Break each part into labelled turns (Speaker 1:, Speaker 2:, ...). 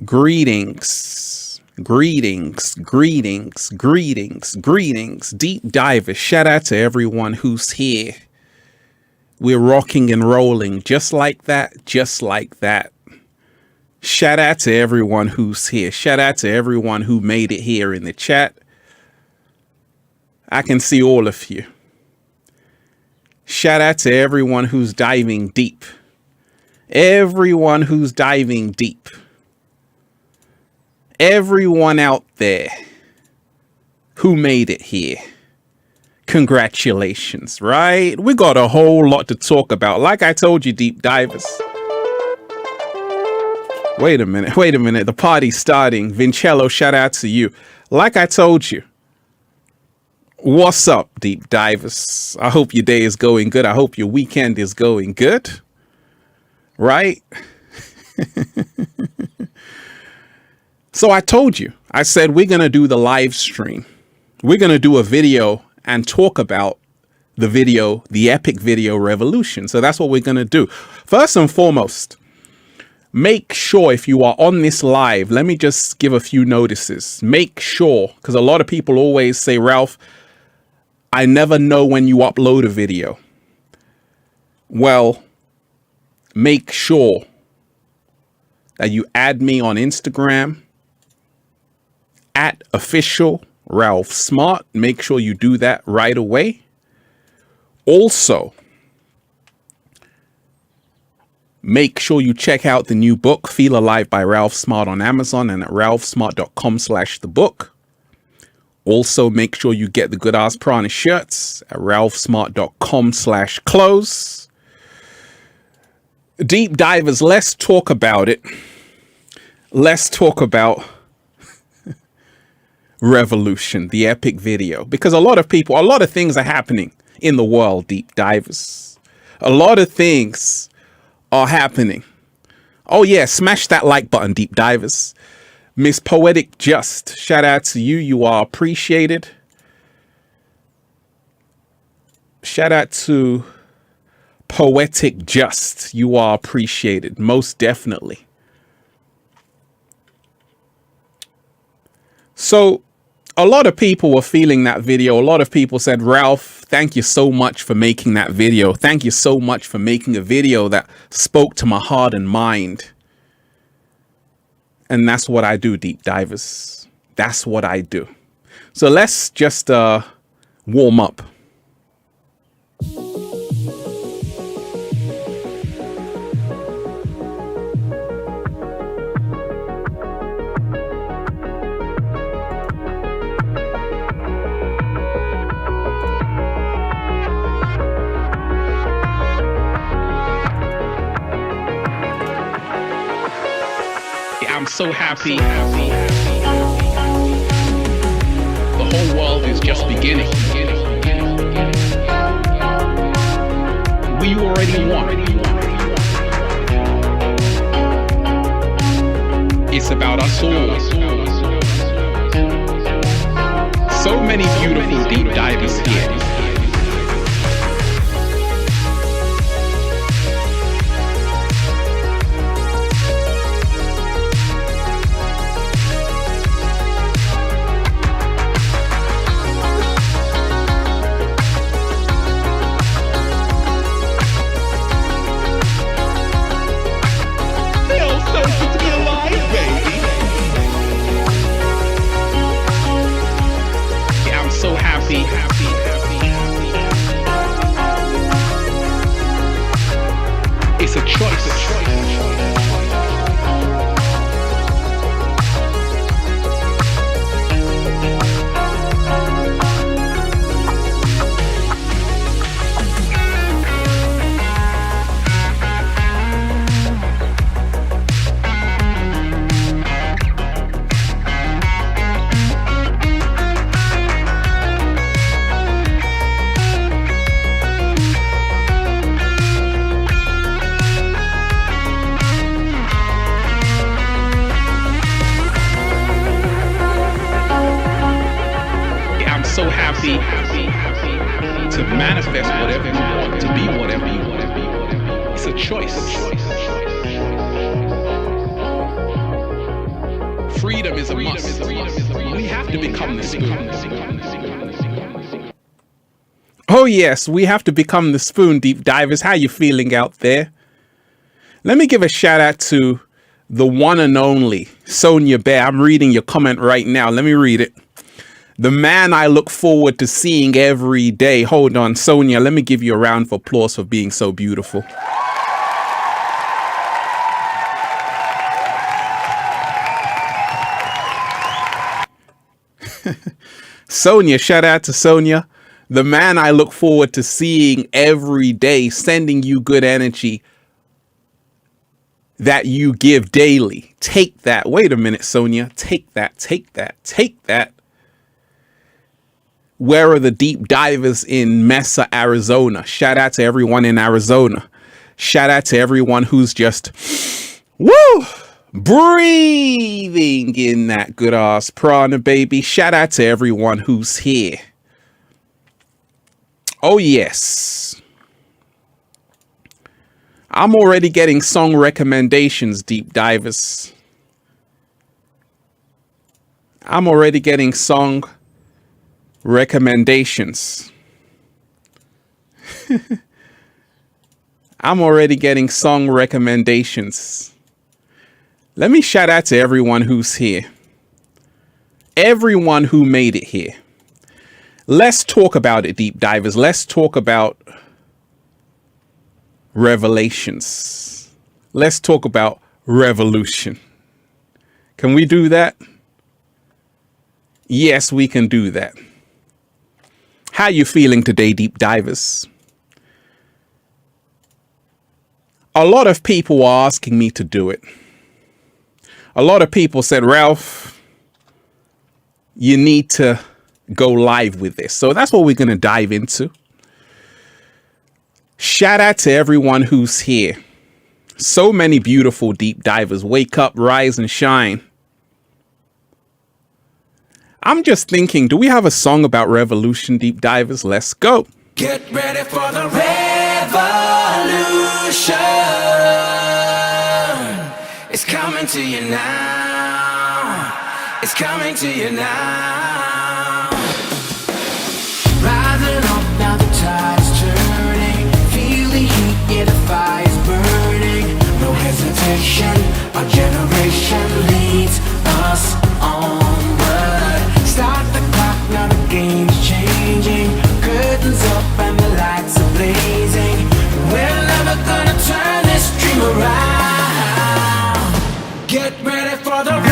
Speaker 1: Greetings, greetings, greetings, greetings, greetings, deep divers. Shout out to everyone who's here. We're rocking and rolling just like that, just like that. Shout out to everyone who's here. Shout out to everyone who made it here in the chat. I can see all of you. Shout out to everyone who's diving deep. Everyone who's diving deep. Everyone out there who made it here. Congratulations, right? We got a whole lot to talk about. Like I told you, deep divers. Wait a minute. The party's starting. Vincello, shout out to you. Like I told you. What's up, deep divers? I hope your day is going good. I hope your weekend is going good. Right? So I told you, I said, we're going to do the live stream. We're going to do a video and talk about the video, the epic video revolution. So that's what we're going to do. First and foremost, make sure if you are on this live, let me just give a few notices. Make sure, because a lot of people always say, Ralph, I never know when you upload a video. Well, make sure that you add me on Instagram at official Ralph Smart. Make sure you do that right away. Also, make sure you check out the new book, Feel Alive by Ralph Smart on Amazon and at ralphsmart.com/thebook. Also, make sure you get the Good Ass Prana shirts at ralphsmart.com/clothes. Deep divers, let's talk about it. Let's talk about revolution, the epic video, because a lot of things are happening in the world, deep divers. A lot of things are happening. Oh yeah, smash that like button, deep divers. Miss Poetic Just, shout out to you. You are appreciated. Shout out to Poetic Just. You are appreciated, most definitely. So a lot of people were feeling that video. A lot of people said, Ralph, thank you so much for making that video. Thank you so much for making a video that spoke to my heart and mind. And that's what I do, deep divers. That's what I do. So let's just warm up. I'm so happy. The whole world is just beginning. We already won. It's about us all. So many beautiful deep divers here. It's a choice. So happy to manifest whatever you want, to be whatever you want. It's a choice. freedom is a must. We have to become the spoon. Oh yes, we have to become the spoon, deep divers. How you feeling out there? Let me give a shout out to the one and only Sonia Bear. I'm reading your comment right now. Let me read it. The man I look forward to seeing every day. Hold on, Sonia, let me give you a round of applause for being so beautiful. Sonia, shout out to Sonia. The man I look forward to seeing every day, sending you good energy that you give daily. Take that. Wait a minute, Sonia. Take that, take that, take that. Where are the deep divers in Mesa, Arizona? Shout out to everyone in Arizona. Shout out to everyone who's just, woo, breathing in that good ass prana, baby. Shout out to everyone who's here. Oh, yes. I'm already getting song recommendations, deep divers. I'm already getting song recommendations. I'm already getting song recommendations. Let me shout out to everyone who's here. Everyone who made it here. Let's talk about it, deep divers. Let's talk about revelations. Let's talk about revolution. Can we do that? Yes, we can do that. How you feeling today, deep divers? A lot of people are asking me to do it. A lot of people said, Ralph, you need to go live with this. So that's what we're going to dive into. Shout out to everyone who's here. So many beautiful deep divers. Wake up, rise and shine. I'm just thinking, do we have a song about revolution, deep divers? Let's go.
Speaker 2: Get ready for the revolution. It's coming to you now. It's coming to you now. Rising up, now the tide's turning. Feel the heat, yeah, the fire's burning. No hesitation, our generation leads us onward. Start the clock, now the game's changing. Curtains up and the lights are blazing. We're never gonna turn this dream around. Get ready for the revolution.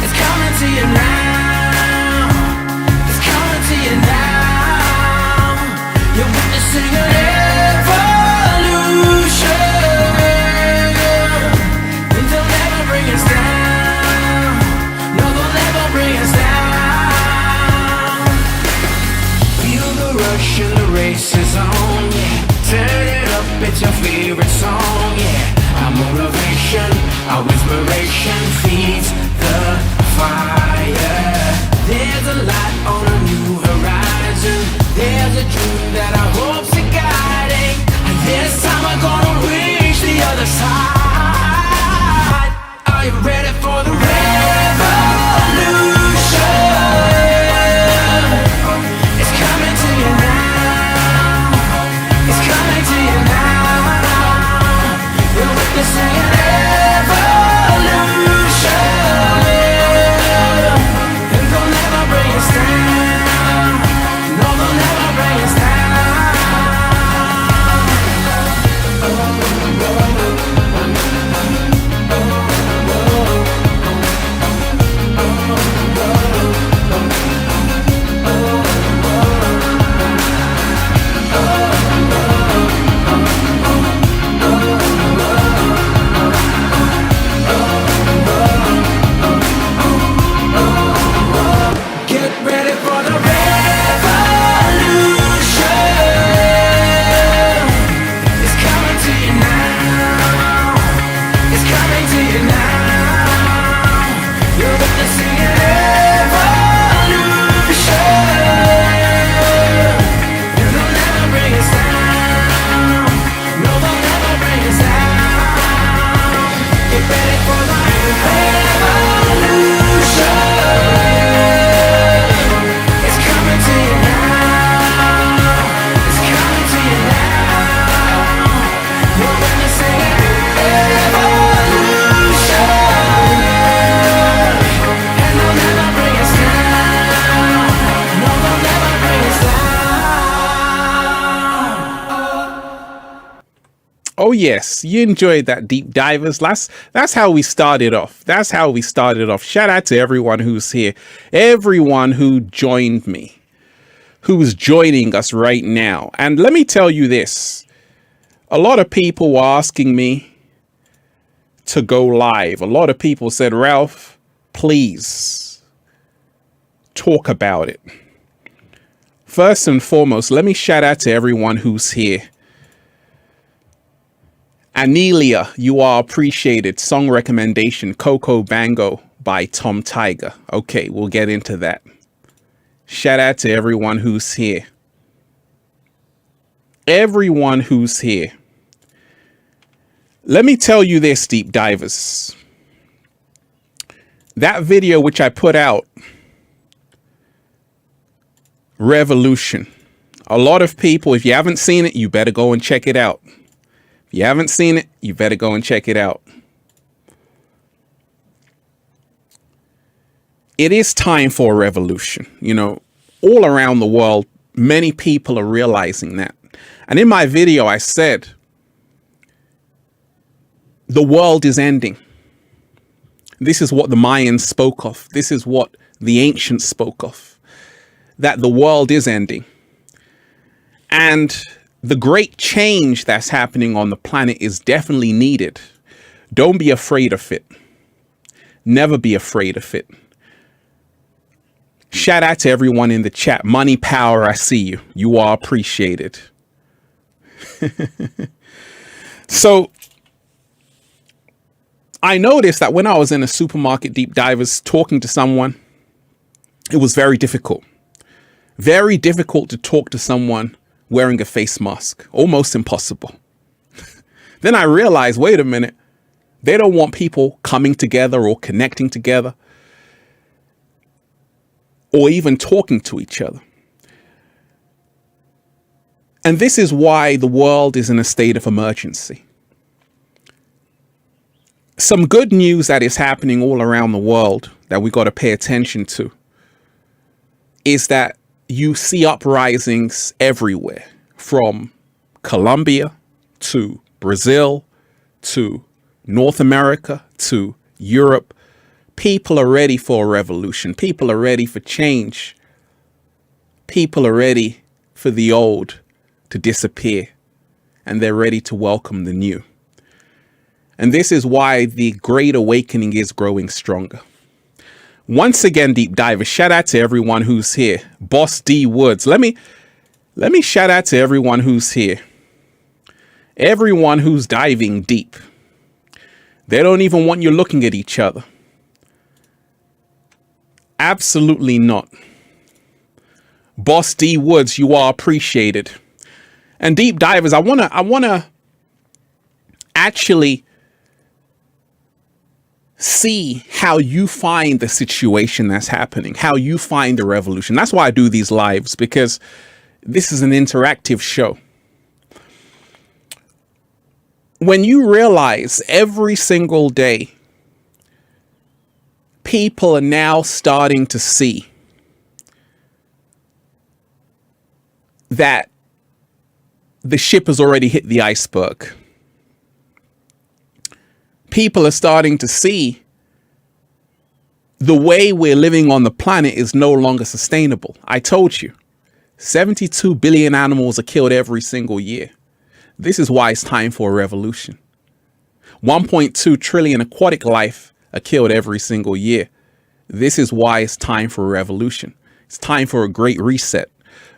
Speaker 2: It's coming to you now. It's coming to you now. You're witnessing an evolution. And they'll never bring us down. No, they'll never bring us down. Feel the rush and the race is on, yeah. Turn it up, it's your favorite song, yeah. Our motivation, our inspiration feeds the fire. There's a light on a new horizon. There's a dream that our hopes are guiding. And this time we're gonna reach the other side. Are you ready for the revolution? It's coming to you now. It's coming to you now. You're witnessing an evolution.
Speaker 1: yes, you enjoyed that, deep divers. That's how we started off. That's how we started off. Shout out to everyone who's here, everyone who joined me, who's joining us right now. And let me tell you this. A lot of people were asking me to go live. A lot of people said, Ralph, please talk about it. First and foremost, let me shout out to everyone who's here. Anelia, you are appreciated. Song recommendation, Coco Bango by Tom Tiger. Okay, we'll get into that. Shout out to everyone who's here. Everyone who's here. Let me tell you this, deep divers. That video which I put out, Revolution. A lot of people, if you haven't seen it, you better go and check it out. If you haven't seen it, you better go and check it out. It is time for a revolution. You know, all around the world, many people are realizing that. And in my video, I said, the world is ending. This is what the Mayans spoke of. This is what the ancients spoke of, that the world is ending. And the great change that's happening on the planet is definitely needed. Don't be afraid of it. Never be afraid of it. Shout out to everyone in the chat. Money Power, I see you. You are appreciated. So I noticed that when I was in a supermarket, deep divers, talking to someone, it was very difficult. Very difficult to talk to someone wearing a face mask. Almost impossible. Then I realized, wait a minute, they don't want people coming together or connecting together or even talking to each other. And this is why the world is in a state of emergency. Some good news that is happening all around the world that we got to pay attention to is that you see uprisings everywhere, from Colombia to Brazil to North America to Europe. People are ready for a revolution. People are ready for change. People are ready for the old to disappear, and they're ready to welcome the new. And this is why the Great Awakening is growing stronger. Once again, deep divers, shout out to everyone who's here. Boss D Woods. Let me shout out to everyone who's here. Everyone who's diving deep. They don't even want you looking at each other. Absolutely not. Boss D Woods, you are appreciated. And deep divers, I wanna actually see how you find the situation that's happening, how you find the revolution. That's why I do these lives, because this is an interactive show. When you realize every single day, people are now starting to see that the ship has already hit the iceberg. People are starting to see the way we're living on the planet is no longer sustainable. I told you, 72 billion animals are killed every single year. This is why it's time for a revolution. 1.2 trillion aquatic life are killed every single year. This is why it's time for a revolution. It's time for a great reset.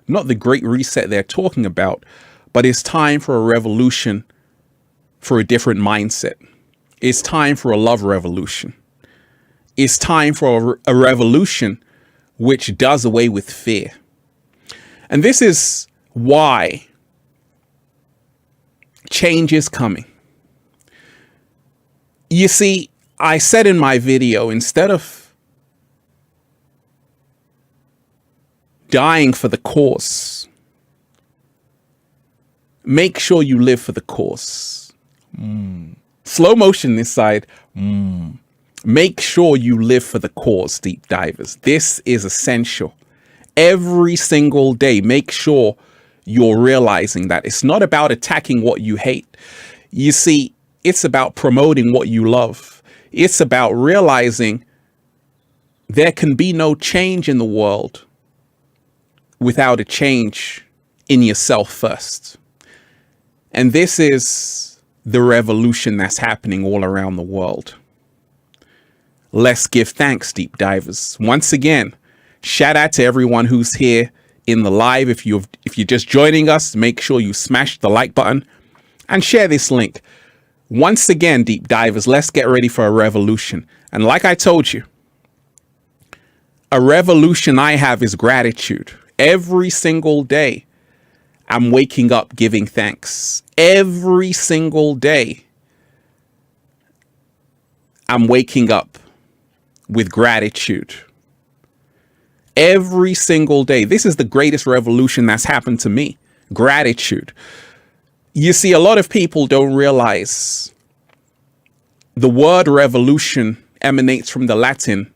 Speaker 1: Not the great reset they're talking about, but it's time for a revolution, for a different mindset. It's time for a love revolution. It's time for a revolution which does away with fear. And this is why change is coming. You see, I said in my video, instead of dying for the cause, make sure you live for the cause. Slow motion this side. Make sure you live for the cause, deep divers. This is essential. Every single day, make sure you're realizing that it's not about attacking what you hate. You see, it's about promoting what you love. It's about realizing there can be no change in the world without a change in yourself first. And this is the revolution that's happening all around the world. Let's give thanks, deep divers. Once again, shout out to everyone who's here in the live. If you're just joining us, make sure you smash the like button and share this link. Once again, deep divers, let's get ready for a revolution. And like I told you, a revolution I have is gratitude. Every single day, I'm waking up giving thanks. Every single day, I'm waking up with gratitude. Every single day. This is the greatest revolution that's happened to me. Gratitude. You see, a lot of people don't realize the word revolution emanates from the Latin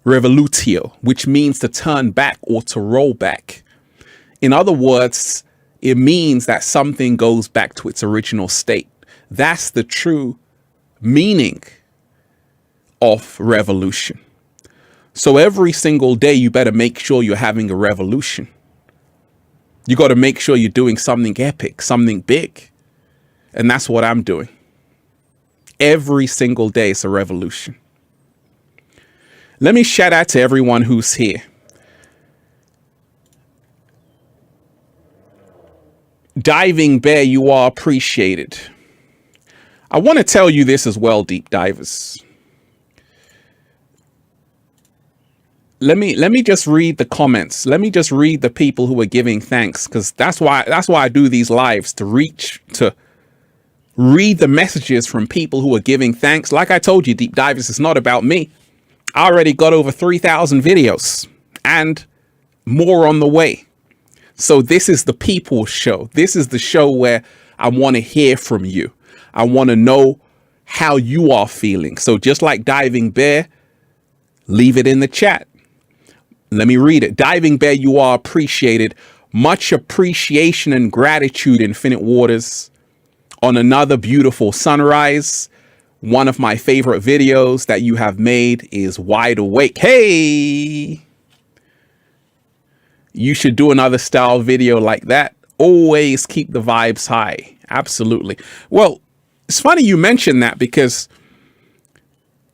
Speaker 1: revolutio, which means to turn back or to roll back. In other words, it means that something goes back to its original state. That's the true meaning of revolution. So every single day, you better make sure you're having a revolution. You got to make sure you're doing something epic, something big. And that's what I'm doing. Every single day, it's a revolution. Let me shout out to everyone who's here. Diving Bear, you are appreciated. I want to tell you this as well, deep divers. Let me just read the comments. Let me just read the people who are giving thanks, because that's why I do these lives, to read the messages from people who are giving thanks. Like I told you, deep divers, it's not about me. I already got over 3,000 videos and more on the way. So this is the people's show. This is the show where I want to hear from you. I want to know how you are feeling. So just like Diving Bear, leave it in the chat. Let me read it. Diving Bear, you are appreciated. Much appreciation and gratitude, Infinite Waters, on another beautiful sunrise. One of my favorite videos that you have made is Wide Awake. Hey! You should do another style video like that. Always keep the vibes high. Absolutely. Well, it's funny you mentioned that, because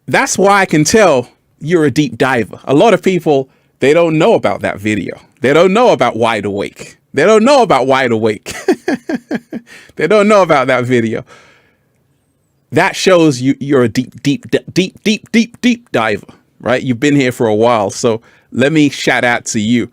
Speaker 1: that's why I can tell you're a deep diver. A lot of people, they don't know about that video. They don't know about Wide Awake. They don't know about Wide Awake. They don't know about that video. That shows you're a deep diver, right? You've been here for a while. So let me shout out to you.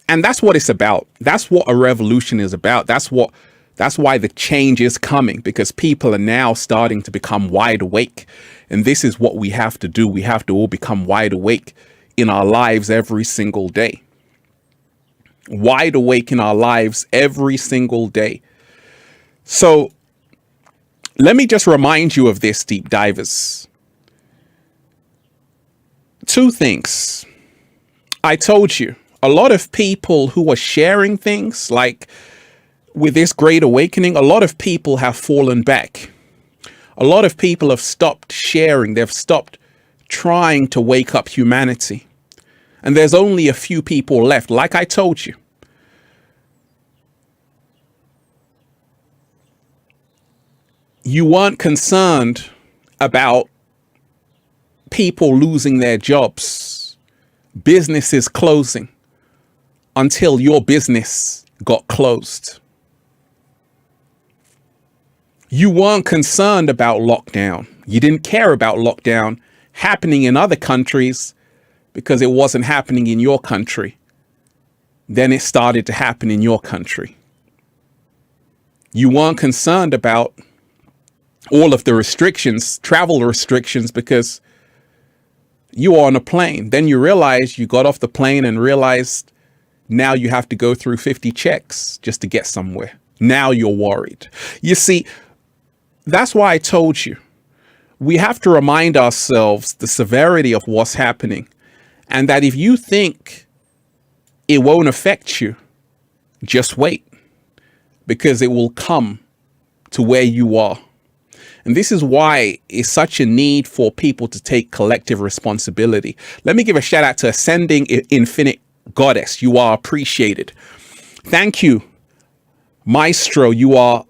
Speaker 1: And that's what it's about. That's what a revolution is about. That's why the change is coming, because people are now starting to become wide awake. And this is what we have to do. We have to all become wide awake in our lives every single day. Wide awake in our lives every single day. So let me just remind you of this, deep divers. Two things. I told you, a lot of people who are sharing things like with this great awakening, a lot of people have fallen back. A lot of people have stopped sharing. They've stopped trying to wake up humanity. And there's only a few people left. Like I told you, you weren't concerned about people losing their jobs, businesses closing, until your business got closed. You weren't concerned about lockdown. You didn't care about lockdown happening in other countries because it wasn't happening in your country. Then it started to happen in your country. You weren't concerned about all of the restrictions, travel restrictions, because you were on a plane. Then you realized, you got off the plane and realized now you have to go through 50 checks just to get somewhere. Now you're worried. You see, that's why I told you, we have to remind ourselves the severity of what's happening, and that if you think it won't affect you, just wait. because it will come to where you are. And this is why it's such a need for people to take collective responsibility. Let me give a shout out to Ascending Infinite Goddess. You are appreciated. Thank you, Maestro. You are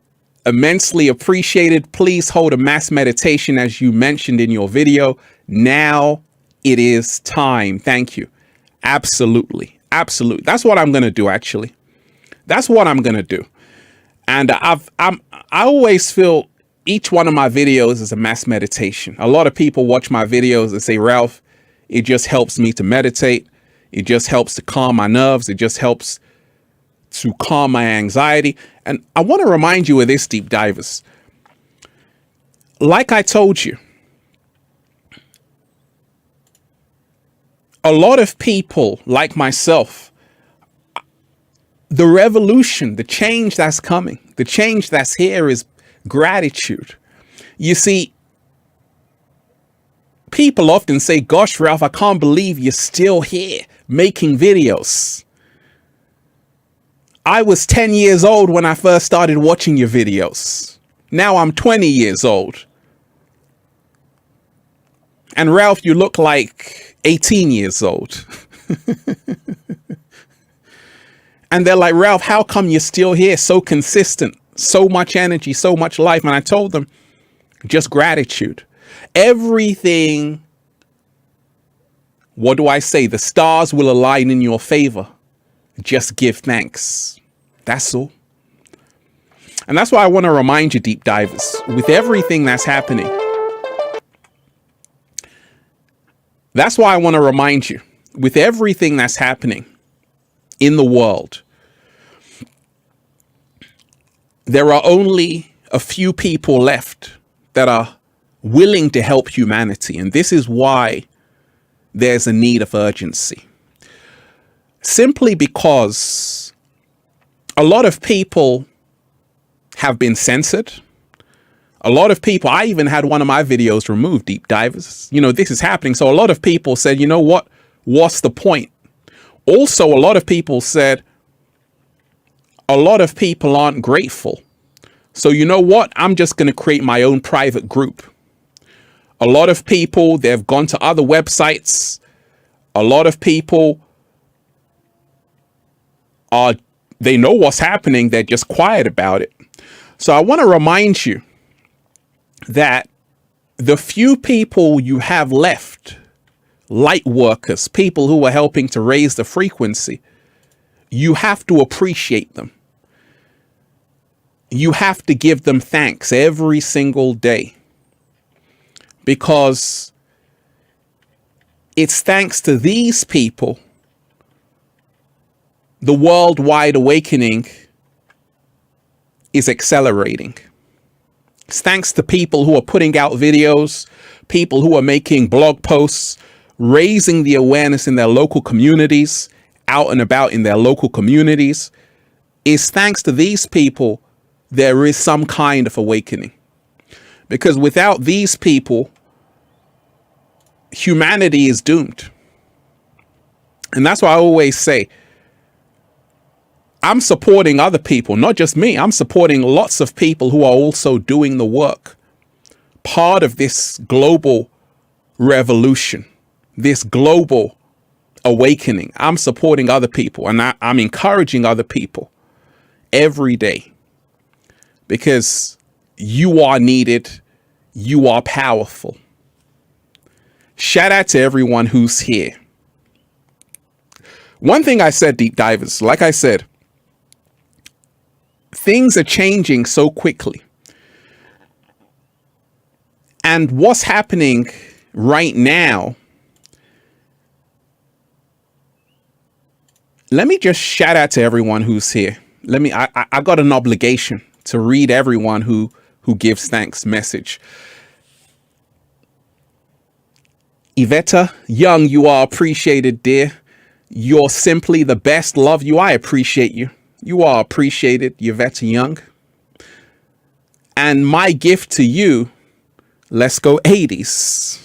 Speaker 1: immensely appreciated. Please hold a mass meditation as you mentioned in your video. Now it is time. Thank you. Absolutely. Absolutely. That's what I'm going to do, actually. That's what I'm going to do. And I always feel each one of my videos is a mass meditation. A lot of people watch my videos and say, Ralph, it just helps me to meditate. It just helps to calm my nerves. It just helps to calm my anxiety. And I want to remind you of this, deep divers. Like I told you, a lot of people like myself, the revolution, the change that's coming, the change that's here is gratitude. You see, people often say, gosh, Ralph, I can't believe you're still here making videos. I was 10 years old when I first started watching your videos. Now I'm 20 years old. And Ralph, you look like 18 years old. And they're like, Ralph, how come you're still here? So consistent, so much energy, so much life. And I told them, just gratitude. Everything, what do I say? The stars will align in your favor. Just give thanks. That's all. And that's why I want to remind you, deep divers, with everything that's happening. That's why I want to remind you, with everything that's happening in the world, there are only a few people left that are willing to help humanity. And this is why there's a need of urgency. Simply because a lot of people have been censored. A lot of people, I even had one of my videos removed, deep divers. You know, this is happening. So a lot of people said, you know what? What's the point? Also, a lot of people said, a lot of people aren't grateful. So you know what? I'm just going to create my own private group. A lot of people, they've gone to other websites. A lot of people they know what's happening. They're just quiet about it. So I want to remind you that the few people you have left, light workers, people who are helping to raise the frequency, you have to appreciate them. You have to give them thanks every single day, because it's thanks to these people the worldwide awakening is accelerating. It's thanks to people who are putting out videos, people who are making blog posts, raising the awareness in their local communities, out and about in their local communities. It's thanks to these people there is some kind of awakening. Because without these people, humanity is doomed. And that's why I always say, I'm supporting other people, not just me. I'm supporting lots of people who are also doing the work. Part of this global revolution, this global awakening. I'm supporting other people, and I'm encouraging other people every day, because you are needed. You are powerful. Shout out to everyone who's here. One thing I said, deep divers, like I said, things are changing so quickly. And what's happening right now, let me just shout out to everyone who's here. I got an obligation to read everyone who gives thanks message. Yvetta Young, you are appreciated, dear. You're simply the best. Love you. I appreciate you. You are appreciated, Yvetta Young. And my gift to you, let's go 80s.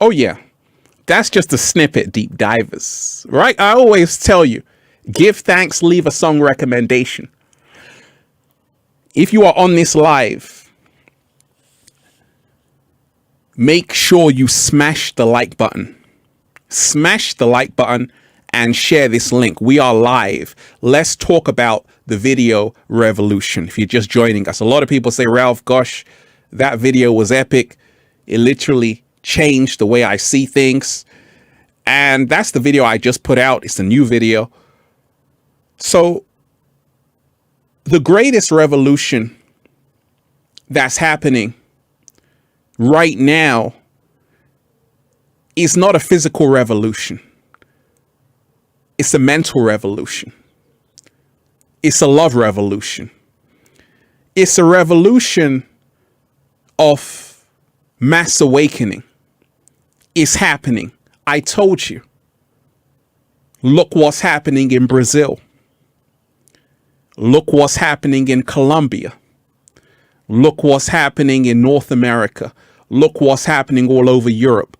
Speaker 1: Oh yeah, that's just a snippet, deep divers, right? I always tell you, give thanks, leave a song recommendation. If you are on this live, make sure you smash the like button. Smash the like button and share this link. We are live. Let's talk about the video revolution. If you're just joining us, a lot of people say, Ralph, gosh, that video was epic. It literally changed the way I see things. And that's the video I just put out. It's a new video. So the greatest revolution that's happening right now is not a physical revolution. It's a mental revolution. It's a love revolution. It's a revolution of mass awakening. It's happening. I told you. Look what's happening in Brazil. Look what's happening in Colombia. Look what's happening in North America. Look what's happening all over Europe.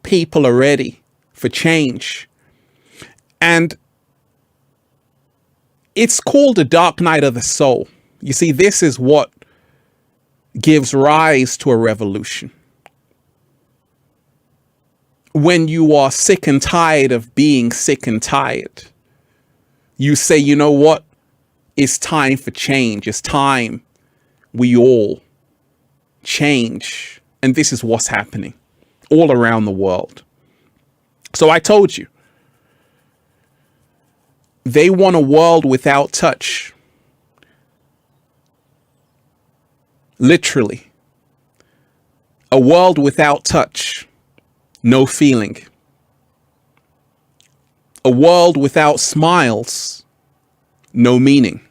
Speaker 1: People are ready for change. And it's called the dark night of the soul. You see, this is what gives rise to a revolution. When you are sick and tired of being sick and tired, you say, you know what? It's time for change. It's time we all change. And this is what's happening all around the world. So I told you, they want a world without touch. Literally. A world without touch. No feeling. A world without smiles. No meaning.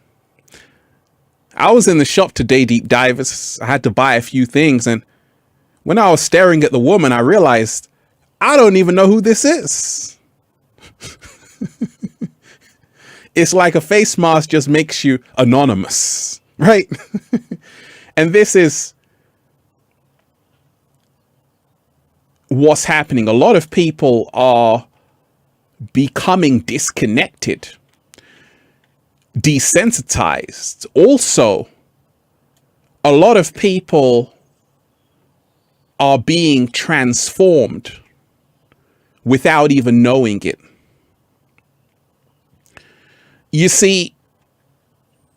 Speaker 1: I was in the shop today, deep divers. I had to buy a few things, and when I was staring at the woman, I realized I don't even know who this is. It's like a face mask just makes you anonymous, right? And this is what's happening. A lot of people are becoming disconnected, desensitized. Also, a lot of people are being transformed without even knowing it. You see,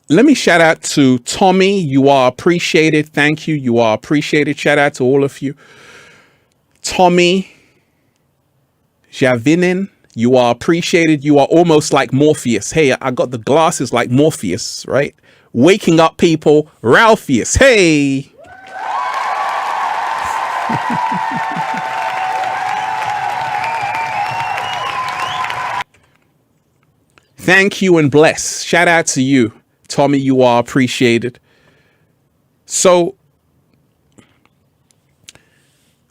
Speaker 1: let me shout out to Tommy. You are appreciated. Thank you. You are appreciated. Shout out to all of you. Tommy Javinin, you are appreciated. You are almost like Morpheus. Hey, I got the glasses like Morpheus, right? Waking up people, Ralpheus. Hey. Thank you and bless. Shout out to you, Tommy. You are appreciated. So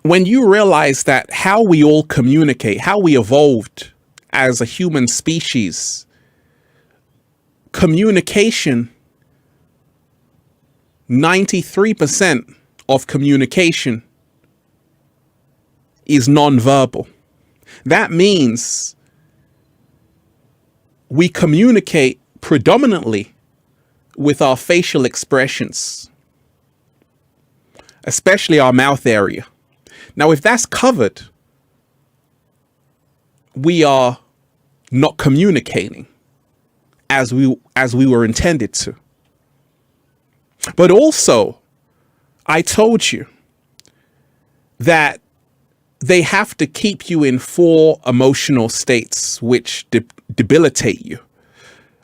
Speaker 1: when you realize that how we all communicate, how we evolved as a human species, communication, 93% of communication is nonverbal. That means we communicate predominantly with our facial expressions, especially our mouth area. Now, if that's covered, we are not communicating as we were intended to. But also, I told you that they have to keep you in 4 emotional states which debilitate you.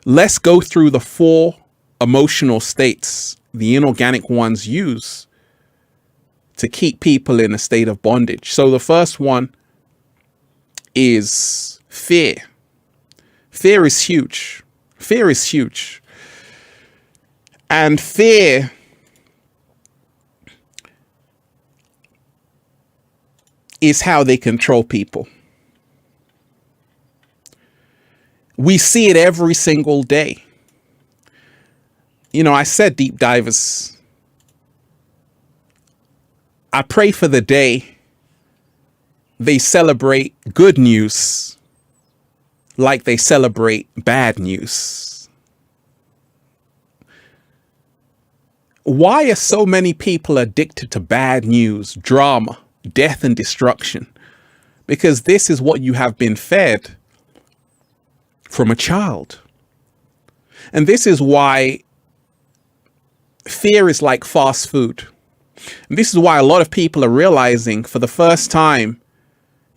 Speaker 1: Let's go through the 4 emotional states the inorganic ones use to keep people in a state of bondage. So the first one is fear. Fear is huge. Fear is huge. And fear is how they control people. We see it every single day. You know, I said, deep divers, I pray for the day they celebrate good news like they celebrate bad news. Why are so many people addicted to bad news, drama, death and destruction? Because this is what you have been fed from a child. And this is why fear is like fast food. And this is why a lot of people are realizing for the first time,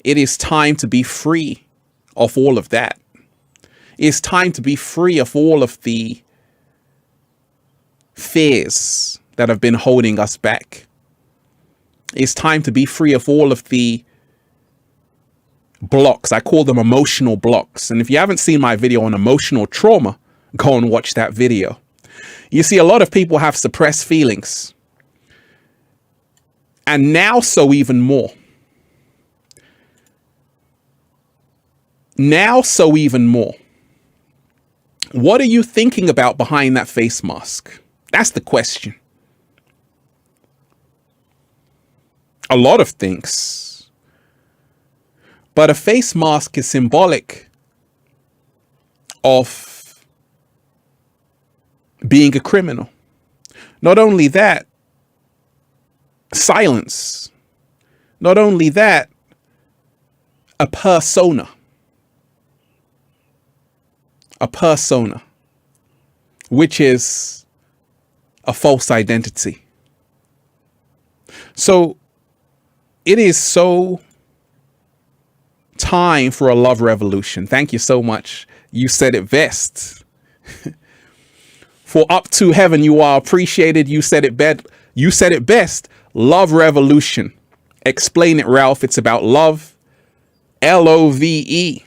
Speaker 1: it is time to be free of all of that. It's time to be free of all of the fears that have been holding us back. It's time to be free of all of the blocks. I call them emotional blocks. And if you haven't seen my video on emotional trauma, go and watch that video. You see, a lot of people have suppressed feelings. And now so even more. Now so even more. What are you thinking about behind that face mask? That's the question. A lot of things. But a face mask is symbolic of being a criminal. Not only that, silence. Not only that, a persona. A persona, which is a false identity. So it is so time for a love revolution. Thank you so much. You said it best. For up to heaven you are appreciated. You said it best. Love revolution. Explain it, Ralph. It's about love. LOVE.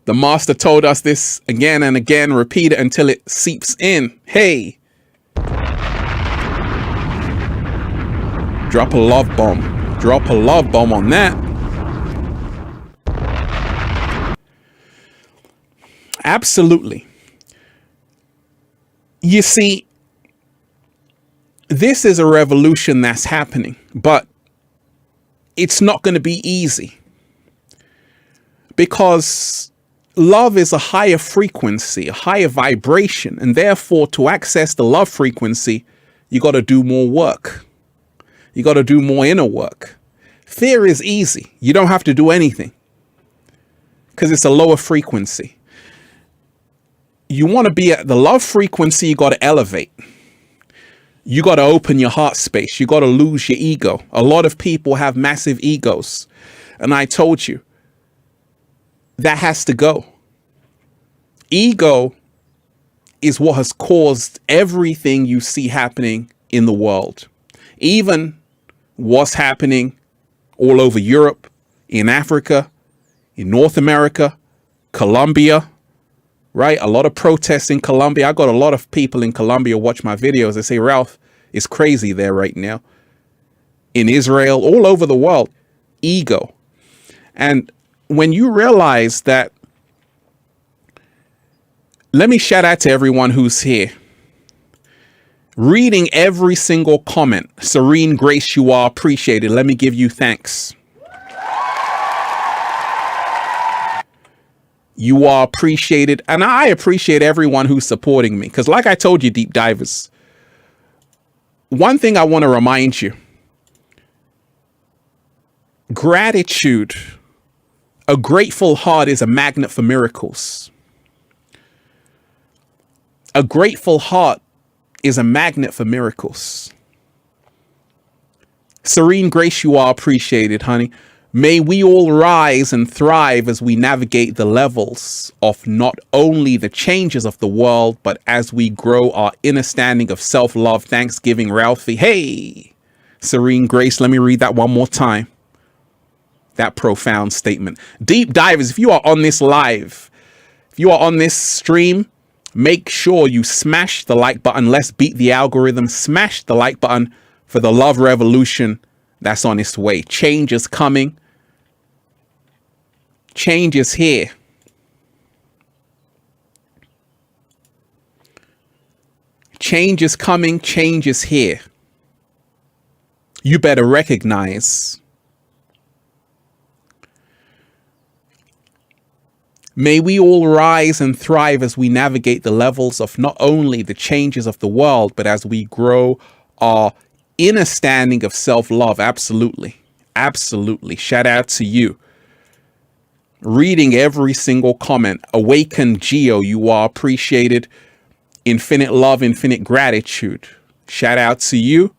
Speaker 1: The master told us this again and again. Repeat it until it seeps in. Hey. Drop a love bomb. Drop a love bomb on that. Absolutely. You see, this is a revolution that's happening, but it's not going to be easy because love is a higher frequency, a higher vibration, and therefore to access the love frequency, you got to do more work. You got to do more inner work. Fear is easy. You don't have to do anything because it's a lower frequency. You want to be at the love frequency, you got to elevate. You got to open your heart space. You got to lose your ego. A lot of people have massive egos. And I told you, that has to go. Ego is what has caused everything you see happening in the world. Even what's happening all over Europe, in Africa, in North America, Colombia, right? A lot of protests in Colombia. I got a lot of people in Colombia watch my videos. They say, Ralph, it's crazy there right now. In Israel, all over the world, ego. And when you realize that, let me shout out to everyone who's here. Reading every single comment. Serene Grace, you are appreciated. Let me give you thanks. You are appreciated. And I appreciate everyone who's supporting me. Because like I told you, deep divers, one thing I want to remind you. Gratitude. A grateful heart is a magnet for miracles. A grateful heart is a magnet for miracles. Serene Grace, you are appreciated, honey. May we all rise and thrive as we navigate the levels of not only the changes of the world, but as we grow our understanding of self-love. Thanksgiving, Ralphie. Hey, Serene Grace, let me read that one more time. That profound statement. Deep divers, if you are on this live, if you are on this stream, make sure you smash the like button. Let's beat the algorithm. Smash the like button for the love revolution that's on its way. Change is coming. Change is here. Change is coming. Change is here. You better recognize May we all rise and thrive as we navigate the levels of not only the changes of the world, but as we grow our inner standing of self-love. Absolutely. Absolutely. Shout out to you. Reading every single comment. Awakened Geo, you are appreciated. Infinite love, infinite gratitude. Shout out to you.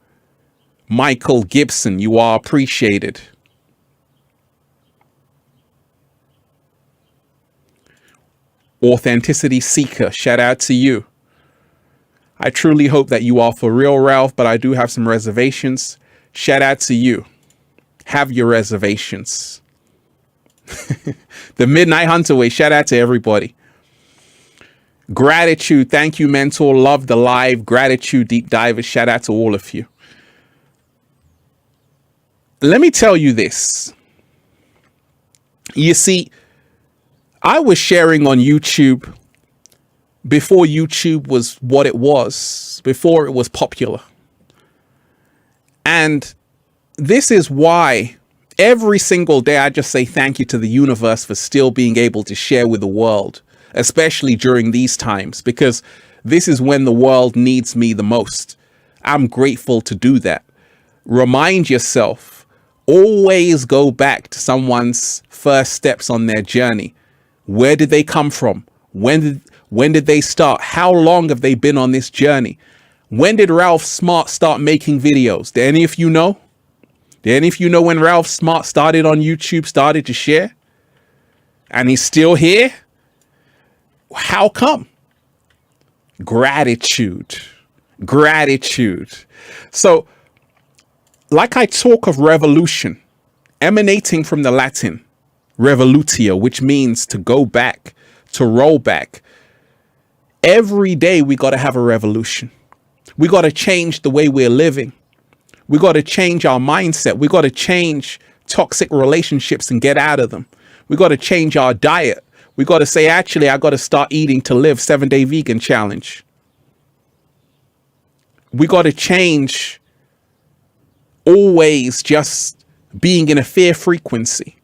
Speaker 1: Michael Gibson, you are appreciated. Authenticity Seeker, shout out to you. I truly hope that you are for real, Ralph, but I do have some reservations. Shout out to you. Have your reservations. The Midnight Hunter Way, shout out to everybody. Gratitude, thank you, Mentor. Love the live. Gratitude, Deep Divers, shout out to all of you. Let me tell you this. You see, I was sharing on YouTube before YouTube was what it was, before it was popular. And this is why every single day I just say thank you to the universe for still being able to share with the world, especially during these times, because this is when the world needs me the most. I'm grateful to do that. Remind yourself, always go back to someone's first steps on their journey. Where did they come from? When did they start? How long have they been on this journey? When did Ralph Smart start making videos? Do any of you know? Do any of you know when Ralph Smart started on YouTube, started to share? And he's still here? How come? Gratitude. Gratitude. So, like I talk of revolution, emanating from the Latin, revolutio, which means to go back, to roll back. Every day we got to have a revolution. We got to change the way we're living. We got to change our mindset. We got to change toxic relationships and get out of them. We got to change our diet. We got to say, actually, I got to start eating to live, 7-day vegan challenge. We got to change always just being in a fear frequency.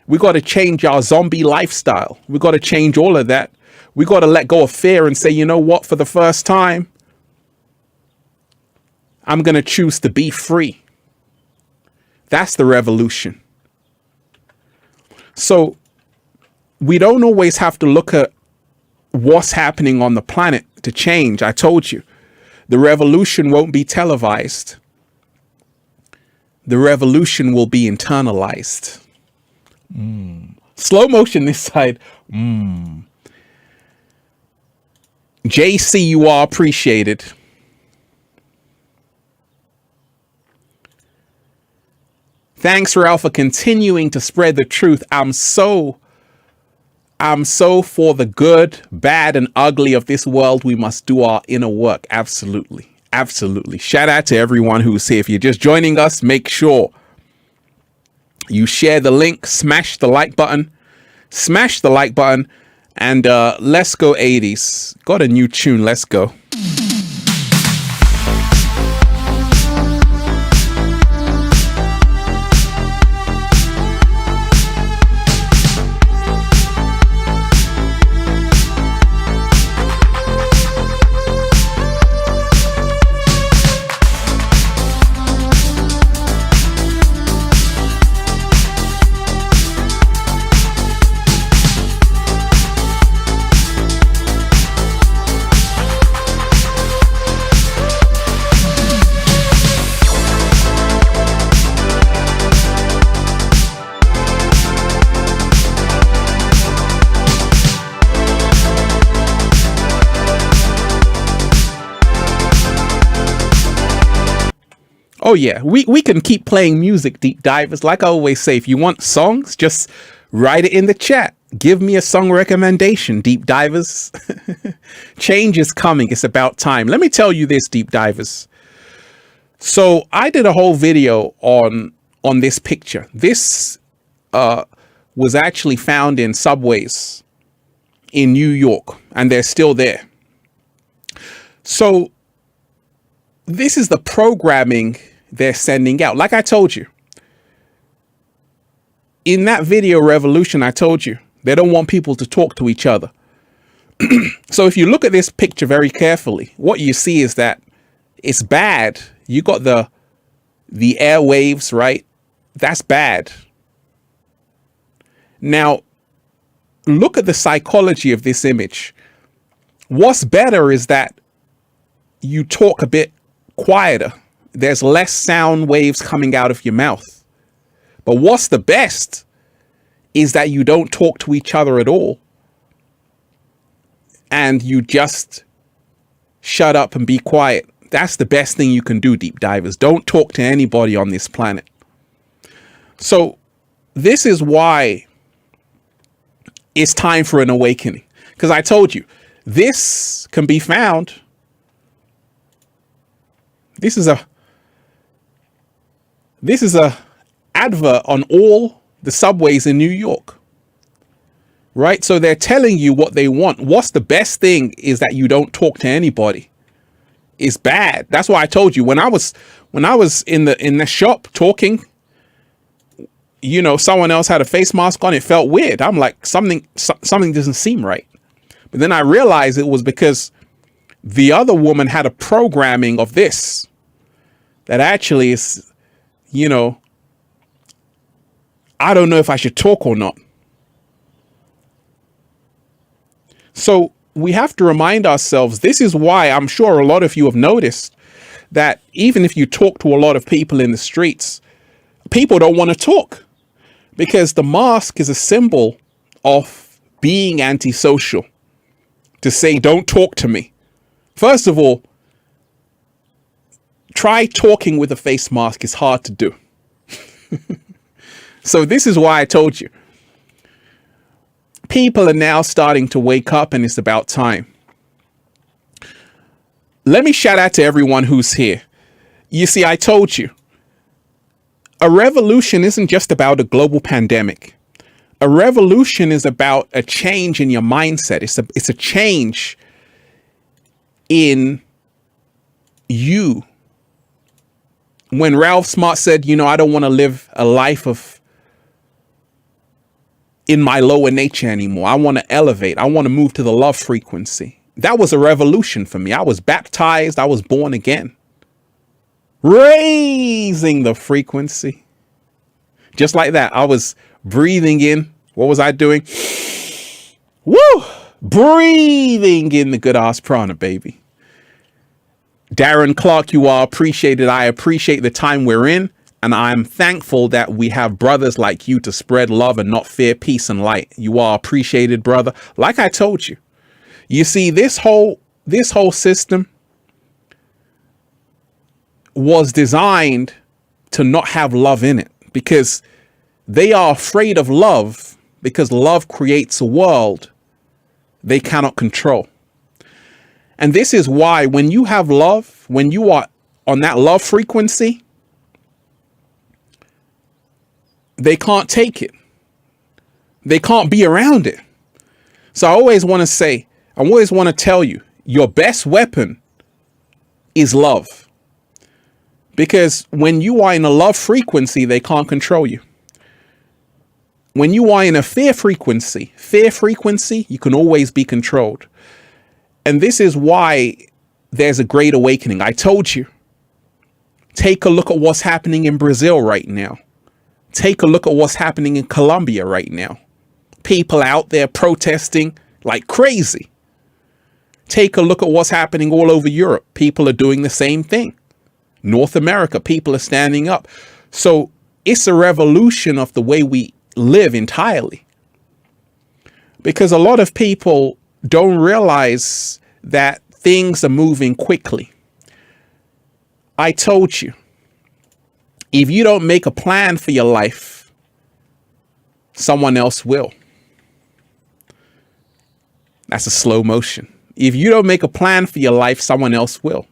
Speaker 1: We got to change our zombie lifestyle. We got to change all of that. We got to let go of fear and say, you know what, for the first time, I'm going to choose to be free. That's the revolution. So we don't always have to look at what's happening on the planet to change. I told you, the revolution won't be televised. The revolution will be internalized. Slow motion this side. JC, you are appreciated. Thanks, Ralph, for continuing to spread the truth. I'm so for the good, bad, and ugly of this world. We must do our inner work. Absolutely. Absolutely. Shout out to everyone who's here. If you're just joining us, make sure you share the link, smash the like button, and let's go 80s. Got a new tune. Let's go. Oh yeah, we can keep playing music, Deep Divers. Like I always say, if you want songs, just write it in the chat. Give me a song recommendation, Deep Divers. Change is coming. It's about time. Let me tell you this, Deep Divers. So I did a whole video on this picture. This was actually found in subways in New York, and they're still there. So this is the programming they're sending out. Like I told you, in that video revolution, I told you, They don't want people to talk to each other. So if you look at this picture very carefully, what you see is that it's bad. You got the airwaves, right? That's bad. Now, look at the psychology of this image. What's better is that you talk a bit quieter. There's less sound waves coming out of your mouth. But what's the best is that you don't talk to each other at all. And you just shut up and be quiet. That's the best thing you can do, deep divers. Don't talk to anybody on this planet. So this is why it's time for an awakening. Because I told you, this can be found. This is a advert on all the subways in New York. Right? So they're telling you what they want. What's the best thing is that you don't talk to anybody. It's bad. That's why I told you when I was in the shop talking, you know, someone else had a face mask on. It felt weird. I'm like, something doesn't seem right. But then I realized it was because the other woman had a programming of this that actually is, you know, I don't know if I should talk or not. So we have to remind ourselves, this is why I'm sure a lot of you have noticed that even if you talk to a lot of people in the streets, people don't want to talk because the mask is a symbol of being antisocial. To say, don't talk to me. First of all, try talking with a face mask. It's hard to do. So this is why I told you. People are now starting to wake up and it's about time. Let me shout out to everyone who's here. You see, I told you, a revolution isn't just about a global pandemic. A revolution is about a change in your mindset. It's a change in you. When Ralph Smart said, you know, I don't want to live a life in my lower nature anymore. I want to elevate. I want to move to the love frequency. That was a revolution for me. I was baptized. I was born again. Raising the frequency. Just like that. I was breathing in. What was I doing? Woo! Breathing in the good ass prana, baby. Darren Clark, you are appreciated. I appreciate the time we're in. And I'm thankful that we have brothers like you to spread love and not fear, peace and light. You are appreciated, brother. Like I told you, you see, this whole system was designed to not have love in it because they are afraid of love because love creates a world they cannot control. And this is why when you have love, when you are on that love frequency, they can't take it. They can't be around it. So I always want to say, I always want to tell you, your best weapon is love. Because when you are in a love frequency, they can't control you. When you are in a fear frequency, you can always be controlled. And this is why there's a great awakening. I told you, take a look at what's happening in Brazil right now. Take a look at what's happening in Colombia right now. People out there protesting like crazy. Take a look at what's happening all over Europe. People are doing the same thing. North America, people are standing up. So it's a revolution of the way we live entirely. Because a lot of people don't realize that things are moving quickly. I told you, if you don't make a plan for your life, someone else will. That's a slow motion. If you don't make a plan for your life, someone else will.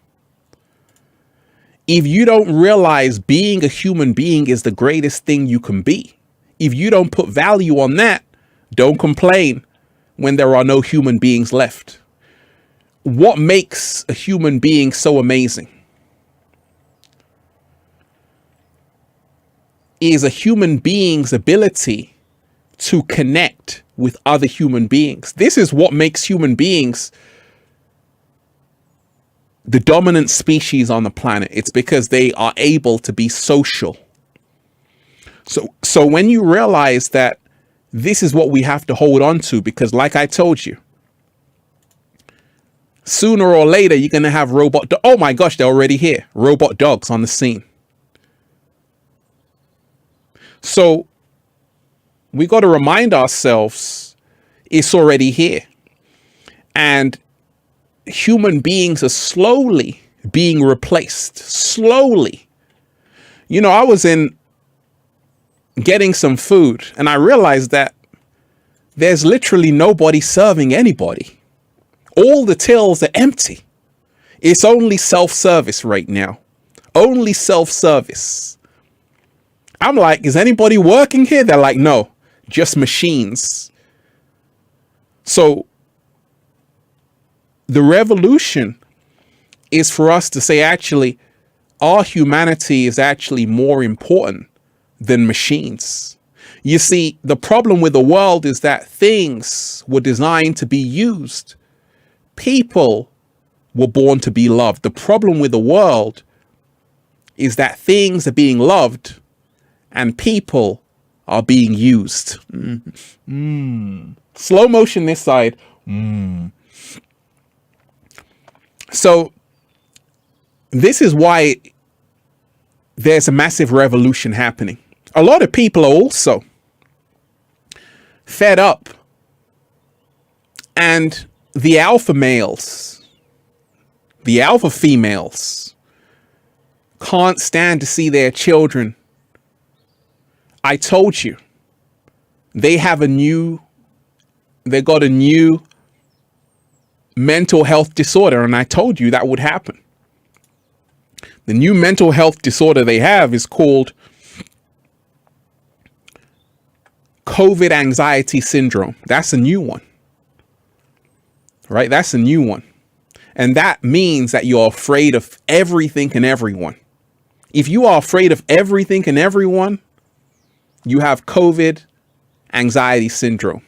Speaker 1: If you don't realize being a human being is the greatest thing you can be, if you don't put value on that, don't complain when there are no human beings left. What makes a human being so amazing is a human being's ability to connect with other human beings. This is what makes human beings the dominant species on the planet. It's because they are able to be social. So when you realize that this is what we have to hold on to, because like I told you, sooner or later, you're going to have oh my gosh, they're already here. Robot dogs on the scene. So we got to remind ourselves it's already here. And human beings are slowly being replaced. Slowly. You know, I was in getting some food and I realized that there's literally nobody serving anybody. All the tills are empty. It's only self-service right now. Only self-service. I'm like, is anybody working here? They're like, no, just machines. So the revolution is for us to say, actually, our humanity is actually more important than machines. You see, the problem with the world is that things were designed to be used. People were born to be loved. The problem with the world is that things are being loved and people are being used. Slow motion this side. So this is why there's a massive revolution happening. A lot of people are also fed up, and the alpha males, the alpha females can't stand to see their children. I told you, they got a new mental health disorder, and I told you that would happen. The new mental health disorder they have is called COVID anxiety syndrome. That's a new one, right? That's a new one. And that means that you're afraid of everything and everyone. If you are afraid of everything and everyone, you have COVID anxiety syndrome.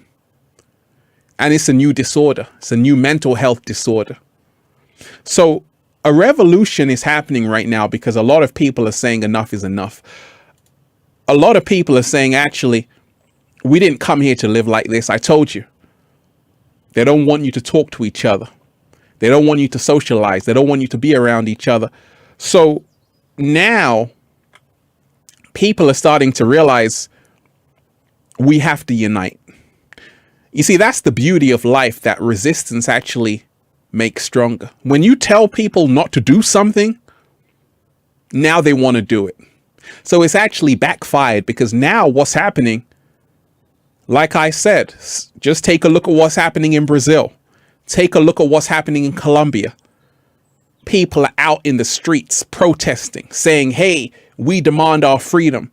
Speaker 1: And it's a new disorder. It's a new mental health disorder. So a revolution is happening right now because a lot of people are saying enough is enough. A lot of people are saying, actually, we didn't come here to live like this. I told you. They don't want you to talk to each other. They don't want you to socialize. They don't want you to be around each other. So now people are starting to realize we have to unite. You see, that's the beauty of life, that resistance actually makes stronger. When you tell people not to do something, now they want to do it. So it's actually backfired, because now what's happening, like I said, just take a look at what's happening in Brazil. Take a look at what's happening in Colombia. People are out in the streets protesting, saying, hey, we demand our freedom.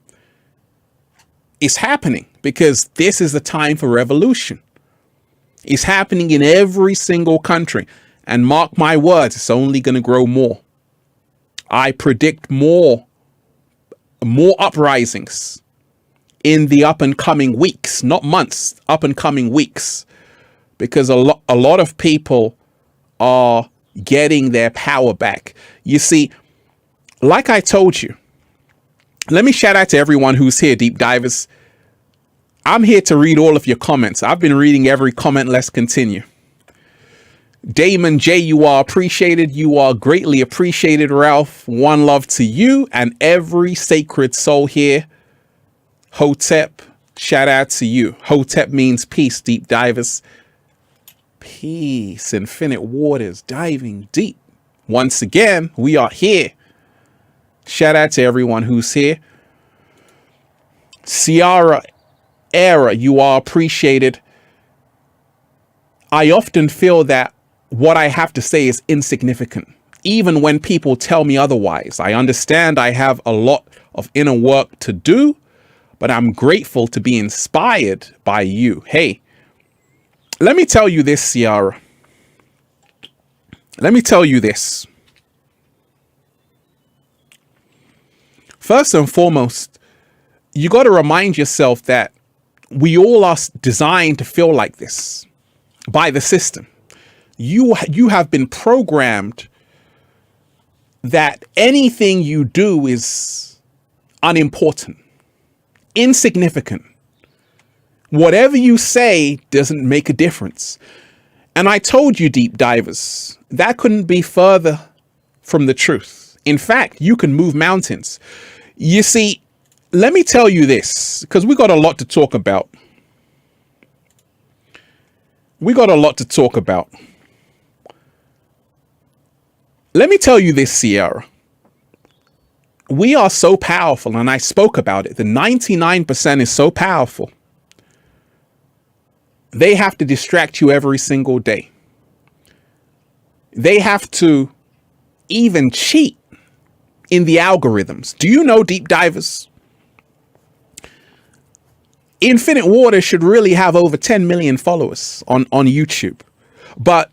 Speaker 1: It's happening because this is the time for revolution. It's happening in every single country. And mark my words, it's only going to grow more. I predict more uprisings in the up and coming weeks, not months, up and coming weeks, because a lot of people are getting their power back. You see, like I told you, let me shout out to everyone who's here, deep divers. I'm here to read all of your comments. I've been reading every comment. Let's continue. Damon J, you are appreciated. You are greatly appreciated, Ralph. One love to you and every sacred soul here. Hotep, shout out to you. Hotep means peace, deep divers. Peace, infinite waters, diving deep. Once again, we are here. Shout out to everyone who's here. Ciara Era, you are appreciated. I often feel that what I have to say is insignificant, even when people tell me otherwise. I understand I have a lot of inner work to do, but I'm grateful to be inspired by you. Hey, let me tell you this, Ciara. Let me tell you this. First and foremost, you got to remind yourself that we all are designed to feel like this by the system. You have been programmed that anything you do is unimportant, insignificant. Whatever you say doesn't make a difference. And I told you, deep divers, that couldn't be further from the truth. In fact, you can move mountains. You see, let me tell you this, because we got a lot to talk about. Let me tell you this, Sierra. We are so powerful, and I spoke about it. The 99% is so powerful. They have to distract you every single day. They have to even cheat in the algorithms. Do you know, deep divers? Infinite Water should really have over 10 million followers on YouTube. But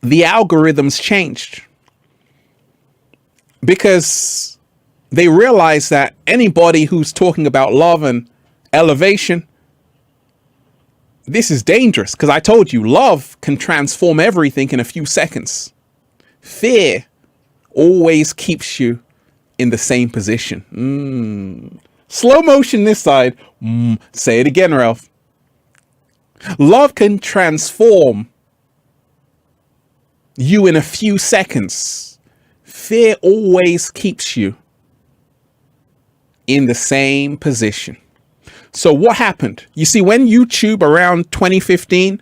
Speaker 1: the algorithms changed because they realized that anybody who's talking about love and elevation, this is dangerous, because I told you, love can transform everything in a few seconds. Fear always keeps you in the same position. Slow motion this side. Say it again, Ralph. Love can transform you in a few seconds. Fear always keeps you in the same position. So what happened? You see, when YouTube around 2015,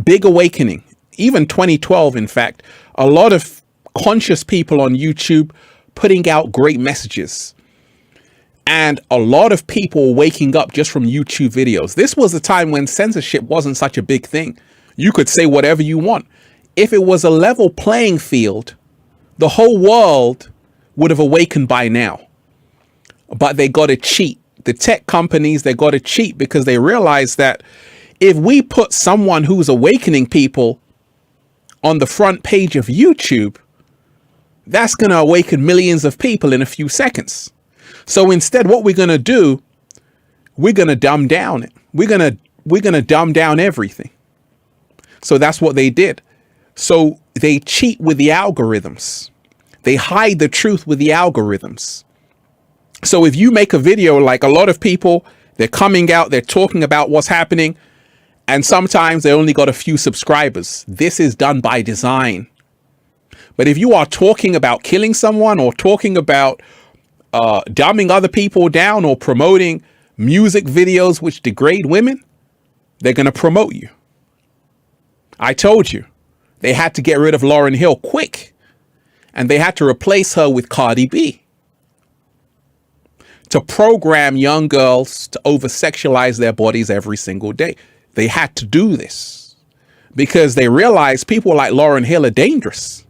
Speaker 1: big awakening, even 2012, in fact, a lot of conscious people on YouTube putting out great messages. And a lot of people waking up just from YouTube videos. This was a time when censorship wasn't such a big thing. You could say whatever you want. If it was a level playing field, the whole world would have awakened by now. But they got to cheat. The tech companies, they got to cheat because they realize that if we put someone who's awakening people on the front page of YouTube, that's going to awaken millions of people in a few seconds. So instead, what we're going to do, we're going to dumb down it. We're going to dumb down everything. So that's what they did. So they cheat with the algorithms. They hide the truth with the algorithms. So if you make a video, like a lot of people, they're coming out, they're talking about what's happening, and sometimes they only got a few subscribers. This is done by design. But if you are talking about killing someone or talking about dumbing other people down or promoting music videos which degrade women, they're going to promote you. I told you, they had to get rid of Lauryn Hill quick, and they had to replace her with Cardi B to program young girls to over-sexualize their bodies every single day. They had to do this because they realized people like Lauryn Hill are dangerous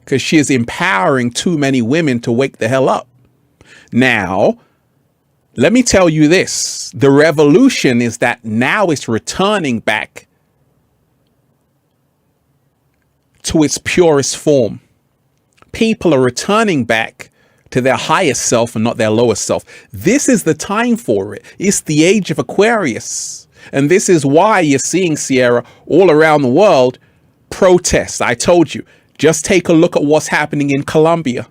Speaker 1: because she is empowering too many women to wake the hell up. Now, let me tell you this. The revolution is that now it's returning back to its purest form. People are returning back to their highest self and not their lowest self. This is the time for it. It's the age of Aquarius. And this is why you're seeing, Sierra, all around the world, protests. I told you, just take a look at what's happening in Colombia.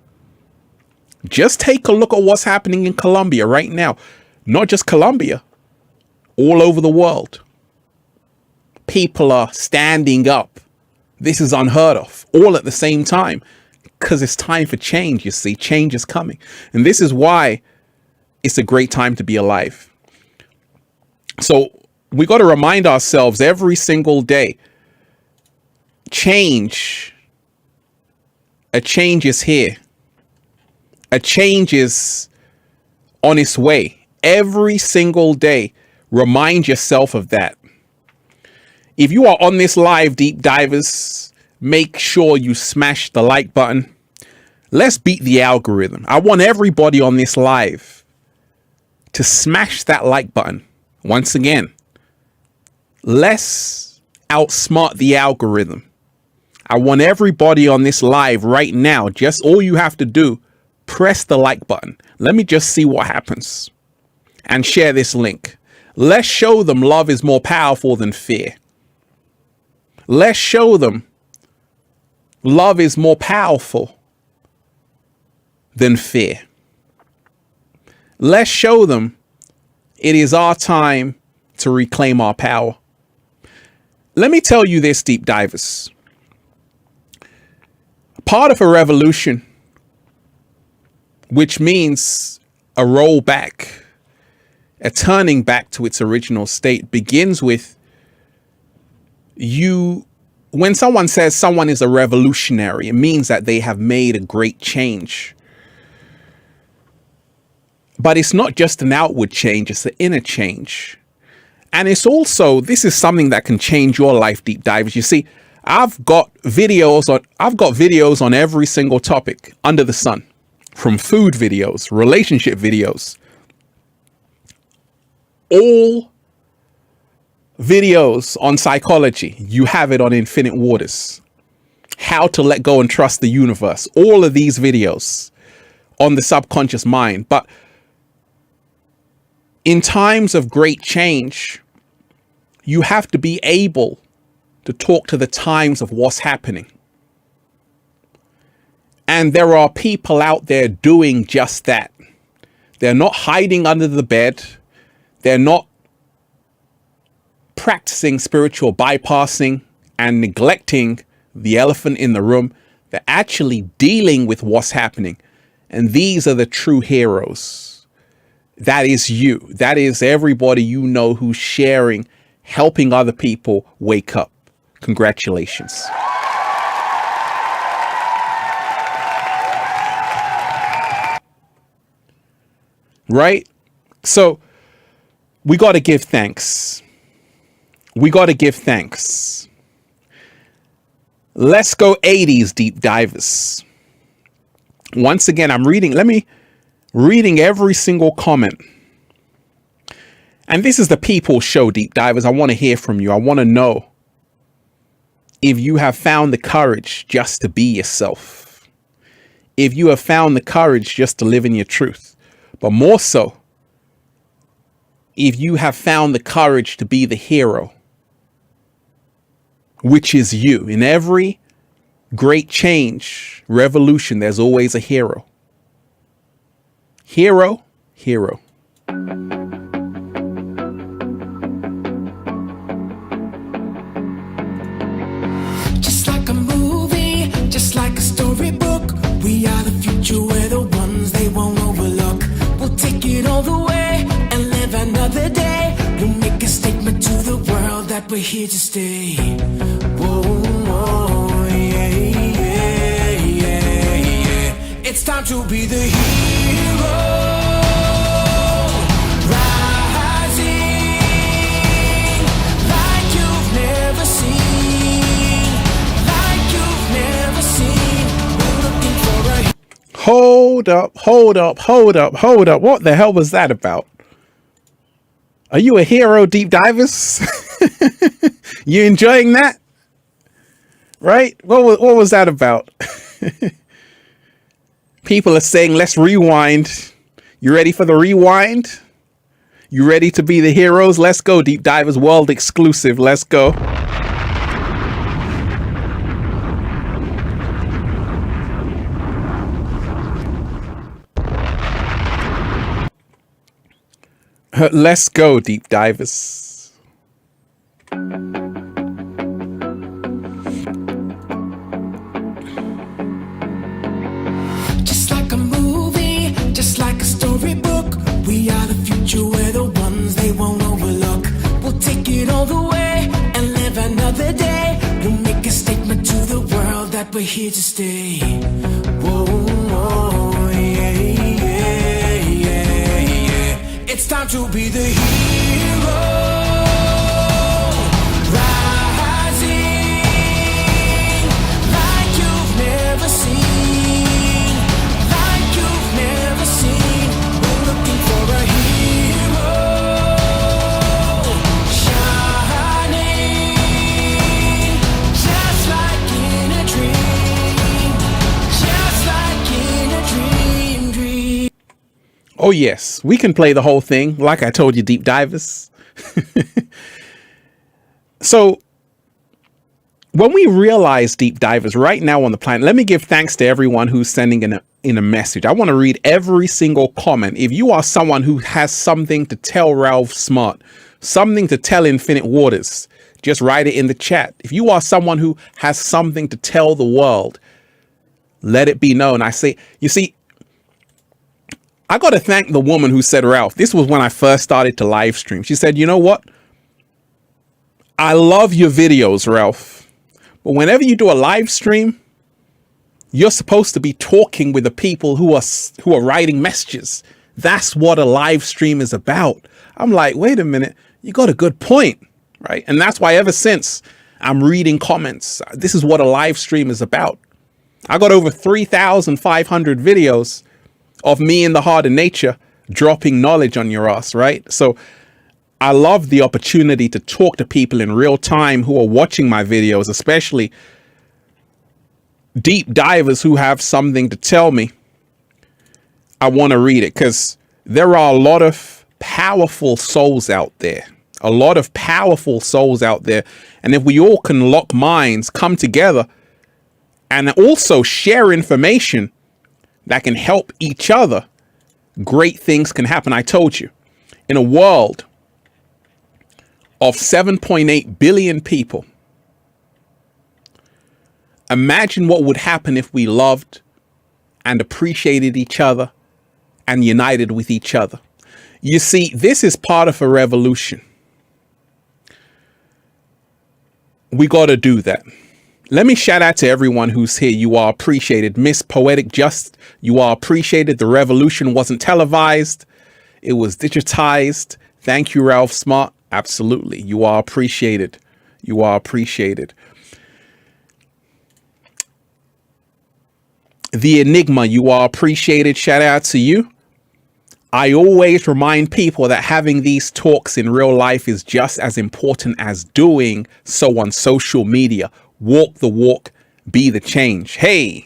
Speaker 1: Just take a look at what's happening in Colombia right now. Not just Colombia, all over the world. People are standing up. This is unheard of, all at the same time. Because it's time for change, you see. Change is coming. And this is why it's a great time to be alive. So we got to remind ourselves every single day, a change is here. A change is on its way. Every single day, remind yourself of that. If you are on this live, deep divers, make sure you smash the like button. Let's beat the algorithm. I want everybody on this live to smash that like button. Once again, let's outsmart the algorithm. I want everybody on this live right now. Just all you have to do, press the like button. Let me just see what happens. And share this link. Let's show them love is more powerful than fear. Let's show them love is more powerful than fear. Let's show them it is our time to reclaim our power. Let me tell you this, deep divers. Part of a revolution, which means a rollback, a turning back to its original state, begins with you. When someone says someone is a revolutionary, it means that they have made a great change. But it's not just an outward change, it's an inner change. And it's also, this is something that can change your life, deep divers. You see, I've got videos on every single topic under the sun, from food videos, relationship videos, all videos on psychology. You have it on Infinite Waters, how to let go and trust the universe, all of these videos on the subconscious mind. But in times of great change, you have to be able to talk to the times of what's happening. And there are people out there doing just that. They're not hiding under the bed. They're not practicing spiritual bypassing and neglecting the elephant in the room. They're actually dealing with what's happening. And these are the true heroes. That is you. That is everybody you know who's sharing, helping other people wake up. Congratulations. Right? So we got to give thanks. We got to give thanks. Let's go 80s deep divers. Once again, I'm reading every single comment. And this is the People Show, deep divers. I want to hear from you. I want to know if you have found the courage just to be yourself. If you have found the courage just to live in your truth. But more so, if you have found the courage to be the hero, which is you. In every great change, revolution, there's always a hero. Hero, hero.
Speaker 2: Just like a movie, just like a storybook, we are the future, we're the ones they won't overlook. We'll take it all the way and live another day. We'll make a statement to the world that we're here to stay. Whoa, whoa, yeah, yeah, yeah, yeah. It's time to be the hero.
Speaker 1: Hold up. What the hell was that about? Are you a hero, deep divers? You enjoying that? Right? What was that about? People are saying, let's rewind. You ready for the rewind? You ready to be the heroes? Let's go, deep divers, world exclusive. Let's go. Let's go, deep divers.
Speaker 2: Just like a movie, just like a storybook, we are the future, we're the ones they won't overlook. We'll take it all the way and live another day. We'll make a statement to the world that we're here to stay. Whoa, whoa, yeah, yeah, yeah, yeah. It's time to be the hero.
Speaker 1: Oh yes, we can play the whole thing. Like I told you, deep divers. So when we realize, deep divers, right now on the planet, let me give thanks to everyone who's sending in a message. I want to read every single comment. If you are someone who has something to tell Ralph Smart, something to tell Infinite Waters, just write it in the chat. If you are someone who has something to tell the world, let it be known. I say, you see, I got to thank the woman who said, Ralph, this was when I first started to live stream. She said, you know what? I love your videos, Ralph. But whenever you do a live stream, you're supposed to be talking with the people who are writing messages. That's what a live stream is about. I'm like, wait a minute, you got a good point, right? And that's why ever since I'm reading comments, this is what a live stream is about. I got over 3,500 videos of me in the heart of nature dropping knowledge on your ass, right? So I love the opportunity to talk to people in real time who are watching my videos, especially deep divers who have something to tell me. I want to read it because there are a lot of powerful souls out there, a lot of powerful souls out there. And if we all can lock minds, come together, and also share information that can help each other, great things can happen. I told you, in a world of 7.8 billion people, imagine what would happen if we loved and appreciated each other and united with each other. You see, this is part of a revolution. We got to do that. Let me shout out to everyone who's here. You are appreciated. Miss Poetic Just, you are appreciated. The revolution wasn't televised. It was digitized. Thank you, Ralph Smart. Absolutely. You are appreciated. You are appreciated. The Enigma, you are appreciated. Shout out to you. I always remind people that having these talks in real life is just as important as doing so on social media. Walk the walk, be the change. Hey.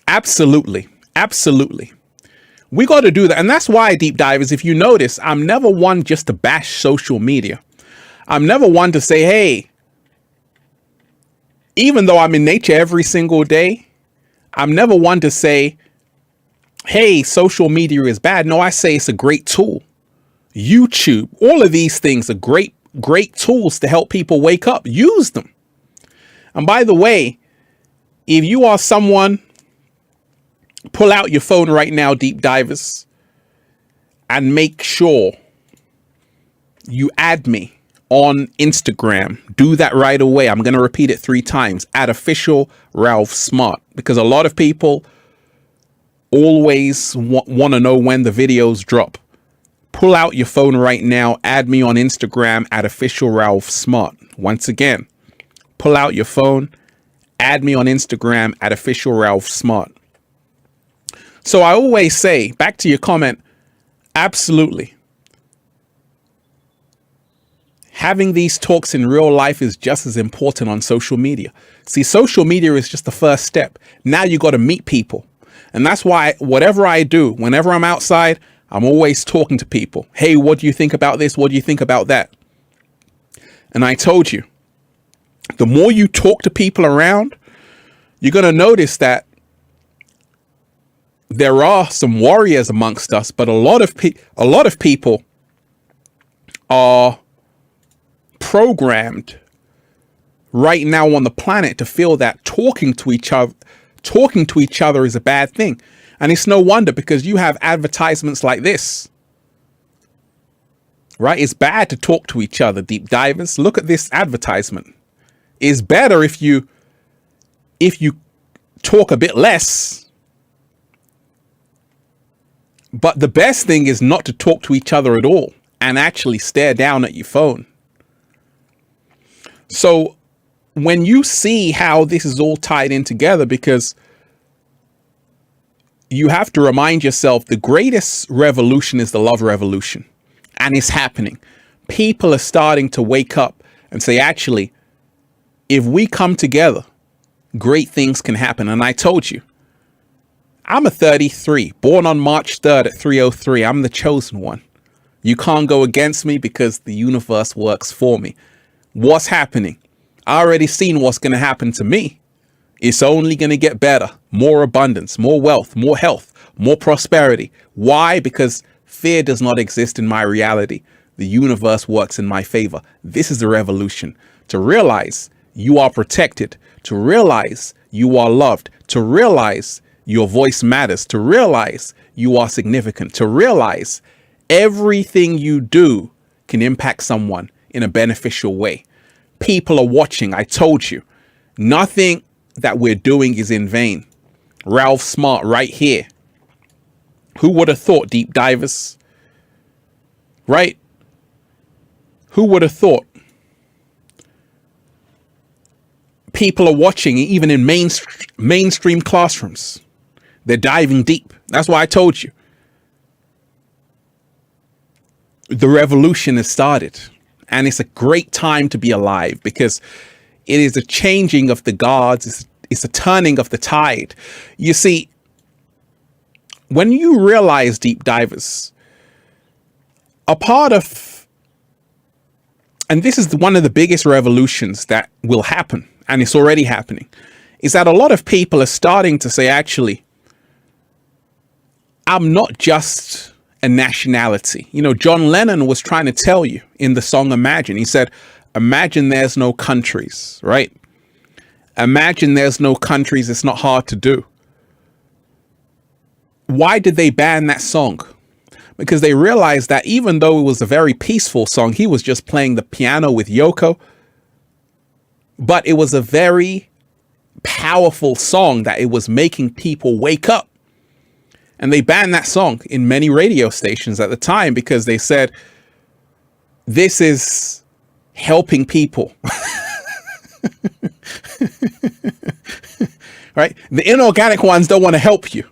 Speaker 1: Absolutely. Absolutely. We got to do that. And that's why, deep divers, if you notice, I'm never one just to bash social media. I'm never one to say, hey, even though I'm in nature every single day, I'm never one to say, hey, social media is bad. No, I say it's a great tool. YouTube, all of these things are great tools to help people wake up. Use them. And by the way, if you are someone, pull out your phone right now, deep divers, and make sure you add me on Instagram. Do that right away. I'm going to repeat it 3 times. At official Ralph Smart, because a lot of people always want to know when the videos drop. Pull out your phone right now. Add me on Instagram at official Ralph Smart. Once again, pull out your phone. Add me on Instagram at official Ralph Smart. So I always say, back to your comment, absolutely. Having these talks in real life is just as important on social media. See, social media is just the first step. Now you got to meet people. And that's why whatever I do, whenever I'm outside, I'm always talking to people. Hey, what do you think about this? What do you think about that? And I told you, the more you talk to people around, you're going to notice that there are some warriors amongst us, but a lot of people are programmed right now on the planet to feel that talking to each other is a bad thing. And it's no wonder, because you have advertisements like this, right? It's bad to talk to each other, deep divers. Look at this advertisement. It's better if you talk a bit less. But the best thing is not to talk to each other at all and actually stare down at your phone. So when you see how this is all tied in together, because you have to remind yourself the greatest revolution is the love revolution, and it's happening. People are starting to wake up and say, actually, if we come together, great things can happen. And I told you, I'm a 33, born on March 3rd at 3:03. I'm the chosen one. You can't go against me because the universe works for me. What's happening? I already seen what's going to happen to me. It's only going to get better. More abundance, more wealth, more health, more prosperity. Why? Because fear does not exist in my reality. The universe works in my favor. This is the revolution. To realize you are protected, to realize you are loved, to realize your voice matters, to realize you are significant, to realize everything you do can impact someone in a beneficial way. People are watching. I told you, nothing that we're doing is in vain. Ralph Smart right here. Who would have thought, deep divers? Right? Who would have thought? People are watching even in mainstream classrooms. They're diving deep. That's why I told you. The revolution has started. And it's a great time to be alive because it is a changing of the guards. It's a turning of the tide. You see, when you realize, deep divers, a part of, and this is one of the biggest revolutions that will happen, and it's already happening, is that a lot of people are starting to say, actually, I'm not just a nationality. You know, John Lennon was trying to tell you in the song Imagine. He said, imagine there's no countries, right? Imagine there's no countries. It's not hard to do. Why did they ban that song? Because they realized that even though it was a very peaceful song, he was just playing the piano with Yoko. But it was a very powerful song that it was making people wake up. And they banned that song in many radio stations at the time because they said, this is helping people. Right? The inorganic ones don't want to help you.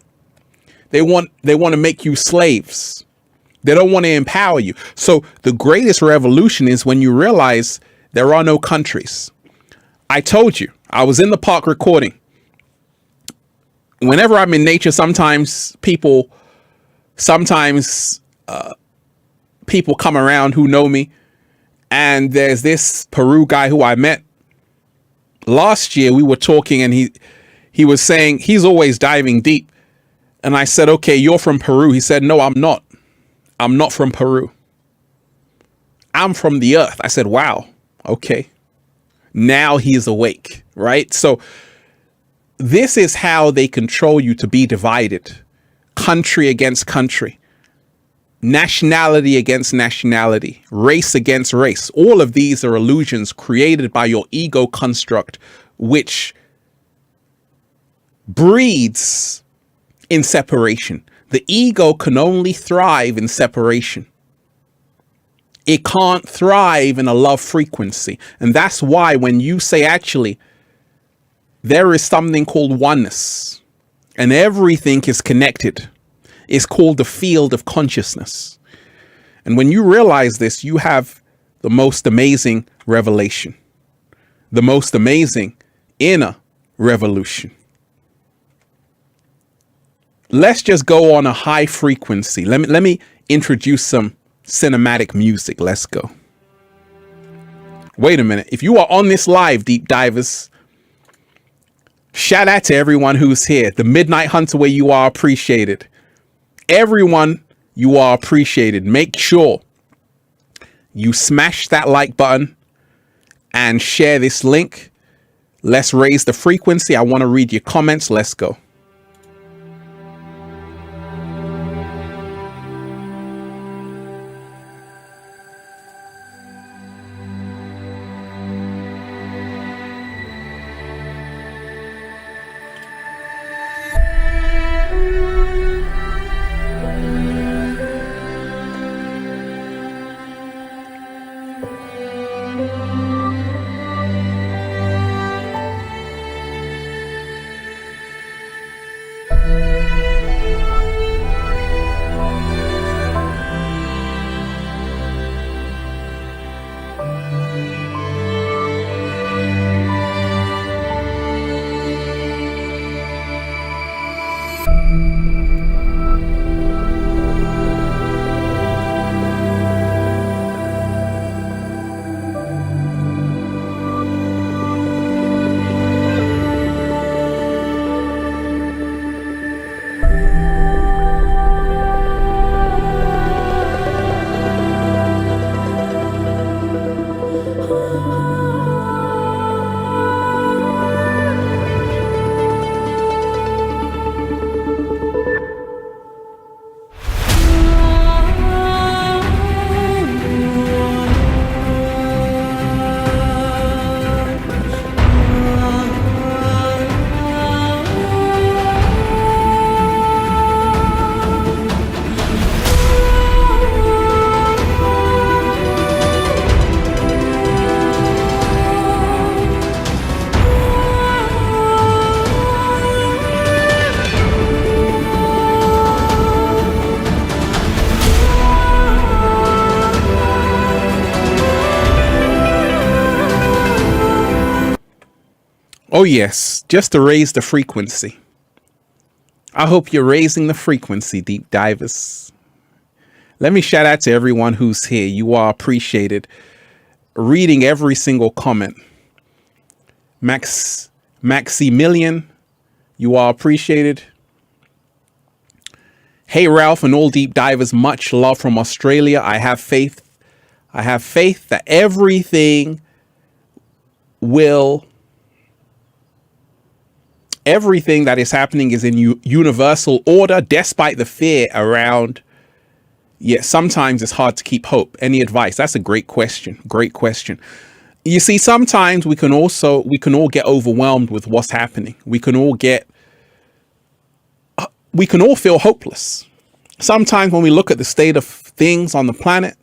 Speaker 1: They want to make you slaves. They don't want to empower you. So the greatest revolution is when you realize there are no countries. I told you, I was in the park recording. Whenever I'm in nature, sometimes people come around who know me. And there's this Peru guy who I met last year. We were talking and he was saying he's always diving deep. And I said, okay, you're from Peru. He said, no, I'm not. I'm not from Peru. I'm from the earth. I said, wow. Okay. Now he's awake, right? So this is how they control you to be divided. Country against country. Nationality against nationality. Race against race. All of these are illusions created by your ego construct, which breeds in separation. The ego can only thrive in separation. It can't thrive in a love frequency. And that's why when you say, actually, there is something called oneness and everything is connected, it's called the field of consciousness. And when you realize this, you have the most amazing revelation, the most amazing inner revolution. Let's just go on a high frequency. Let me introduce some cinematic music. Let's go. Wait a minute. If you are on this live, deep divers, shout out to everyone who's here. The Midnight Hunter, where you are appreciated. Everyone, you are appreciated. Make sure you smash that like button and share this link. Let's raise the frequency. I want to read your comments. Let's go. Oh yes, just to raise the frequency. I hope you're raising the frequency, deep divers. Let me shout out to everyone who's here. You are appreciated. Reading every single comment. Maximilian, you are appreciated. Hey Ralph and all deep divers, much love from Australia. I have faith that everything that is happening is in universal order, despite the fear around. Yet sometimes it's hard to keep hope. Any advice? That's a great question. Great question. You see, sometimes we can all get overwhelmed with what's happening. We can all feel hopeless. Sometimes when we look at the state of things on the planet,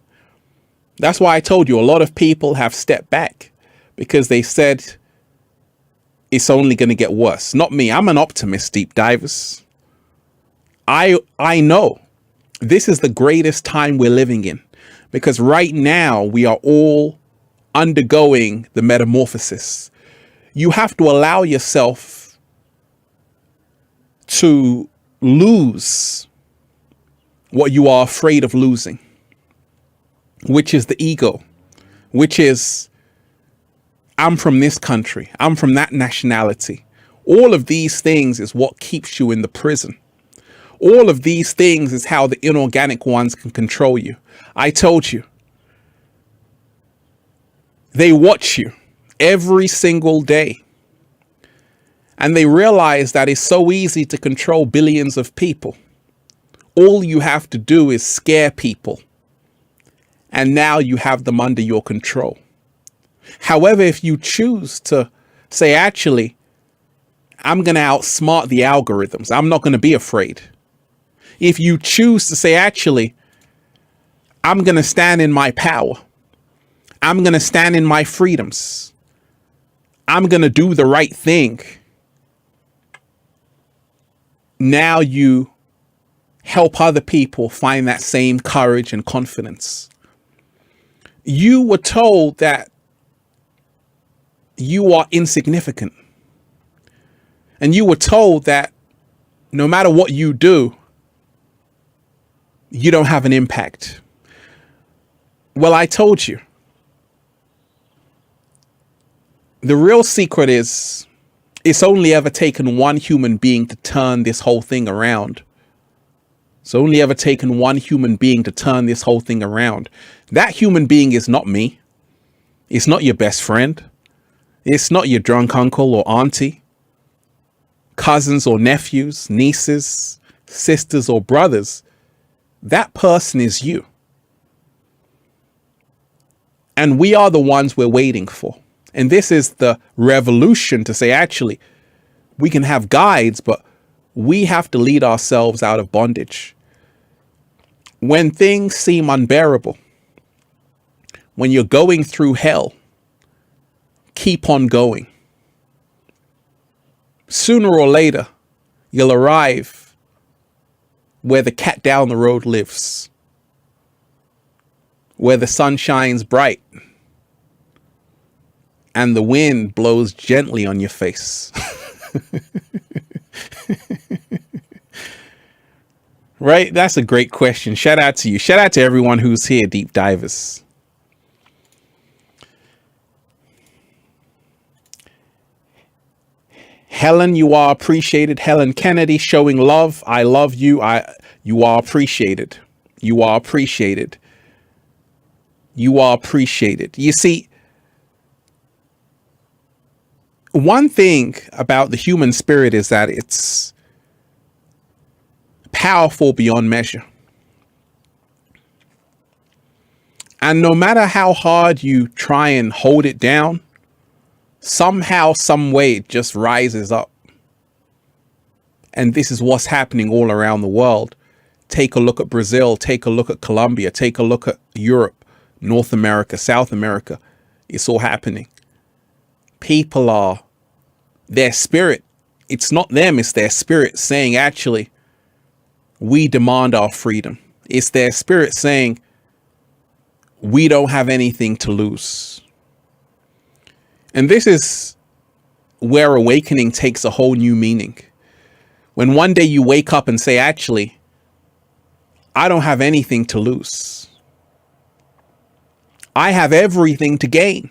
Speaker 1: that's why I told you a lot of people have stepped back because they said it's only going to get worse. Not me. I'm an optimist, deep divers. I know this is the greatest time we're living in because right now we are all undergoing the metamorphosis. You have to allow yourself to lose what you are afraid of losing, which is the ego, which is I'm from this country, I'm from that nationality. All of these things is what keeps you in the prison. All of these things is how the inorganic ones can control you. I told you. They watch you every single day. And they realize that it's so easy to control billions of people. All you have to do is scare people. And now you have them under your control. However, if you choose to say, actually, I'm going to outsmart the algorithms. I'm not going to be afraid. If you choose to say, actually, I'm going to stand in my power. I'm going to stand in my freedoms. I'm going to do the right thing. Now you help other people find that same courage and confidence. You were told that you are insignificant. And you were told that no matter what you do, you don't have an impact. Well, I told you. The real secret is it's only ever taken one human being to turn this whole thing around. It's only ever taken one human being to turn this whole thing around. That human being is not me. It's not your best friend. It's not your drunk uncle or auntie, cousins or nephews, nieces, sisters or brothers. That person is you. And we are the ones we're waiting for. And this is the revolution to say, actually, we can have guides, but we have to lead ourselves out of bondage. When things seem unbearable, when you're going through hell, keep on going. Sooner or later, you'll arrive where the cat down the road lives, where the sun shines bright and the wind blows gently on your face. Right? That's a great question. Shout out to you. Shout out to everyone who's here, deep divers. Helen, you are appreciated. Helen Kennedy, showing love. I love you. You are appreciated. You are appreciated. You are appreciated. You see, one thing about the human spirit is that it's powerful beyond measure. And no matter how hard you try and hold it down, somehow, some way, it just rises up. And this is what's happening all around the world. Take a look at Brazil. Take a look at Colombia. Take a look at Europe, North America, South America. It's all happening. People are, their spirit, it's not them, it's their spirit saying, actually, we demand our freedom. It's their spirit saying, we don't have anything to lose. And this is where awakening takes a whole new meaning. When one day you wake up and say, actually, I don't have anything to lose. I have everything to gain.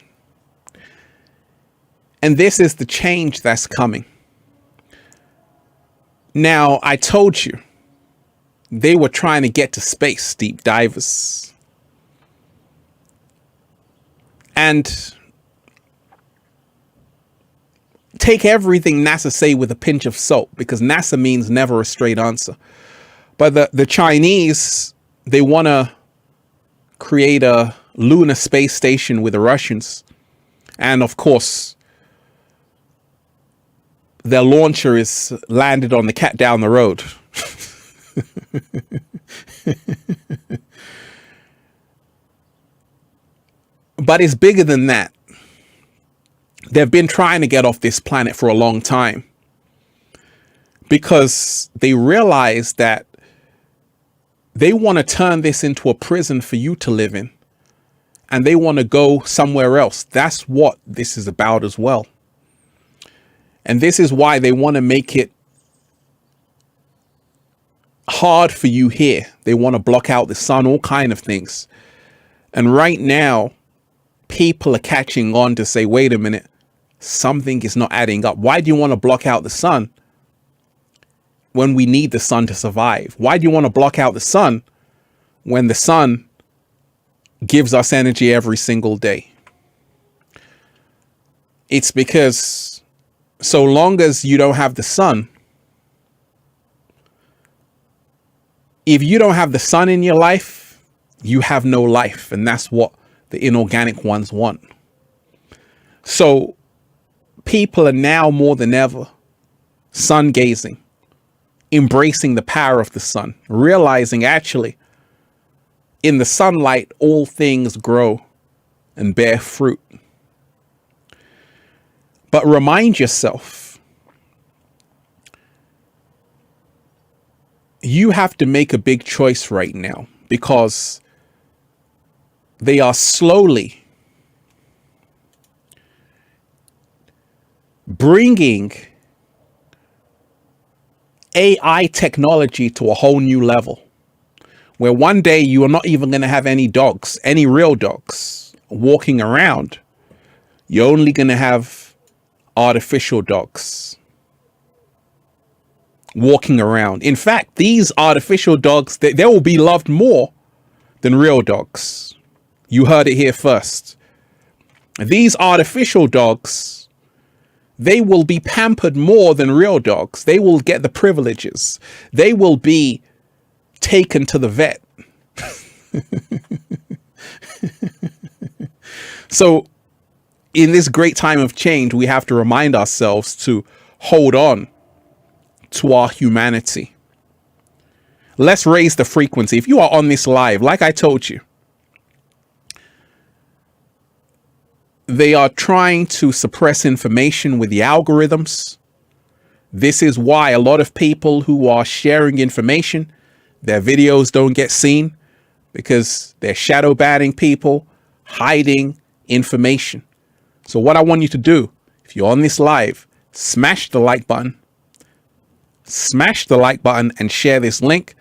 Speaker 1: And this is the change that's coming. Now, I told you, they were trying to get to space, deep divers. And take everything NASA say with a pinch of salt, because NASA means never a straight answer. But the Chinese, they want to create a lunar space station with the Russians. And of course, their launcher is landed on the cat down the road. But it's bigger than that. They've been trying to get off this planet for a long time because they realize that they want to turn this into a prison for you to live in, and they want to go somewhere else. That's what this is about as well. And this is why they want to make it hard for you here. They want to block out the sun, all kind of things. And right now, people are catching on to say, wait a minute, something is not adding up. Why do you want to block out the sun when we need the sun to survive? Why do you want to block out the sun when the sun gives us energy every single day? It's because so long as you don't have the sun, if you don't have the sun in your life, you have no life. And that's what the inorganic ones want. So people are now more than ever sun gazing, embracing the power of the sun, realizing actually in the sunlight, all things grow and bear fruit. But remind yourself, you have to make a big choice right now, because they are slowly bringing AI technology to a whole new level, where one day you are not even going to have any dogs, any real dogs walking around. You're only going to have artificial dogs walking around. In fact, these artificial dogs, they will be loved more than real dogs. You heard it here first. These artificial dogs, they will be pampered more than real dogs. They will get the privileges. They will be taken to the vet. So in this great time of change, we have to remind ourselves to hold on to our humanity. Let's raise the frequency. If you are on this live, like I told you, they are trying to suppress information with the algorithms. This is why a lot of people who are sharing information, their videos don't get seen, because they're shadow banning people, hiding information. So what I want you to do, if you're on this live, smash the like button. Smash the like button and share this link.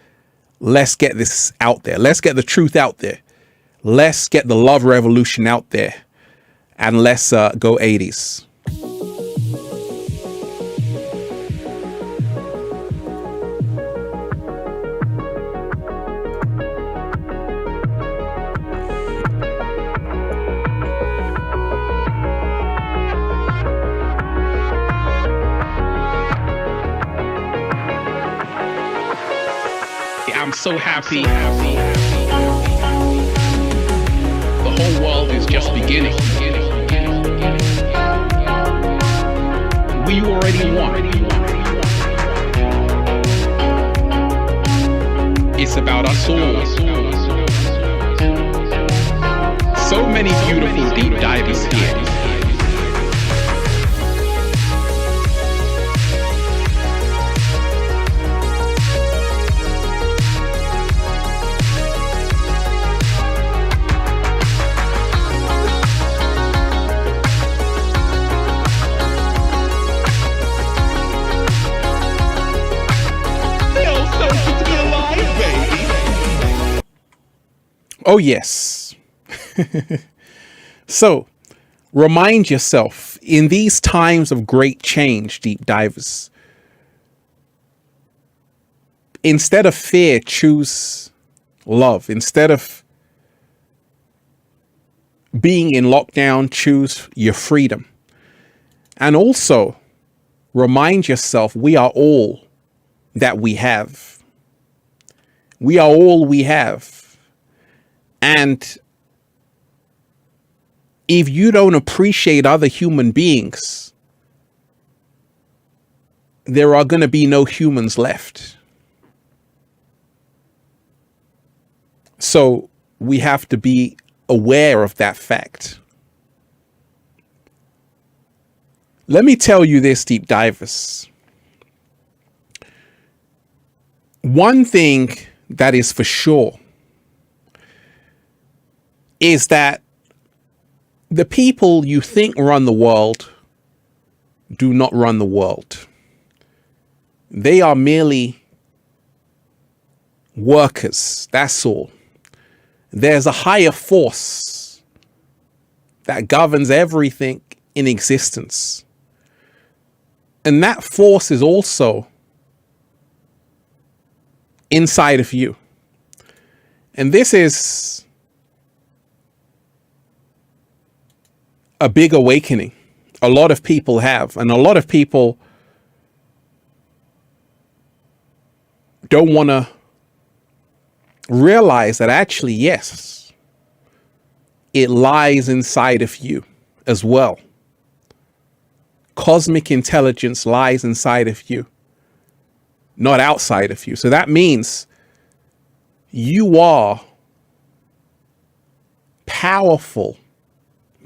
Speaker 1: Let's get this out there. Let's get the truth out there. Let's get the love revolution out there. And let's go 80s. I'm so happy. The whole world is just beginning. We already won. It's about us all. So many beautiful deep divers here. Oh, yes. So remind yourself in these times of great change, deep divers, instead of fear, choose love. Instead of being in lockdown, choose your freedom. And also remind yourself we are all that we have. We are all we have. And if you don't appreciate other human beings, there are going to be no humans left. So we have to be aware of that fact. Let me tell you this, deep divers. One thing that is for sure is that the people you think run the world do not run the world. They are merely workers. That's all. There's a higher force that governs everything in existence. And that force is also inside of you. And this is a big awakening. A lot of people have, and a lot of people don't want to realize that actually, yes, it lies inside of you as well. Cosmic intelligence lies inside of you, not outside of you. So that means you are powerful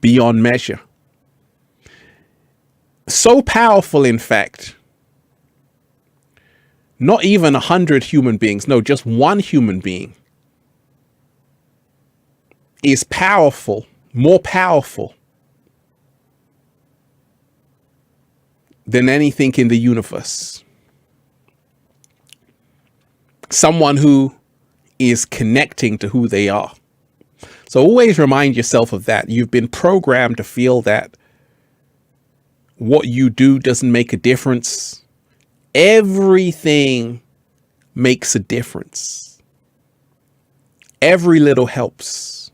Speaker 1: beyond measure. So powerful, in fact, not even 100 human beings, no, just one human being is powerful, more powerful than anything in the universe. Someone who is connecting to who they are. So always remind yourself of that. You've been programmed to feel that what you do doesn't make a difference. Everything makes a difference. Every little helps.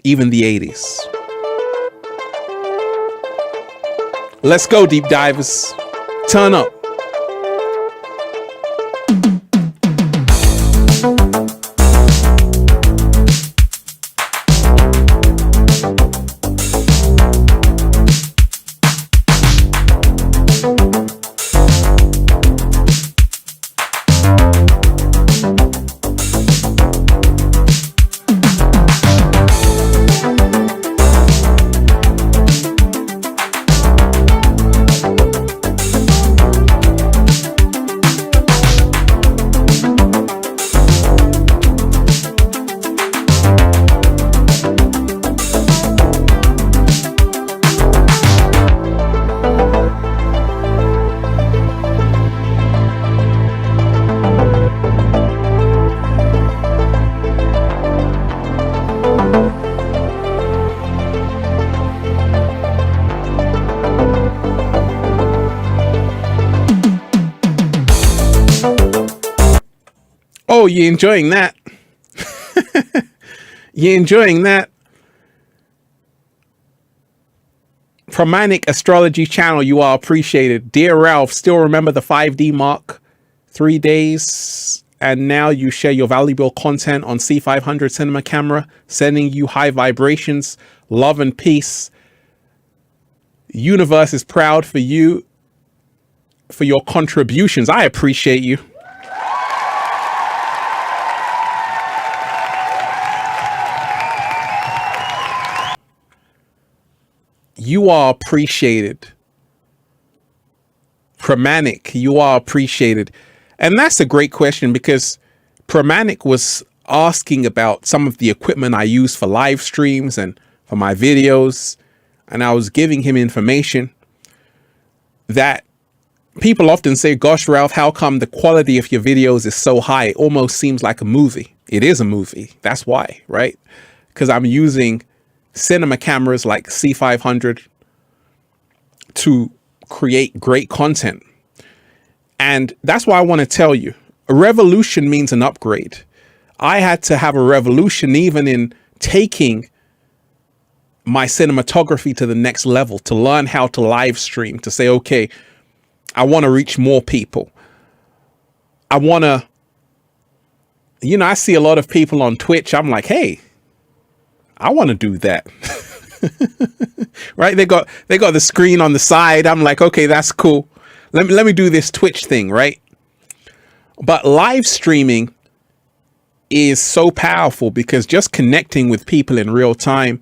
Speaker 1: Even the 80s. Let's go, deep divers. Turn up. Oh, you're enjoying that? You're enjoying that? Pramanic Astrology Channel, you are appreciated. Dear Ralph, still remember the 5D mark? 3 days, and now you share your valuable content on C500 cinema camera, sending you high vibrations, love and peace. Universe is proud for you, for your contributions. I appreciate you. You are appreciated. Pramanic, you are appreciated. And that's a great question, because Pramanic was asking about some of the equipment I use for live streams and for my videos. And I was giving him information that people often say, gosh, Ralph, how come the quality of your videos is so high? It almost seems like a movie. It is a movie. That's why, right? Because I'm using cinema cameras like C500 to create great content. And that's why I want to tell you, a revolution means an upgrade. I had to have a revolution even in taking my cinematography to the next level, to learn how to live stream, to say, okay, I want to reach more people. I want to, I see a lot of people on Twitch. I'm like, hey, I want to do that. Right? They got the screen on the side. I'm like, okay, that's cool. Let me do this Twitch thing, right? But live streaming is so powerful because just connecting with people in real time,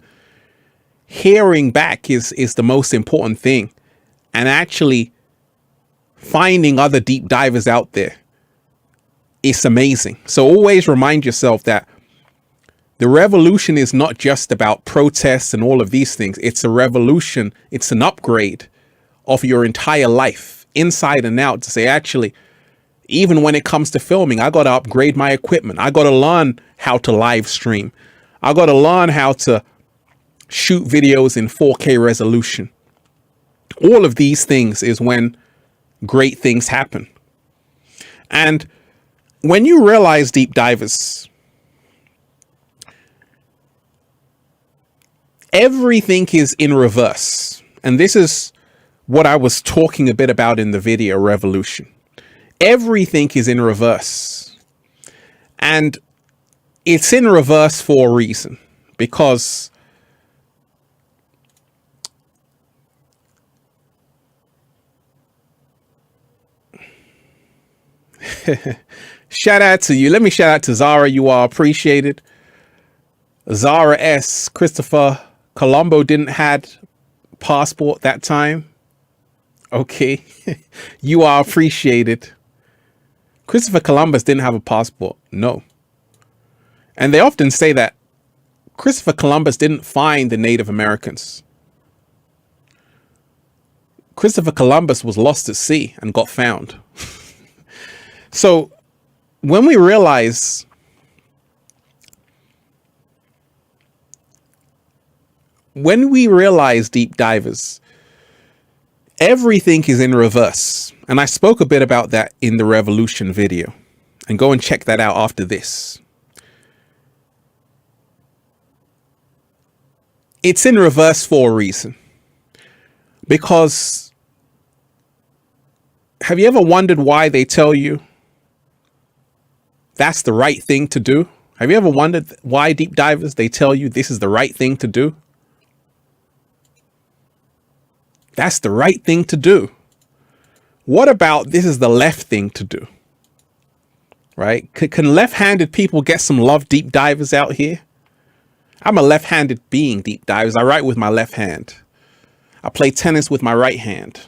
Speaker 1: hearing back is the most important thing. And actually finding other deep divers out there, it's amazing. So always remind yourself that the revolution is not just about protests and all of these things. It's a revolution. It's an upgrade of your entire life, inside and out, to say, actually, even when it comes to filming, I got to upgrade my equipment. I got to learn how to live stream. I got to learn how to shoot videos in 4K resolution. All of these things is when great things happen. And when you realize, deep divers, everything is in reverse. And this is what I was talking a bit about in the video Revolution. Everything is in reverse. And it's in reverse for a reason. Because shout out to you. Let me shout out to Zara. You are appreciated. Zara S. Christopher Colombo didn't had passport that time. Okay. You are appreciated. Christopher Columbus didn't have a passport. No. And they often say that Christopher Columbus didn't find the Native Americans. Christopher Columbus was lost at sea and got found. So when we realize deep divers, everything is in reverse. And I spoke a bit about that in the Revolution video. And go and check that out after this. It's in reverse for a reason. Because have you ever wondered why they tell you that's the right thing to do? Have you ever wondered why, deep divers, they tell you this is the right thing to do? That's the right thing to do. What about this is the left thing to do? Right? Can left-handed people get some love, deep divers out here? I'm a left-handed being, deep divers. I write with my left hand. I play tennis with my right hand.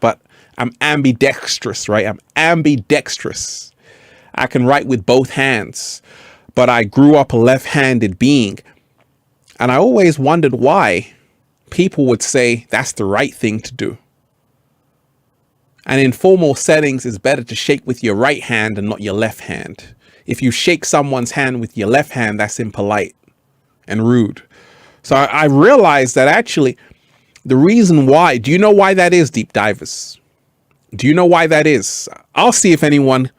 Speaker 1: But I'm ambidextrous, right? I'm ambidextrous. I can write with both hands. But I grew up a left-handed being. And I always wondered why people would say that's the right thing to do. And in formal settings, it's better to shake with your right hand and not your left hand. If you shake someone's hand with your left hand, that's impolite and rude. So I realized that actually the reason why, do you know why that is, deep divers? Do you know why that is? I'll see if anyone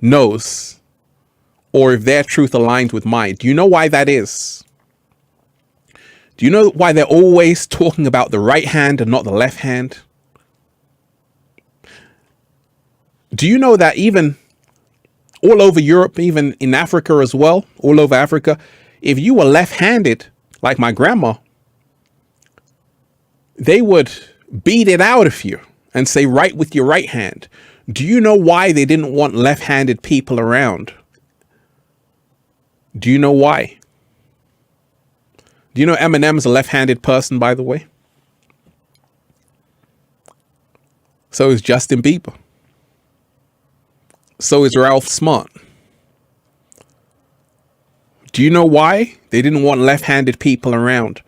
Speaker 1: knows or if their truth aligns with mine. Do you know why that is? Do you know why they're always talking about the right hand and not the left hand? Do you know that even all over Europe, even in Africa as well, all over Africa, if you were left-handed, like my grandma, they would beat it out of you and say, write with your right hand. Do you know why they didn't want left-handed people around? Do you know why? Do you know Eminem's a left-handed person, by the way? So is Justin Bieber. So is Ralph Smart. Do you know why they didn't want left-handed people around?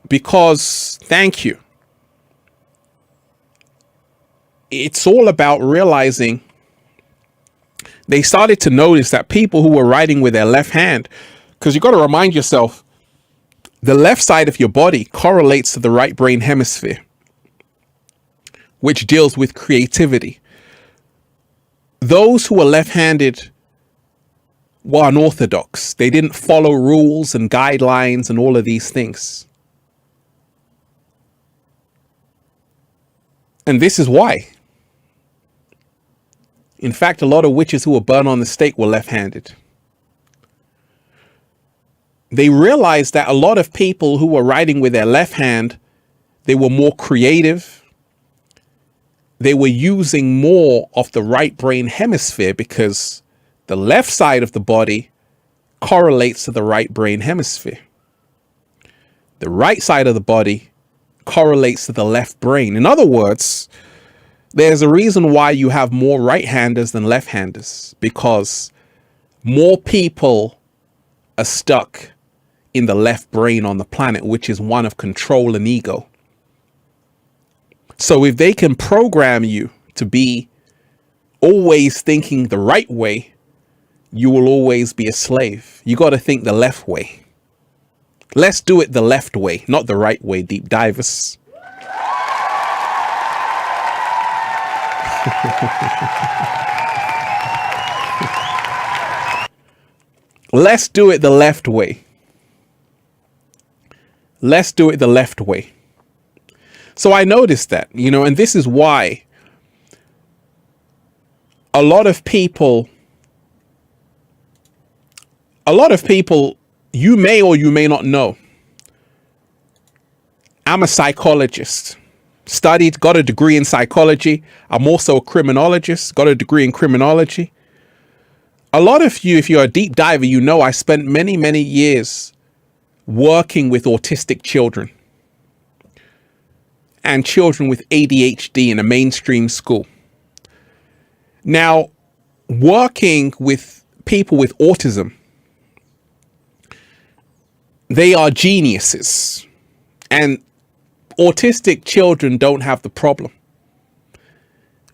Speaker 1: Because, thank you. It's all about realizing they started to notice that people who were writing with their left hand, because you got to remind yourself, the left side of your body correlates to the right brain hemisphere, which deals with creativity. Those who were left-handed were unorthodox. They didn't follow rules and guidelines and all of these things. And this is why. In fact, a lot of witches who were burned on the stake were left-handed. They realized that a lot of people who were writing with their left hand, they were more creative. They were using more of the right brain hemisphere because the left side of the body correlates to the right brain hemisphere. The right side of the body correlates to the left brain. In other words, there's a reason why you have more right-handers than left-handers, because more people are stuck in the left brain on the planet, which is one of control and ego. So if they can program you to be always thinking the right way, you will always be a slave. You got to think the left way. Let's do it the left way, not the right way, deep divers. Let's do it the left way. Let's do it the left way. So I noticed that, and this is why a lot of people, you may or you may not know, I'm a psychologist, got a degree in psychology. I'm also a criminologist, got a degree in criminology. A lot of you, if you're a deep diver, I spent many, many years working with autistic children and children with ADHD in a mainstream school. Now, working with people with autism, they are geniuses, and autistic children don't have the problem.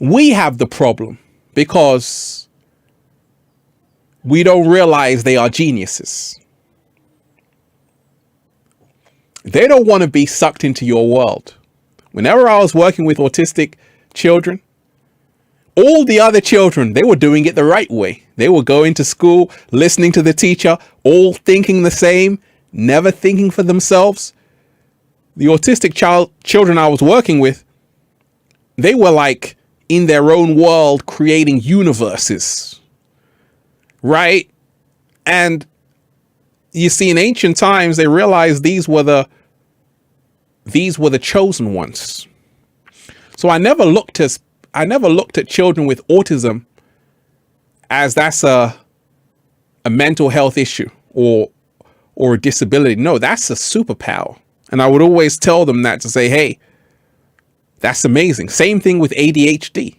Speaker 1: We have the problem because we don't realize they are geniuses. They don't want to be sucked into your world. Whenever I was working with autistic children, all the other children, they were doing it the right way. They were going to school, listening to the teacher, all thinking the same, never thinking for themselves. The autistic children I was working with, they were like in their own world, creating universes, right? And you see, in ancient times, they realized these were the chosen ones. So I never looked at children with autism as that's a mental health issue or a disability. No, that's a superpower. And I would always tell them that, to say, hey, that's amazing. Same thing with ADHD.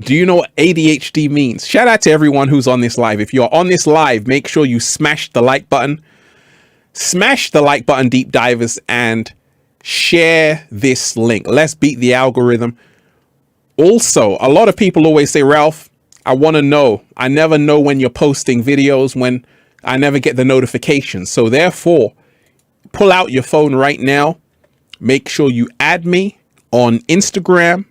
Speaker 1: Do you know what ADHD means? Shout out to everyone who's on this live. If you're on this live, make sure you smash the like button. Smash the like button, deep divers, and share this link. Let's beat the algorithm. Also, a lot of people always say, Ralph, I want to know. I never know when you're posting videos, when I never get the notifications. So therefore, pull out your phone right now. Make sure you add me on Instagram,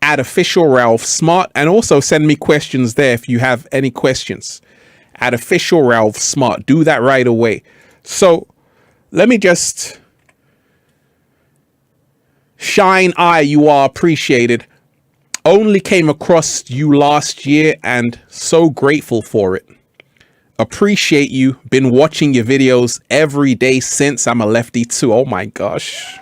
Speaker 1: at official Ralph Smart, and also send me questions there if you have any questions. At official Ralph Smart. Do that right away. So let me just shine eye. You are appreciated. Only came across you last year and so grateful for it. Appreciate you. Been watching your videos every day since. I'm a lefty too. Oh my gosh.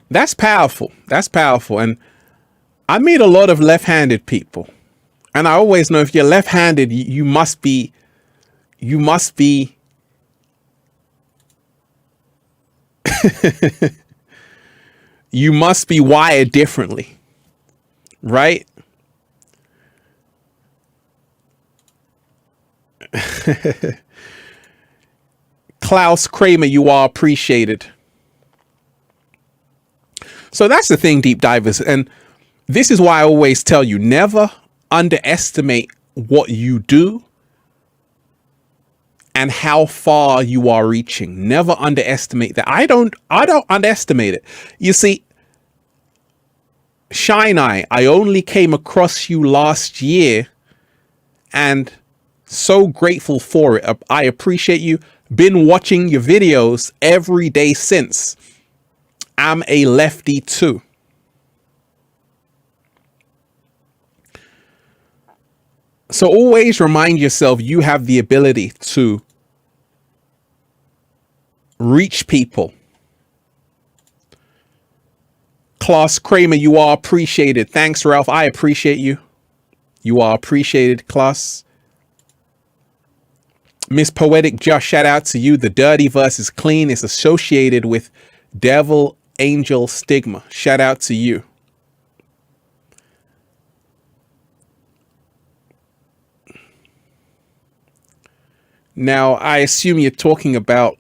Speaker 1: That's powerful. That's powerful. And I meet a lot of left-handed people. And I always know if you're left-handed, you must be You must be wired differently, right? Klaus Kramer, you are appreciated. So that's the thing, deep divers. And this is why I always tell you, never underestimate what you do and how far you are reaching. Never underestimate that. I don't underestimate it. You see, Shine Eye, I only came across you last year and so grateful for it. I appreciate you. Been watching your videos every day since. I'm a lefty too. So always remind yourself you have the ability to reach people. Klaus Kramer, you are appreciated. Thanks, Ralph. I appreciate you. You are appreciated, Klaus. Miss Poetic Just, shout out to you. The dirty versus clean is associated with devil angel stigma. Shout out to you. Now, I assume you're talking about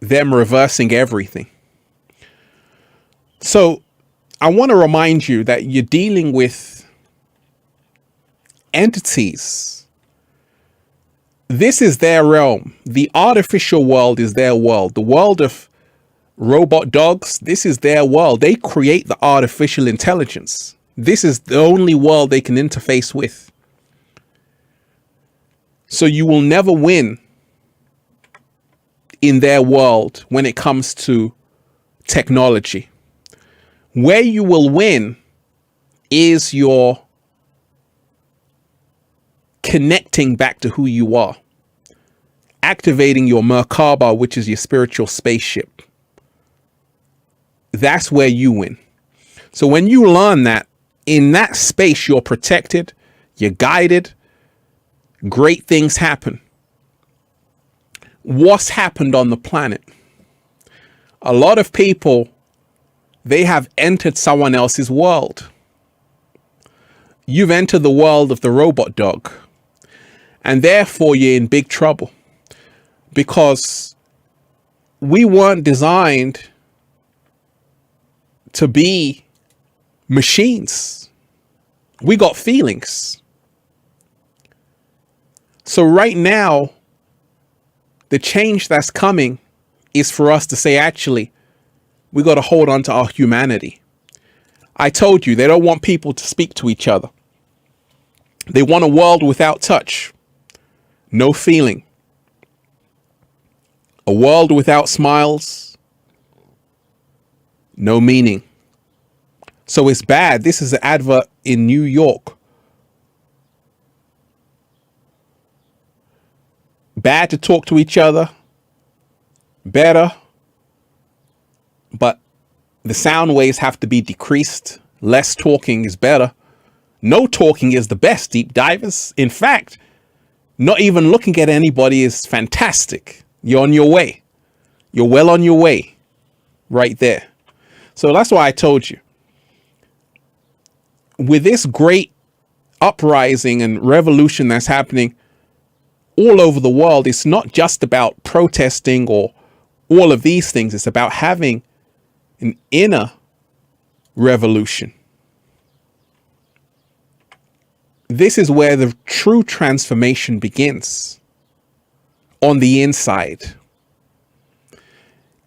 Speaker 1: them reversing everything. So I want to remind you that you're dealing with entities. This is their realm. The artificial world is their world. The world of robot dogs, this is their world. They create the artificial intelligence. This is the only world they can interface with. So you will never win in their world when it comes to technology. Where you will win is your connecting back to who you are, activating your Merkaba, which is your spiritual spaceship. That's where you win. So when you learn that, in that space, you're protected, you're guided, great things happen. What's happened on the planet? A lot of people, they have entered someone else's world. You've entered the world of the robot dog, and therefore you're in big trouble, because we weren't designed to be machines. We got feelings. So right now, the change that's coming is for us to say, actually, we got to hold on to our humanity. I told you, they don't want people to speak to each other. They want a world without touch, no feeling. A world without smiles, no meaning. So it's bad. This is an advert in New York. Bad to talk to each other. Better. But the sound waves have to be decreased. Less talking is better. No talking is the best, deep divers. In fact, not even looking at anybody is fantastic. You're on your way. You're well on your way right there. So that's why I told you. With this great uprising and revolution that's happening all over the world, it's not just about protesting or all of these things. It's about having an inner revolution. This is where the true transformation begins, on the inside.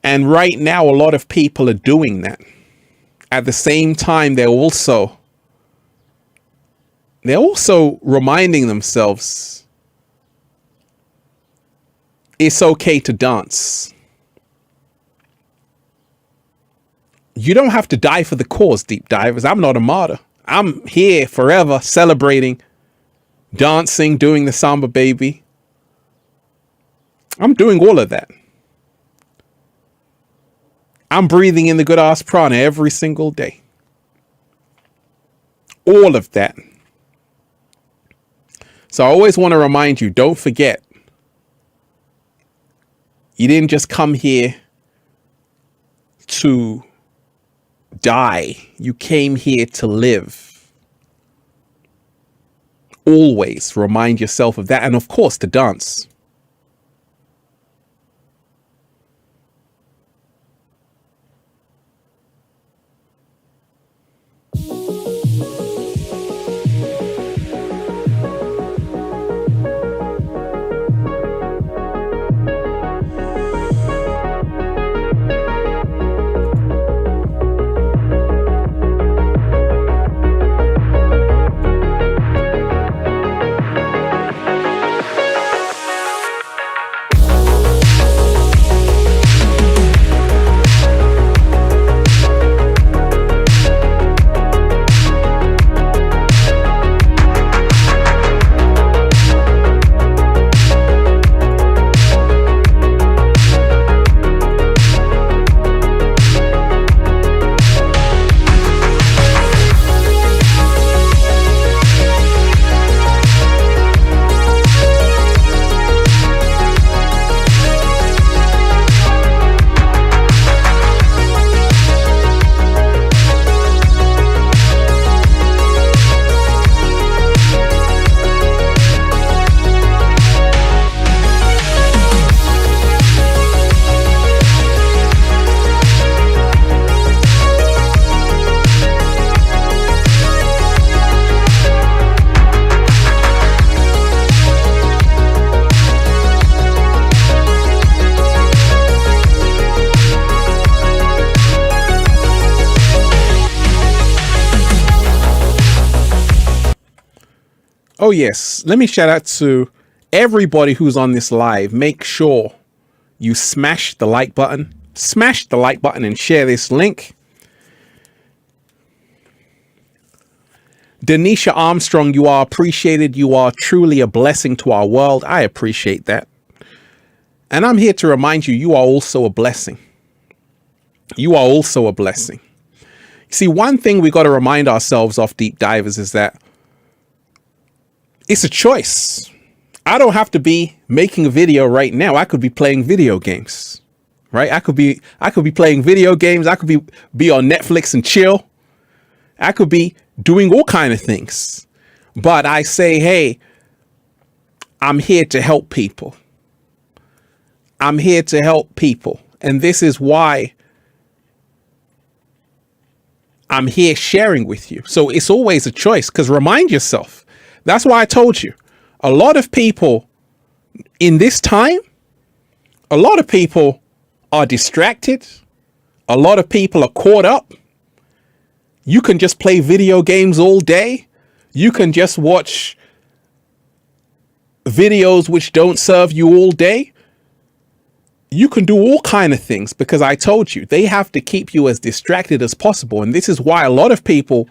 Speaker 1: And right now, a lot of people are doing that. At the same time, they're also reminding themselves it's okay to dance. You don't have to die for the cause, deep divers. I'm not a martyr. I'm here forever celebrating, dancing, doing the samba baby. I'm doing all of that. I'm breathing in the good ass prana every single day. All of that. So I always want to remind you, don't forget, you didn't just come here to die. You came here to live. Always remind yourself of that. And of course, to dance. Oh, yes. Let me shout out to everybody who's on this live. Make sure you smash the like button. Smash the like button and share this link. Denisha Armstrong, you are appreciated. You are truly a blessing to our world. I appreciate that. And I'm here to remind you, you are also a blessing. You are also a blessing. See, one thing we got to remind ourselves of, deep divers, is that it's a choice. I don't have to be making a video right now. I could be playing video games, right? I could be playing video games. I could be on Netflix and chill. I could be doing all kind of things. But I say, hey, I'm here to help people. I'm here to help people. And this is why I'm here sharing with you. So it's always a choice, because remind yourself. That's why I told you, a lot of people in this time, a lot of people are distracted. A lot of people are caught up. You can just play video games all day. You can just watch videos which don't serve you all day. You can do all kind of things, because I told you, they have to keep you as distracted as possible. And this is why a lot of people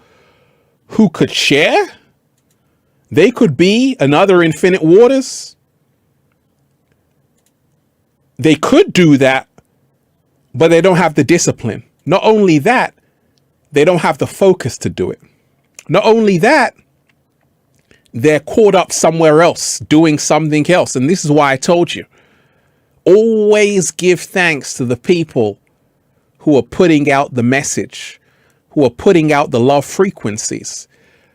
Speaker 1: who could share, they could be another Infinite Waters. They could do that, but they don't have the discipline. Not only that, they don't have the focus to do it. Not only that, they're caught up somewhere else, doing something else. And this is why I told you, always give thanks to the people who are putting out the message, who are putting out the love frequencies.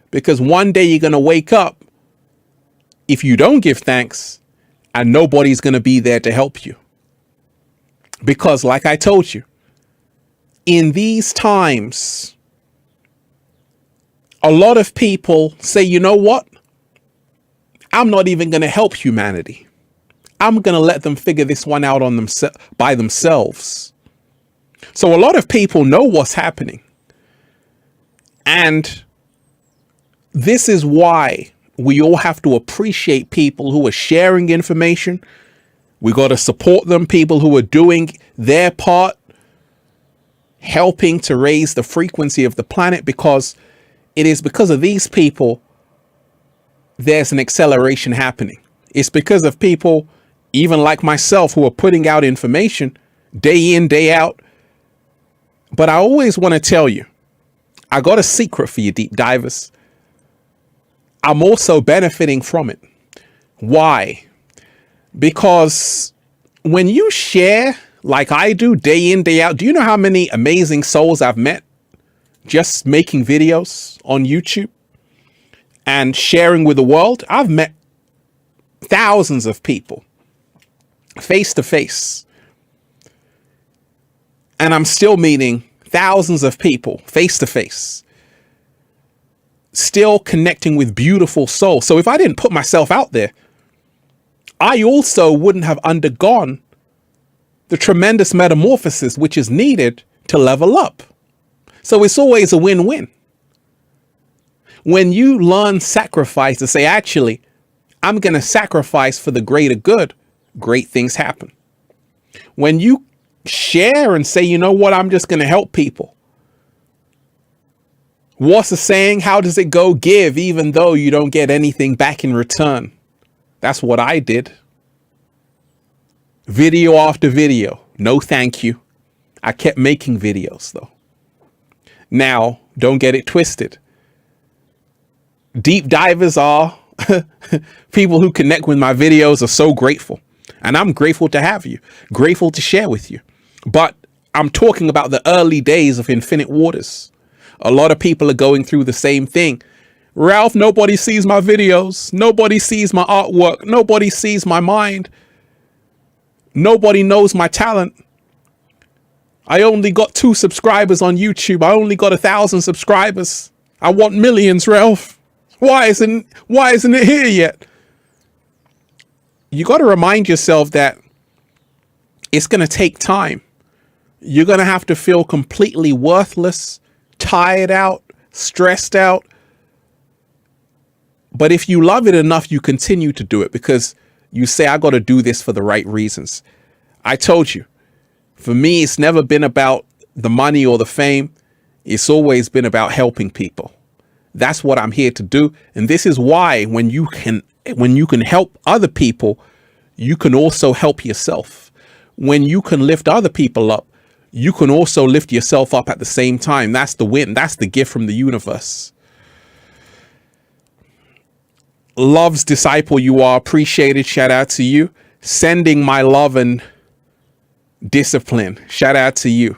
Speaker 1: Because one day you're going to wake up, if you don't give thanks, and nobody's going to be there to help you. Because like I told you, in these times, a lot of people say, you know what? I'm not even going to help humanity. I'm going to let them figure this one out on by themselves. So a lot of people know what's happening. And this is why we all have to appreciate people who are sharing information. We got to support them, people who are doing their part, helping to raise the frequency of the planet, because it is because of these people there's an acceleration happening. It's because of people, even like myself, who are putting out information day in, day out. But I always want to tell you, I got a secret for you, deep divers. I'm also benefiting from it. Why? Because when you share like I do day in, day out, do you know how many amazing souls I've met just making videos on YouTube and sharing with the world? I've met thousands of people face to face. And I'm still meeting thousands of people face to face, still connecting with beautiful souls. So if I didn't put myself out there, I also wouldn't have undergone the tremendous metamorphosis which is needed to level up. So it's always a win-win. When you learn sacrifice to say, actually, I'm going to sacrifice for the greater good, great things happen. When you share and say, you know what, I'm just going to help people. What's the saying? How does it go? Give even though you don't get anything back in return. That's what I did. Video after video. No, thank you. I kept making videos though. Now, don't get it twisted. Deep divers are people who connect with my videos are so grateful. And I'm grateful to have you, grateful to share with you. But I'm talking about the early days of Infinite Waters. A lot of people are going through the same thing. Ralph, nobody sees my videos. Nobody sees my artwork. Nobody sees my mind. Nobody knows my talent. I only got 2 subscribers on YouTube. I only got 1,000 subscribers. I want millions, Ralph. Why isn't it here yet? You got to remind yourself that it's going to take time. You're going to have to feel completely worthless, tired out, stressed out. But if you love it enough, you continue to do it because you say, I got to do this for the right reasons. I told you, for me, it's never been about the money or the fame. It's always been about helping people. That's what I'm here to do. And this is why when you can help other people, you can also help yourself. When you can lift other people up, you can also lift yourself up at the same time. That's the win. That's the gift from the universe. Love's disciple, you are appreciated. Shout out to you. Sending my love and discipline. Shout out to you.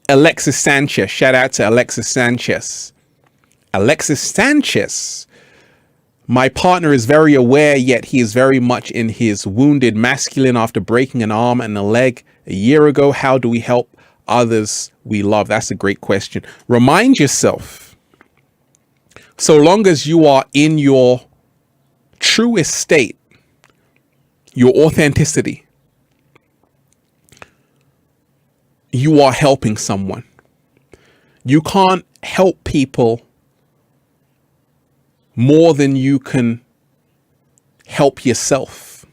Speaker 1: Alexis Sanchez. Shout out to Alexis Sanchez. Alexis Sanchez. My partner is very aware, yet he is very much in his wounded masculine after breaking an arm and a leg a year ago. How do we help others we love? That's a great question. Remind yourself, so long as you are in your truest state, your authenticity, you are helping someone. You can't help people more than you can help yourself.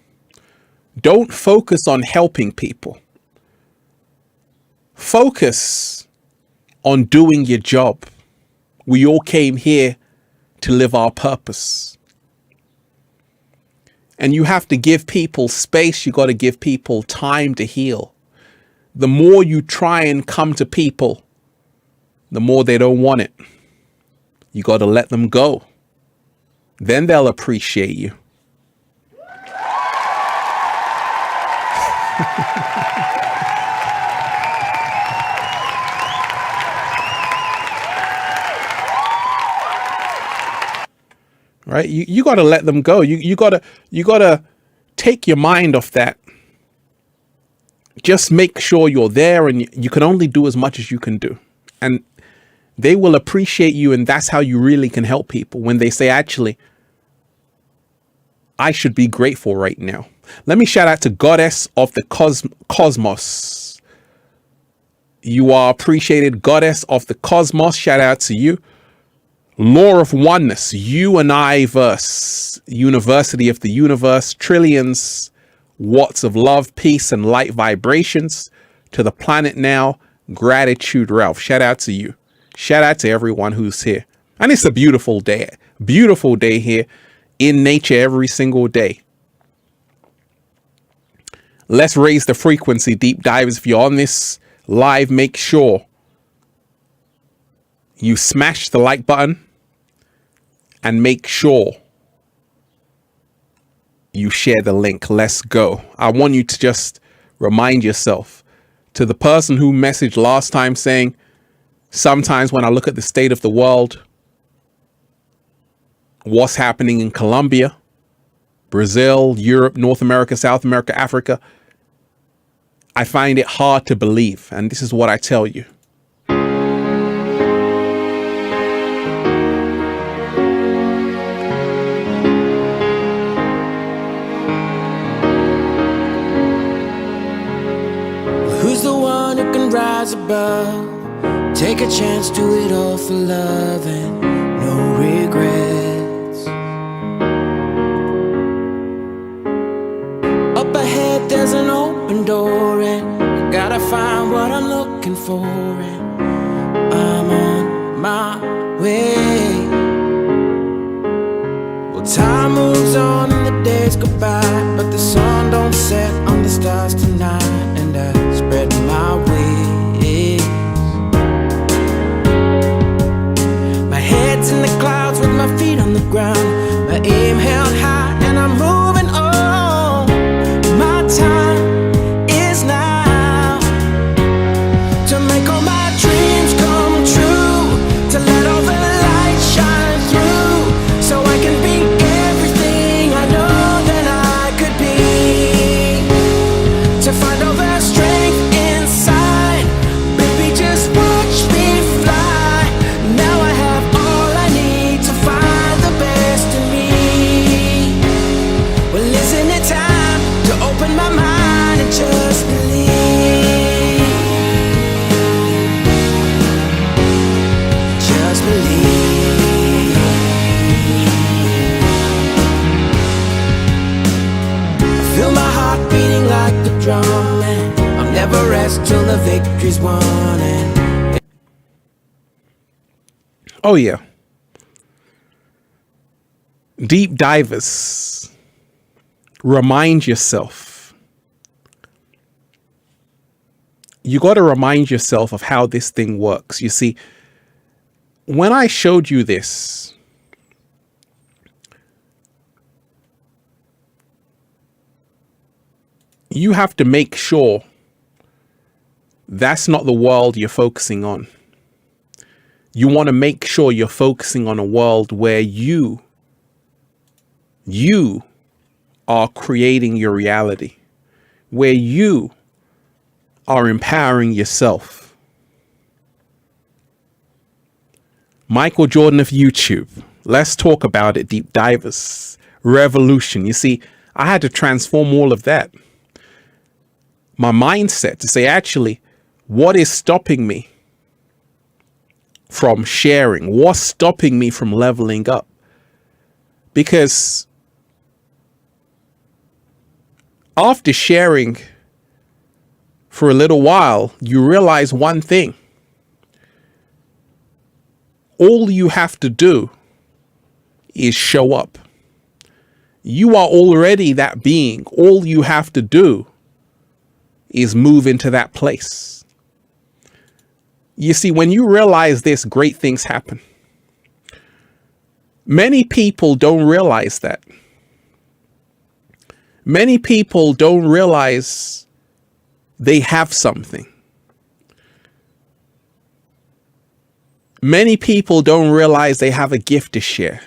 Speaker 1: Don't focus on helping people. Focus on doing your job. We all came here to live our purpose. And you have to give people space. You got to give people time to heal. The more you try and come to people, the more they don't want it. You got to let them go. Then they'll appreciate you. Right? You got to let them go. You got to take your mind off that. Just make sure you're there, and you can only do as much as you can do. And they will appreciate you, and that's how you really can help people. When they say, actually, I should be grateful right now. Let me shout out to Goddess of the Cosmos. You are appreciated, Goddess of the Cosmos. Shout out to you. Law of Oneness, you and I verse, University of the Universe, trillions watts of love, peace, and light vibrations to the planet now. Gratitude, Ralph. Shout out to you. Shout out to everyone who's here. And it's a beautiful day here in nature every single day. Let's raise the frequency, deep divers. If you're on this live, make sure you smash the like button and make sure you share the link. Let's go. I want you to just remind yourself, to the person who messaged last time saying, sometimes when I look at the state of the world, what's happening in Colombia, Brazil, Europe, North America, South America, Africa, I find it hard to believe. And this is what I tell you.
Speaker 2: Who's the one who can rise above? Take a chance, do it all for love and no regrets. Up ahead there's an open door and I gotta find what I'm looking for, and I'm on my way. Well, time moves on and the days go by, but the sun don't set on the stars tonight, and I spread my wings. My head's in the clouds with my feet on the ground, my aim held high and I'm moving on. My time is now to make all my dreams come true, to let all the light shine through, so I can be everything I know that I could be, to find all the strength inside. Baby, just watch me fly. Now I have all I need to find the best in me. Well, isn't it time to open my mind and just believe? Just believe. I feel my heart beating like a drum, and I'll never rest till the victory's won. And
Speaker 1: Oh, yeah. Deep divers, remind yourself. You got to remind yourself of how this thing works. You see, when I showed you this, you have to make sure that's not the world you're focusing on. You want to make sure you're focusing on a world where you are creating your reality, where you are empowering yourself. Michael Jordan of YouTube. Let's talk about it, deep divers. Revolution. You see, I had to transform all of that. My mindset to say, actually, what is stopping me from sharing? What's stopping me from leveling up? Because after sharing for a little while, you realize one thing. All you have to do is show up. You are already that being. All you have to do is move into that place. You see, when you realize this, great things happen. Many people don't realize that. Many people don't realize they have something. Many people don't realize they have a gift to share.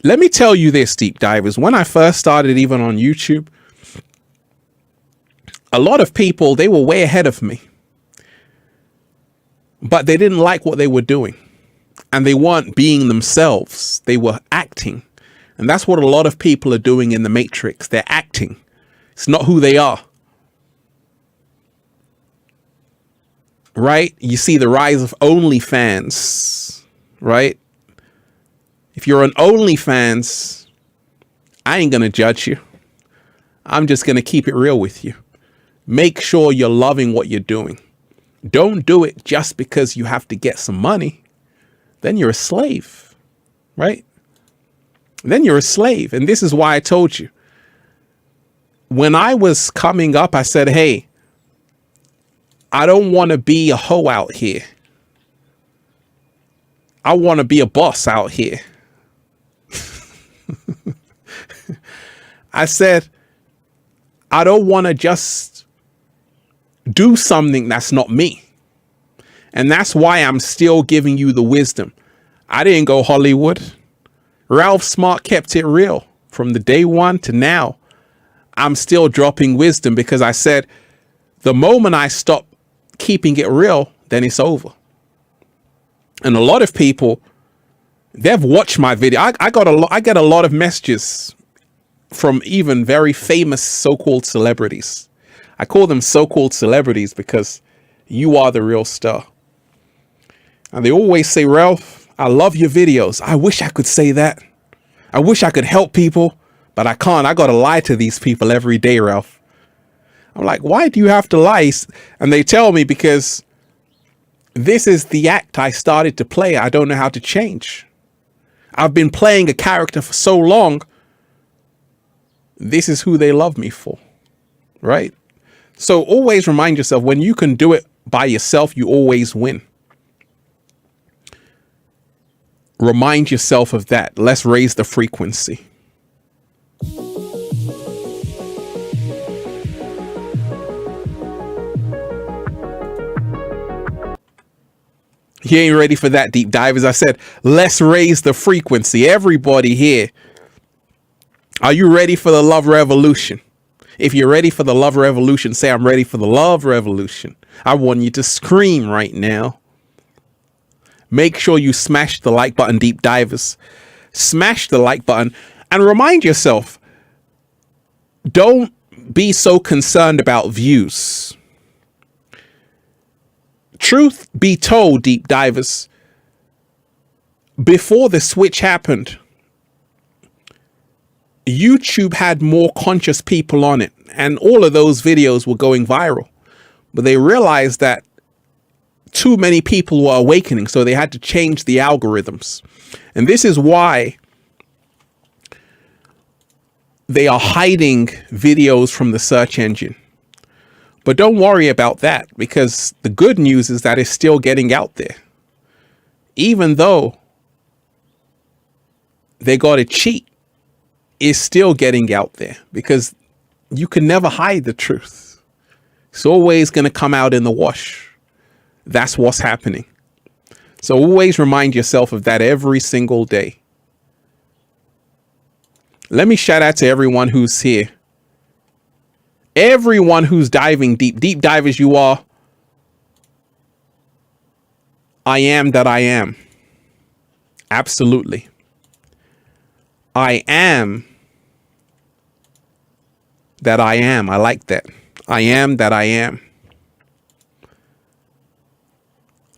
Speaker 1: Let me tell you this, deep divers. When I first started, even on YouTube, a lot of people, they were way ahead of me, but they didn't like what they were doing, and they weren't being themselves. They were acting. And that's what a lot of people are doing in the Matrix. They're acting. It's not who they are. Right? You see the rise of OnlyFans, right? If you're on OnlyFans, I ain't going to judge you. I'm just going to keep it real with you. Make sure you're loving what you're doing. Don't do it just because you have to get some money. Then you're a slave, right? Then you're a slave. And this is why I told you. When I was coming up, I said, hey, I don't want to be a hoe out here. I want to be a boss out here. I said, I don't want to just do something that's not me. And that's why I'm still giving you the wisdom. I didn't go Hollywood. Ralph Smart kept it real from the day one to now. I'm still dropping wisdom because I said the moment I stop keeping it real, then it's over. And a lot of people, they've watched my video. I get a lot of messages from even very famous so-called celebrities. I call them so-called celebrities because you are the real star. And they always say, Ralph, I love your videos. I wish I could say that. I wish I could help people, but I can't. I got to lie to these people every day, Ralph. I'm like, why do you have to lie? And they tell me because this is the act I started to play. I don't know how to change. I've been playing a character for so long. This is who they love me for, right? So always remind yourself, when you can do it by yourself, you always win. Remind yourself of that. Let's raise the frequency. You ain't ready for that, deep dive. As I said, let's raise the frequency. Everybody here, are you ready for the love revolution? If you're ready for the love revolution, say, I'm ready for the love revolution. I want you to scream right now. Make sure you smash the like button, deep divers. Smash the like button and remind yourself, don't be so concerned about views. Truth be told, deep divers, before the switch happened, YouTube had more conscious people on it, and all of those videos were going viral. But they realized that too many people were awakening, so they had to change the algorithms. And this is why they are hiding videos from the search engine. But don't worry about that, because the good news is that it's still getting out there. Even though they got to cheat, it's still getting out there, because you can never hide the truth. It's always going to come out in the wash. That's what's happening. So always remind yourself of that every single day. Let me shout out to everyone who's here. Everyone who's diving deep. Deep divers you are. I am that I am. Absolutely. I am that I am. I like that. I am that I am.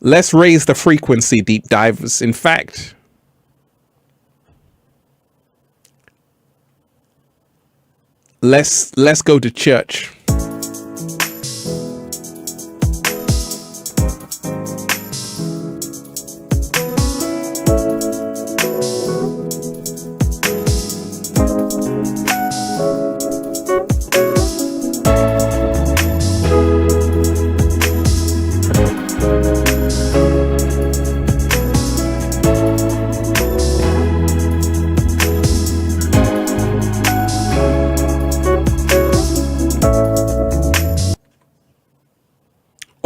Speaker 1: Let's raise the frequency, deep divers. In fact, let's go to church.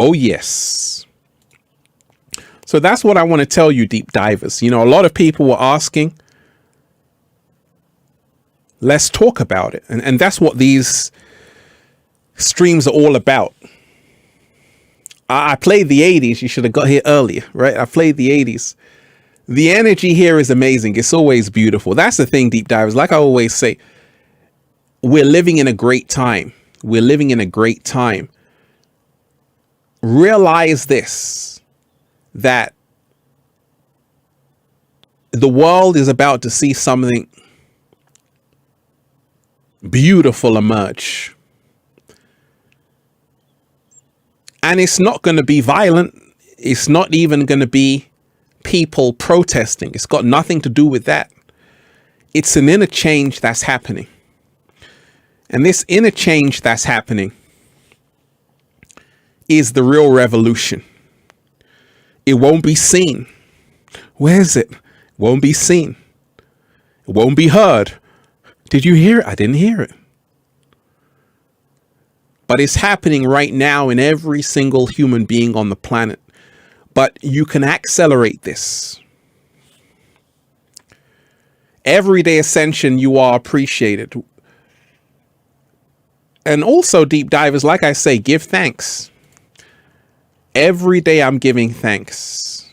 Speaker 1: Oh, yes. So that's what I want to tell you, deep divers. You know, a lot of people were asking, let's talk about it. And that's what these streams are all about. I played the 80s. You should have got here earlier, right? I played the 80s. The energy here is amazing. It's always beautiful. That's the thing, deep divers. Like I always say, we're living in a great time. We're living in a great time. Realize this, that the world is about to see something beautiful emerge. And it's not going to be violent. It's not even going to be people protesting. It's got nothing to do with that. It's an inner change that's happening. And this inner change that's happening is the real revolution. It won't be seen. Where's it? Won't be seen. It won't be heard. Did you hear it? I didn't hear it. But it's happening right now in every single human being on the planet. But you can accelerate this. Everyday ascension, you are appreciated. And also, deep divers, like I say, give thanks. Every day I'm giving thanks.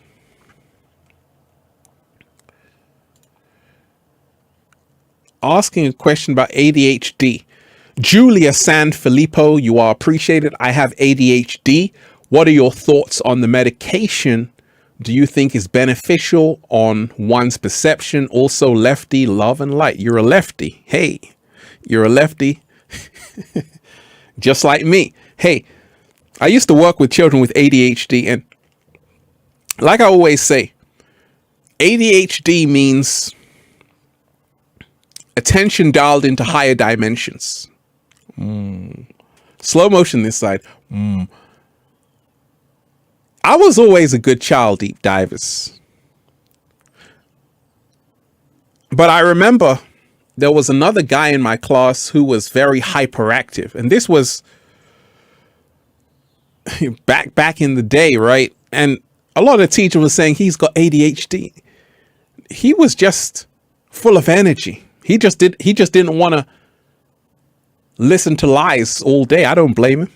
Speaker 1: Asking a question about ADHD. Julia Sanfilippo, you are appreciated. I have ADHD. What are your thoughts on the medication? Do you think is beneficial on one's perception? Also, lefty, love and light. You're a lefty. Hey, you're a lefty. Just like me. Hey, I used to work with children with ADHD, and like I always say, ADHD means attention dialed into higher dimensions. Slow motion this side. I was always a good child, deep divers. But I remember there was another guy in my class who was very hyperactive. And this was back in the day, right? And a lot of teachers were saying he's got ADHD. He was just full of energy. He just didn't want to listen to lies all day. I don't blame him.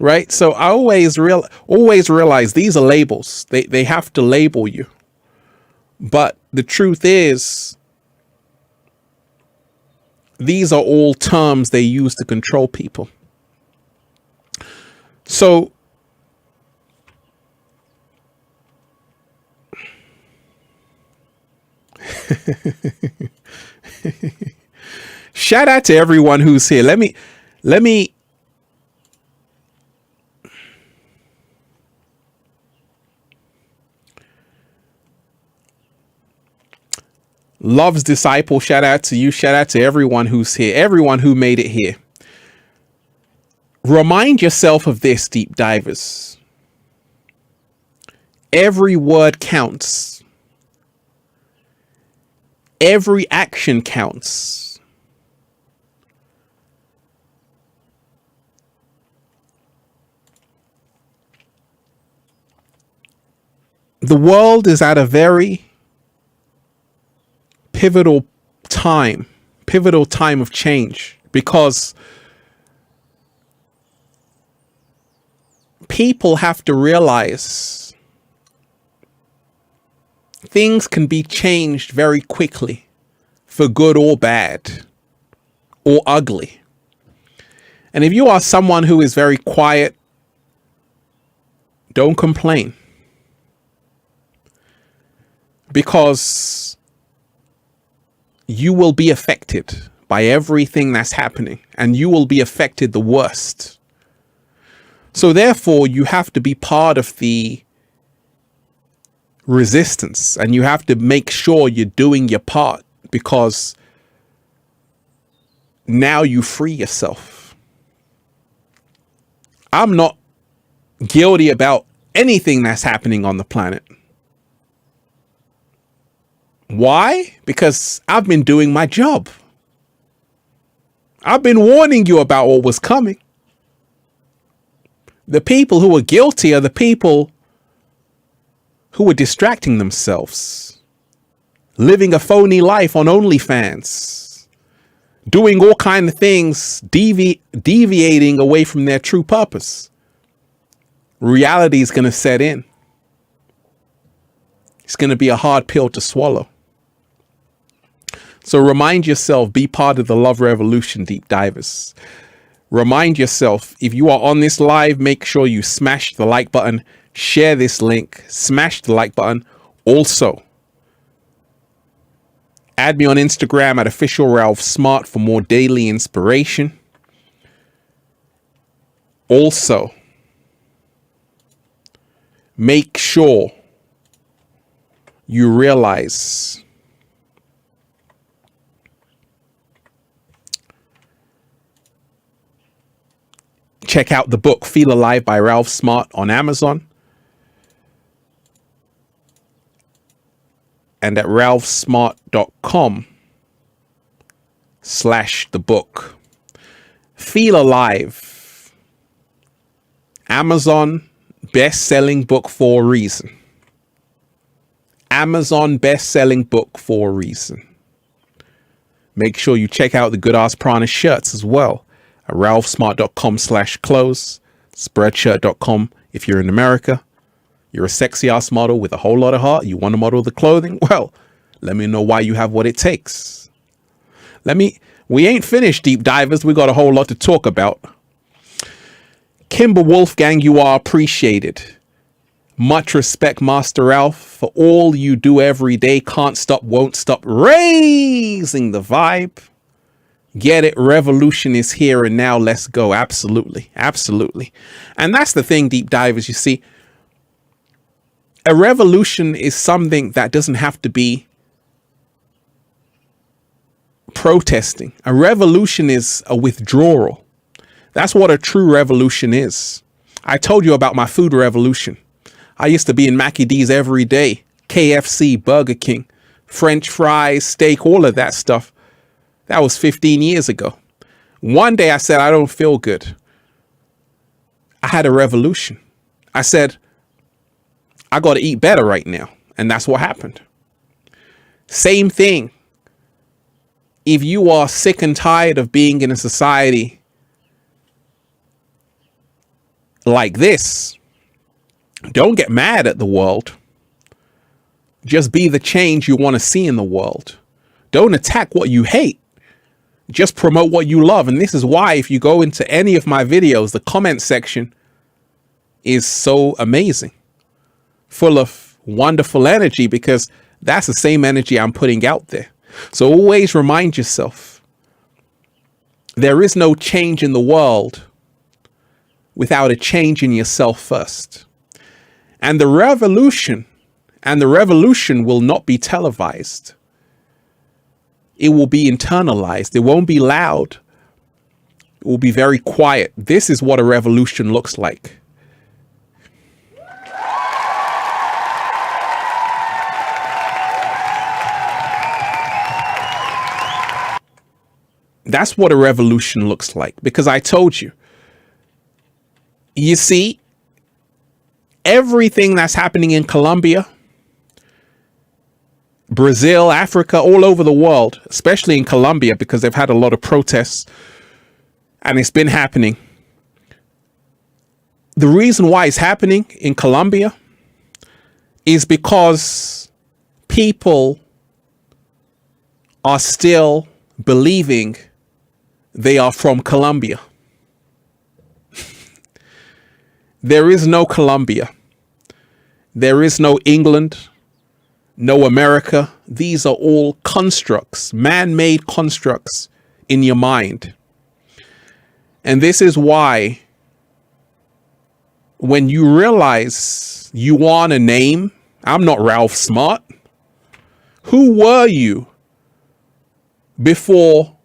Speaker 1: Right? So I always realize these are labels. They have to label you. But the truth is, these are all terms they use to control people. So shout out to everyone who's here. Let me Love's Disciple, shout out to you. Shout out to everyone who's here, everyone who made it here. Remind yourself of this, deep divers. Every word counts. Every action counts. The world is at a very pivotal time of change, because people have to realize things can be changed very quickly, for good or bad or ugly. And if you are someone who is very quiet, don't complain, because you will be affected by everything that's happening, and you will be affected the worst. So therefore, you have to be part of the resistance, and you have to make sure you're doing your part, because now you free yourself. I'm not guilty about anything that's happening on the planet. Why? Because I've been doing my job. I've been warning you about what was coming. The people who are guilty are the people who are distracting themselves, living a phony life on OnlyFans, doing all kinds of things, deviating away from their true purpose. Reality is going to set in. It's going to be a hard pill to swallow. So remind yourself, be part of the love revolution, deep divers. Remind yourself, if you are on this live, make sure you smash the like button, share this link, smash the like button. Also, add me on Instagram at @officialralphsmart for more daily inspiration. Also, make sure you realize check out the book Feel Alive by Ralph Smart on Amazon. and at ralphsmart.com/the-book. Feel Alive. Amazon best-selling book for a reason. Amazon best-selling book for a reason. Make sure you check out the Good Ass Prana shirts as well at ralphsmart.com/clothes, spreadshirt.com if you're in America. You're a sexy ass model with a whole lot of heart. You want to model the clothing? Well, let me know why you have what it takes. We ain't finished, deep divers. We got a whole lot to talk about. Kimber Wolfgang, you are appreciated. Much respect, Master Ralph, for all you do every day. Can't stop, won't stop, raising the vibe. Get it? Revolution is here and now. Let's go. Absolutely. Absolutely. And that's the thing, deep divers. You see, a revolution is something that doesn't have to be protesting. A revolution is a withdrawal. That's what a true revolution is. I told you about my food revolution. I used to be in Mackie D's every day, KFC, Burger King, French fries, steak, all of that stuff. That was 15 years ago. One day I said, I don't feel good. I had a revolution. I said, I got to eat better right now. And that's what happened. Same thing. If you are sick and tired of being in a society like this, don't get mad at the world. Just be the change you want to see in the world. Don't attack what you hate. Just promote what you love. And this is why if you go into any of my videos, the comment section is so amazing, full of wonderful energy, because that's the same energy I'm putting out there. So always remind yourself, there is no change in the world without a change in yourself first. And the revolution will not be televised. It will be internalized. It won't be loud. It will be very quiet. This is what a revolution looks like. That's what a revolution looks like, because I told you. You see, everything that's happening in Colombia, Brazil, Africa, all over the world, especially in Colombia, because they've had a lot of protests and it's been happening. The reason why it's happening in Colombia is because people are still believing they are from Colombia. There is no Colombia. There is no England, no America. These are all constructs, man-made constructs in your mind. And this is why when you realize you want a name, I'm not Ralph Smart. Who were you before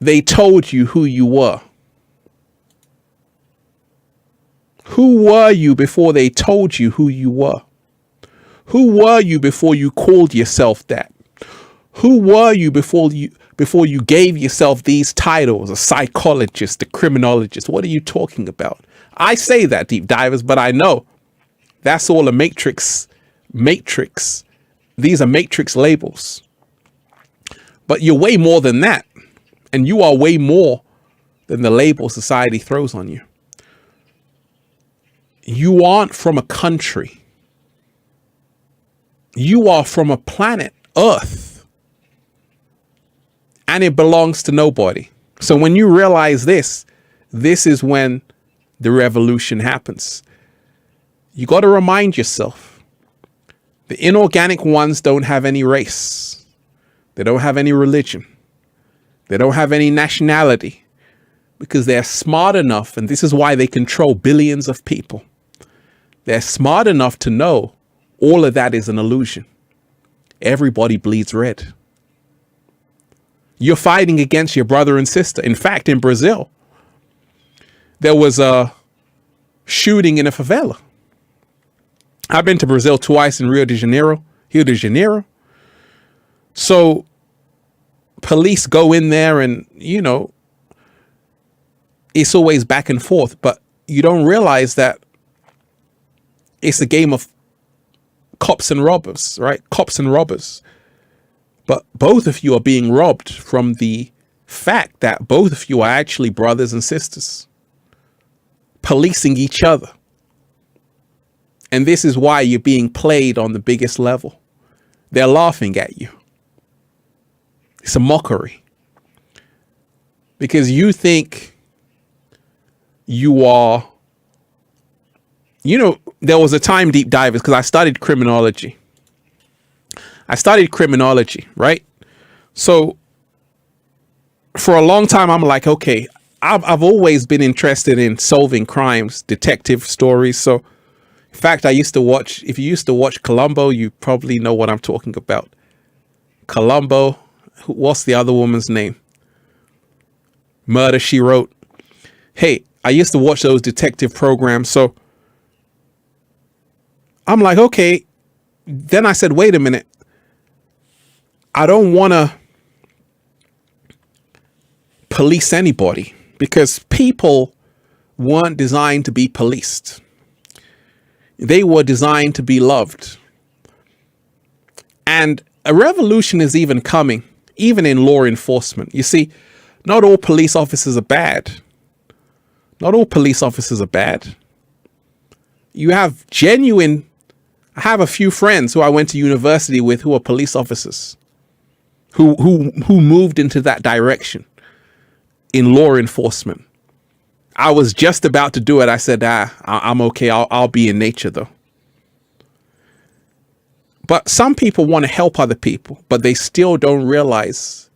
Speaker 1: they told you who you were? Who were you before they told you who you were? Who were you before you called yourself that? Who were you before you gave yourself these titles, a psychologist, a criminologist? What are you talking about? I say that, deep divers, but I know that's all a matrix. These are matrix labels. But you're way more than that. And you are way more than the label society throws on you. You aren't from a country. You are from a planet, Earth. And it belongs to nobody. So when you realize this is when the revolution happens. You got to remind yourself, the inorganic ones don't have any race. They don't have any religion. They don't have any nationality, because they're smart enough, and this is why they control billions of people. They're smart enough to know all of that is an illusion. Everybody bleeds red. You're fighting against your brother and sister. In fact, in Brazil, there was a shooting in a favela. I've been to Brazil twice, in Rio de Janeiro Rio de Janeiro. So police go in there and, you know, it's always back and forth, but you don't realize that it's a game of cops and robbers, right? Cops and robbers. But both of you are being robbed from the fact that both of you are actually brothers and sisters, policing each other. And this is why you're being played on the biggest level. They're laughing at you. It's a mockery. Because you think you are, you know, there was a time, deep divers, because I studied criminology. Right? So for a long time, I'm like, okay, I've always been interested in solving crimes, detective stories. So in fact, I used to watch, if you used to watch Columbo, you probably know what I'm talking about. Columbo, what's the other woman's name? Murder, She Wrote. Hey, I used to watch those detective programs. So I'm like, okay. Then I said, wait a minute. I don't want to police anybody because people weren't designed to be policed. They were designed to be loved. And a revolution is even coming, even in law enforcement. You see, not all police officers are bad. Not all police officers are bad. You have genuine, I have a few friends who I went to university with who are police officers, who moved into that direction in law enforcement. I was just about to do it. I said, I'm okay. I'll be in nature though. But some people want to help other people, but they still don't realize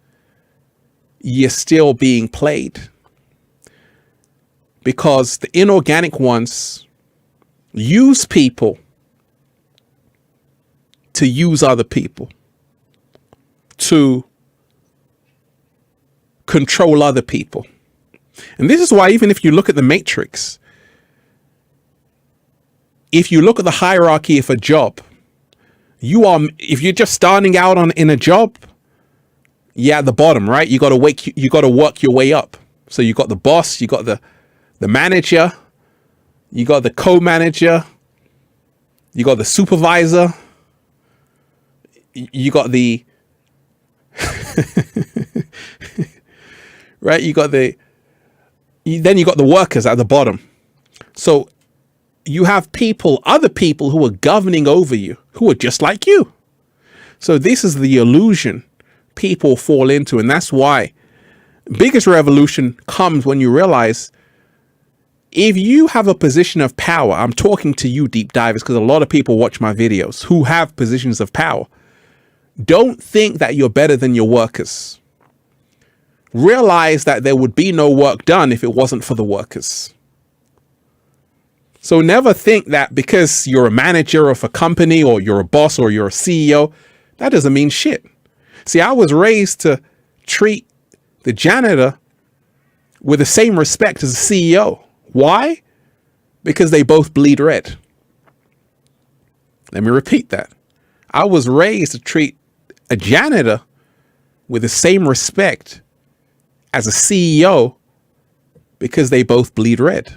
Speaker 1: you're still being played. Because the inorganic ones use people to use other people, to control other people. And this is why, even if you look at the Matrix, if you look at the hierarchy of a job, if you're just starting out in a job, you're at the bottom, right? You got to work your way up. So you got the boss, you got the manager, you got the co-manager, you got the supervisor, you got the right, then you got the workers at the bottom. So you have other people who are governing over you, who are just like you. So this is the illusion people fall into. And that's why biggest revolution comes when you realize if you have a position of power, I'm talking to you deep divers, because a lot of people watch my videos who have positions of power. Don't think that you're better than your workers. Realize that there would be no work done if it wasn't for the workers. So never think that because you're a manager of a company or you're a boss or you're a CEO, that doesn't mean shit. See, I was raised to treat the janitor with the same respect as the CEO. Why? Because they both bleed red. Let me repeat that. I was raised to treat a janitor with the same respect as a CEO because they both bleed red.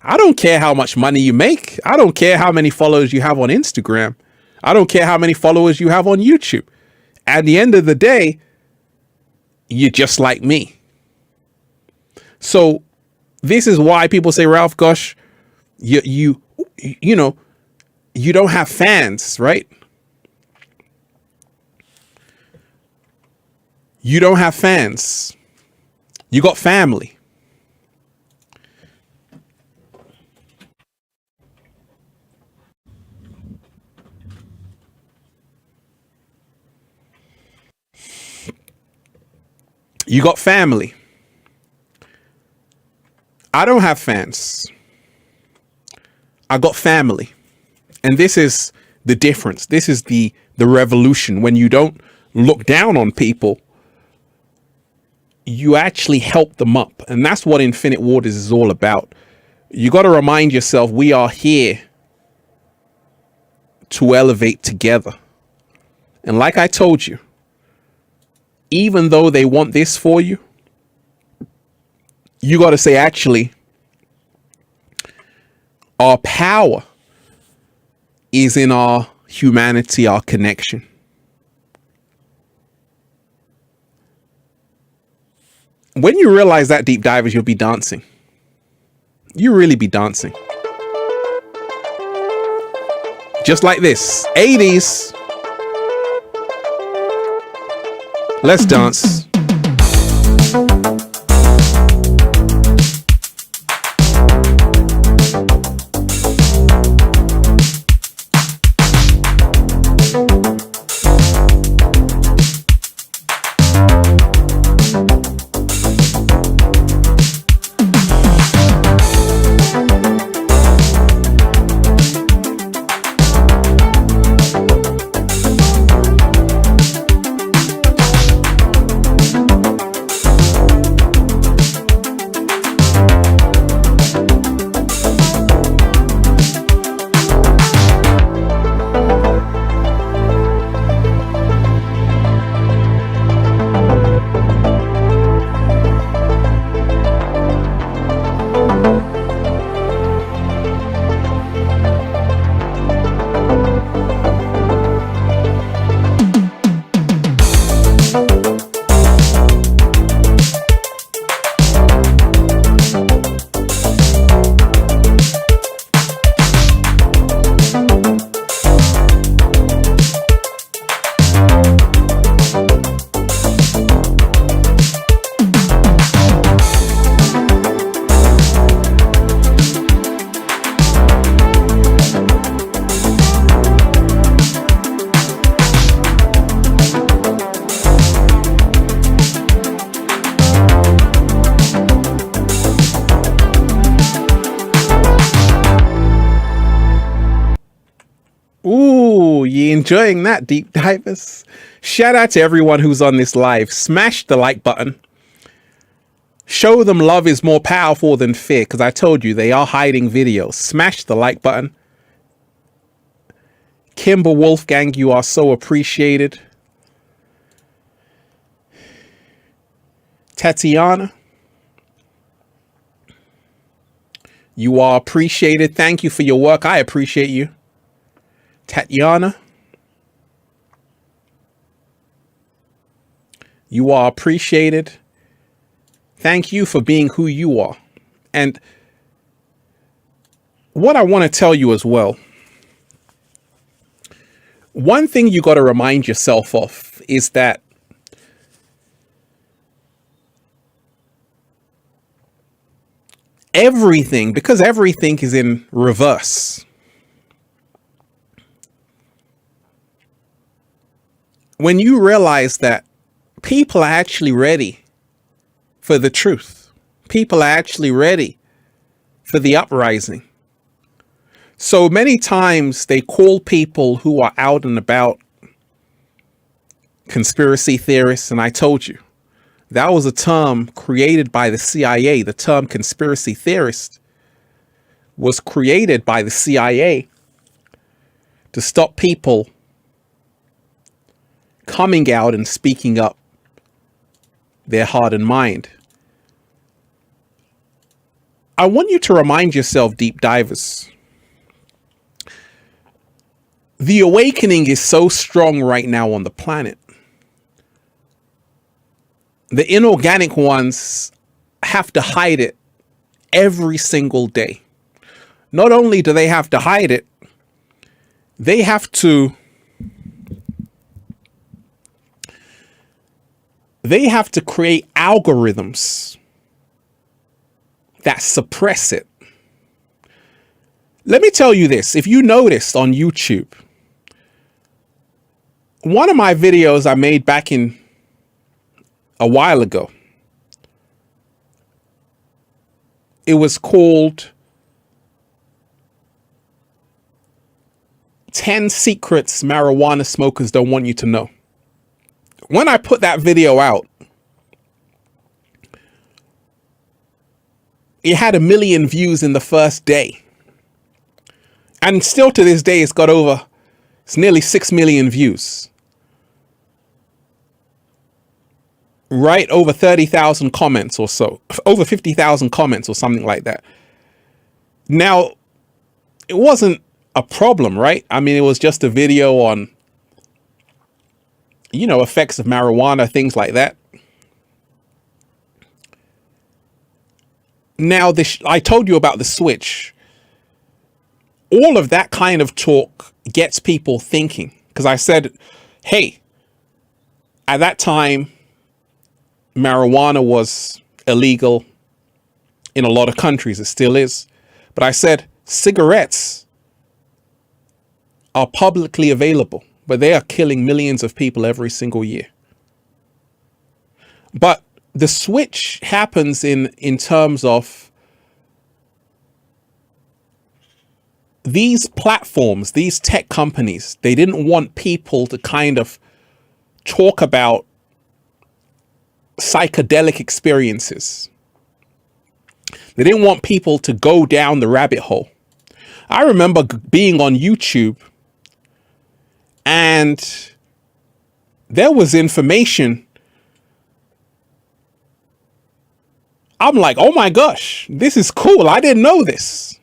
Speaker 1: I don't care how much money you make. I don't care how many followers you have on Instagram. I don't care how many followers you have on YouTube. At the end of the day, you're just like me. So this is why people say, Ralph, gosh, you don't have fans, right? You don't have fans. You got family. You got family. I don't have fans. I got family. And this is the difference. This is the revolution. When you don't look down on people, you actually help them up. And that's what Infinite Waters is all about. You got to remind yourself we are here to elevate together. And like I told you, even though they want this for you, you got to say, actually, our power is in our humanity, our connection. When you realize that, deep divers, you'll be dancing. You really be dancing. Just like this. 80s. Let's dance. Ooh, you enjoying that, deep divers? Shout out to everyone who's on this live. Smash the like button. Show them love is more powerful than fear, because I told you they are hiding videos. Smash the like button. Kimber Wolfgang, you are so appreciated. Tatiana, you are appreciated. Thank you for your work. I appreciate you. Tatiana, you are appreciated. Thank you for being who you are. And what I want to tell you as well, one thing you got to remind yourself of is that everything, because everything is in reverse. When you realize that people are actually ready for the truth, people are actually ready for the uprising. So many times they call people who are out and about conspiracy theorists. And I told you, that was a term created by the CIA. The term conspiracy theorist was created by the CIA to stop people coming out and speaking up their heart and mind. I want you to remind yourself, deep divers, the awakening is so strong right now on the planet. The inorganic ones have to hide it every single day. Not only do they have to hide it, they have to create algorithms that suppress it. Let me tell you this. If you noticed on YouTube, one of my videos I made back in a while ago, it was called 10 Secrets Marijuana Smokers Don't Want You to Know. When I put that video out, it had 1 million views in the first day. And still to this day, it's nearly 6 million views. right? Over 30,000 comments or so, over 50,000 comments or something like that. Now, it wasn't a problem, right? I mean, it was just a video on, you know, effects of marijuana, things like that. Now, I told you about the switch. All of that kind of talk gets people thinking, because I said, hey, at that time, marijuana was illegal in a lot of countries. It still is. But I said, cigarettes are publicly available, but they are killing millions of people every single year. But the switch happens in terms of these platforms, these tech companies. They didn't want people to kind of talk about psychedelic experiences. They didn't want people to go down the rabbit hole. I remember being on YouTube and there was information. I'm like, oh my gosh, this is cool. I didn't know this.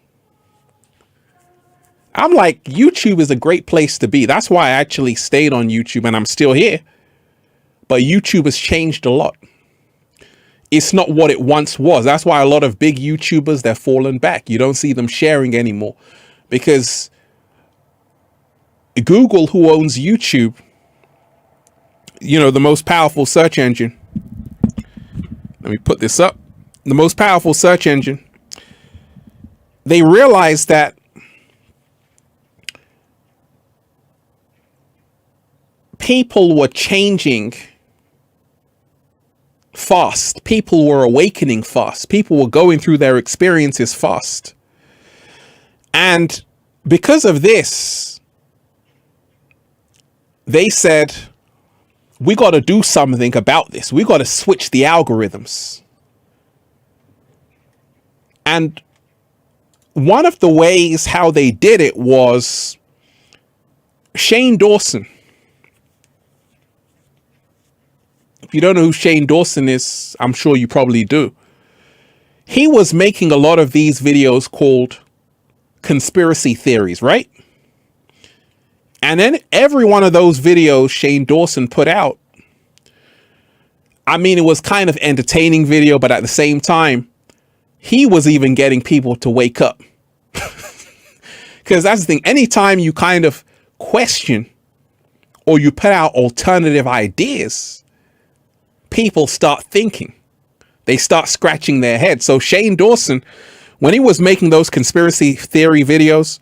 Speaker 1: I'm like, YouTube is a great place to be. That's why I actually stayed on YouTube and I'm still here. But YouTube has changed a lot. It's not what it once was. That's why a lot of big YouTubers, they're fallen back. You don't see them sharing anymore because Google, who owns YouTube, you know, the most powerful search engine. Let me put this up. The most powerful search engine. They realized that people were changing fast. People were awakening fast. People were going through their experiences fast. And because of this, they said, we got to do something about this. We got to switch the algorithms. And one of the ways how they did it was Shane Dawson. If you don't know who Shane Dawson is, I'm sure you probably do. He was making a lot of these videos called conspiracy theories, right? And then every one of those videos Shane Dawson put out, I mean, it was kind of entertaining video, but at the same time, he was even getting people to wake up. Because that's the thing. Anytime you kind of question or you put out alternative ideas, people start thinking. They start scratching their head. So Shane Dawson, when he was making those conspiracy theory videos,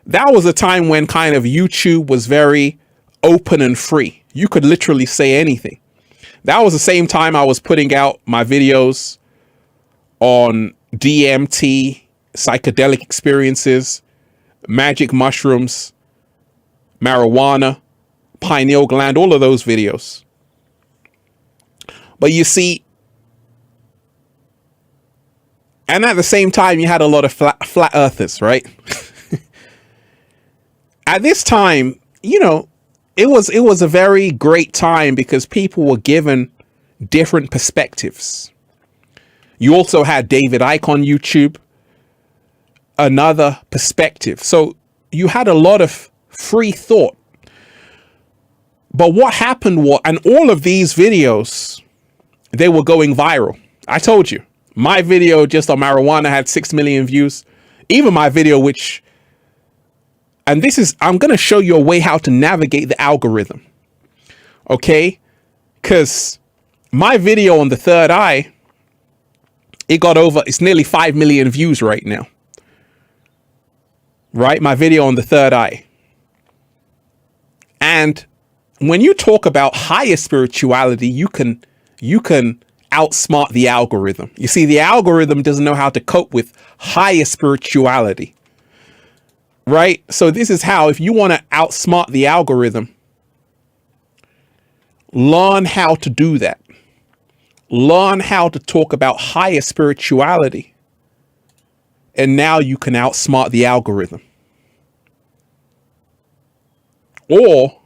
Speaker 1: that was a time when kind of YouTube was very open and free. You could literally say anything. That was the same time I was putting out my videos on DMT, psychedelic experiences, magic mushrooms, marijuana, pineal gland, all of those videos. But you see, and at the same time, you had a lot of flat earthers, right? At this time, you know, it was a very great time because people were given different perspectives. You also had David Icke on YouTube, another perspective. So you had a lot of free thought. But what happened was, and all of these videos, they were going viral. I told you, my video just on marijuana had 6 million views. Even my video, which, and this is, I'm going to show you a way how to navigate the algorithm. Okay? Because my video on the third eye, it's nearly 5 million views right now. Right? My video on the third eye. And when you talk about higher spirituality, you can outsmart the algorithm. You see, the algorithm doesn't know how to cope with higher spirituality. Right? So this is how, if you want to outsmart the algorithm, learn how to do that. Learn how to talk about higher spirituality. And now you can outsmart the algorithm. Or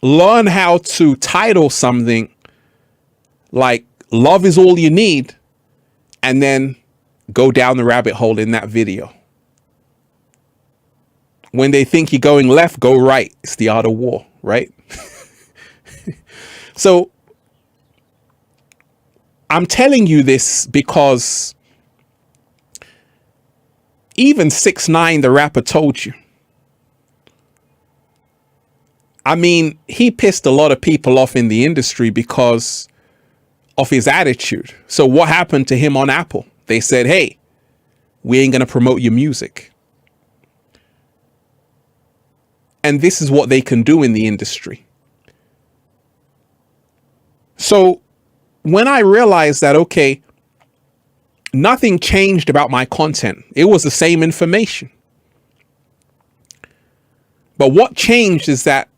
Speaker 1: learn how to title something like love is all you need, and then go down the rabbit hole in that video. When they think you're going left, go right. It's the art of war, right? So I'm telling you this because even 6ix9ine, the rapper, told you. I mean, he pissed a lot of people off in the industry because of his attitude. So what happened to him on Apple? They said, hey, we ain't going to promote your music. And this is what they can do in the industry. So when I realized that, okay, nothing changed about my content. It was the same information. But what changed is that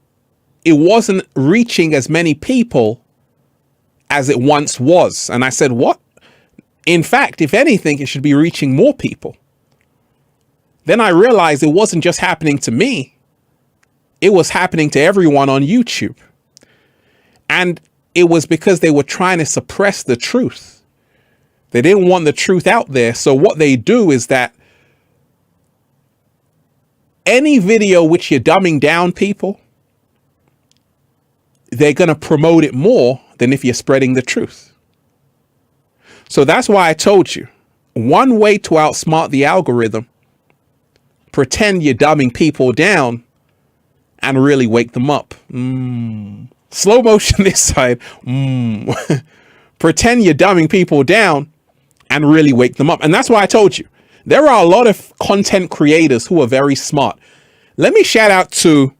Speaker 1: it wasn't reaching as many people as it once was. And I said, what? In fact, if anything, it should be reaching more people. Then I realized it wasn't just happening to me. It was happening to everyone on YouTube. And it was because they were trying to suppress the truth. They didn't want the truth out there. So what they do is that any video which you're dumbing down people, they're going to promote it more than if you're spreading the truth. So that's why I told you, one way to outsmart the algorithm, pretend you're dumbing people down and really wake them up. Slow motion this side. Pretend you're dumbing people down and really wake them up. And that's why I told you, there are a lot of content creators who are very smart. Let me shout out to,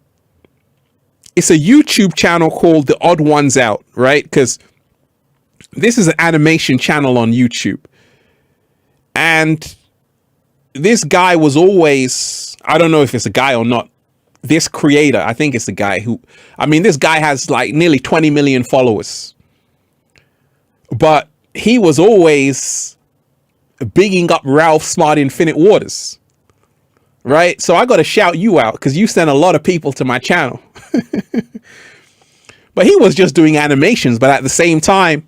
Speaker 1: it's a YouTube channel called The Odd Ones Out, right? Because this is an animation channel on YouTube. And this guy was always, I don't know if it's a guy or not, this creator, I think it's the guy who, I mean, this guy has like nearly 20 million followers. But he was always bigging up Ralph Smart Infinite Waters. Right? So I got to shout you out because you sent a lot of people to my channel. But he was just doing animations. But at the same time,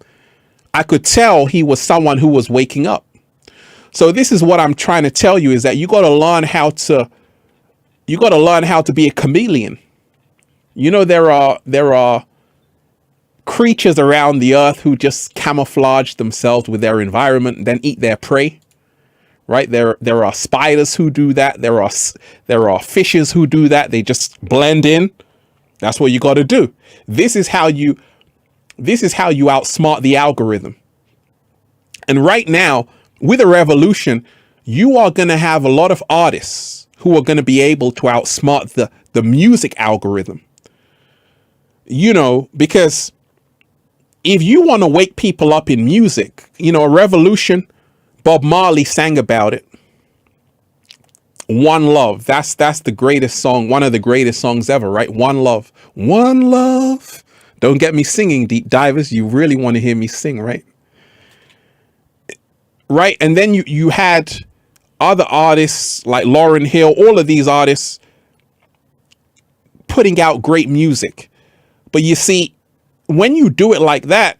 Speaker 1: I could tell he was someone who was waking up. So this is what I'm trying to tell you, is that you got to learn how to be a chameleon. You know, there are creatures around the earth who just camouflage themselves with their environment and then eat their prey. Right? There are spiders who do that. There are fishes who do that. They just blend in. That's what you got to do. This is how you outsmart the algorithm. And right now, with a revolution, you are going to have a lot of artists who are going to be able to outsmart the music algorithm. You know, because if you want to wake people up in music, you know, a revolution, Bob Marley sang about it. One Love. That's the greatest song, one of the greatest songs ever, right? One Love. One Love. Don't get me singing, deep divers. You really want to hear me sing, right? Right? And then you had other artists like Lauryn Hill, all of these artists putting out great music. But you see, when you do it like that,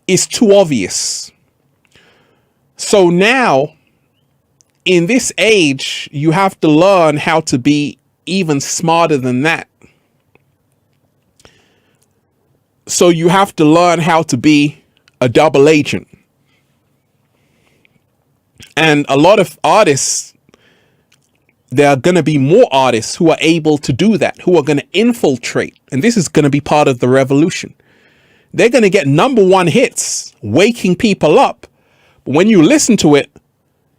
Speaker 1: it's too obvious. So now, in this age, you have to learn how to be even smarter than that. So you have to learn how to be a double agent. And a lot of artists, there are going to be more artists who are able to do that, who are going to infiltrate. And this is going to be part of the revolution. They're going to get #1 hits, waking people up. But when you listen to it,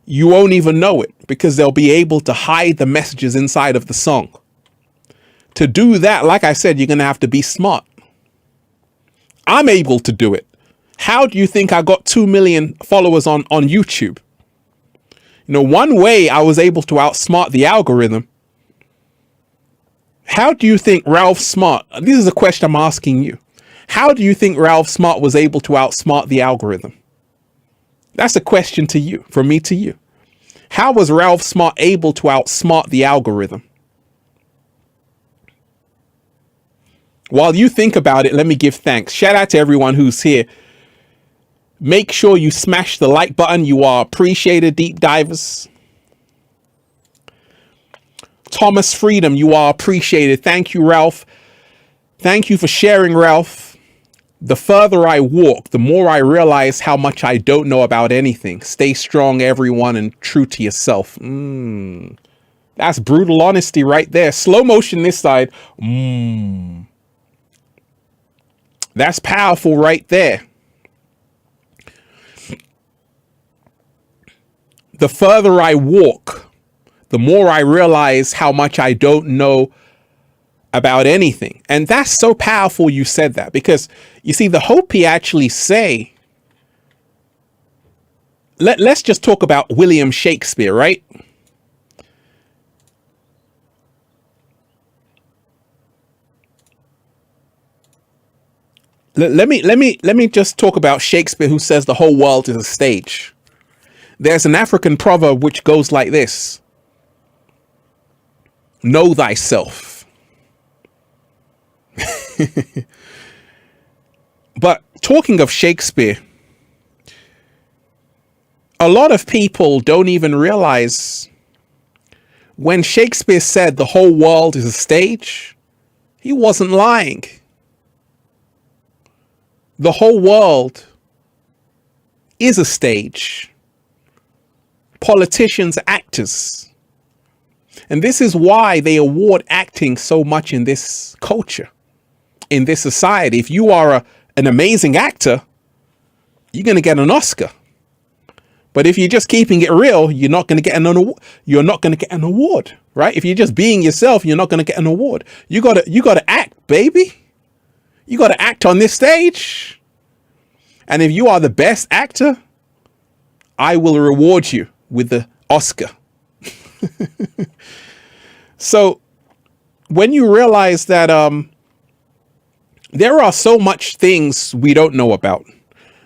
Speaker 1: you won't even know it because they'll be able to hide the messages inside of the song. To do that, like I said, you're going to have to be smart. I'm able to do it. How do you think I got 2 million followers on YouTube? You know, one way I was able to outsmart the algorithm. How do you think Ralph Smart, this is a question I'm asking you. How do you think Ralph Smart was able to outsmart the algorithm? That's a question to you, from me to you. How was Ralph Smart able to outsmart the algorithm? While you think about it, let me give thanks. Shout out to everyone who's here. Make sure you smash the like button. You are appreciated, deep divers. Thomas Freedom, you are appreciated. Thank you, Ralph. Thank you for sharing, Ralph. The further I walk, the more I realize how much I don't know about anything. Stay strong, everyone, and true to yourself. That's brutal honesty right there. Slow motion this side. That's powerful right there. The further I walk, the more I realize how much I don't know about anything. And that's so powerful you said that, because you see, the Hopi actually say, let's just talk about William Shakespeare, right? Let me just talk about Shakespeare, who says the whole world is a stage. There's an African proverb which goes like this: know thyself. But talking of Shakespeare, a lot of people don't even realize when Shakespeare said the whole world is a stage, he wasn't lying. The whole world is a stage. Politicians are actors. And this is why they award acting so much in this culture, in this society. If you are an amazing actor, you're going to get an Oscar. But if you're just keeping it real, you're not going to get an award, right? If you're just being yourself, you're not going to get an award. You got to act, baby. You got to act on this stage. And if you are the best actor, I will reward you with the Oscar. So when you realize that there are so much things we don't know about.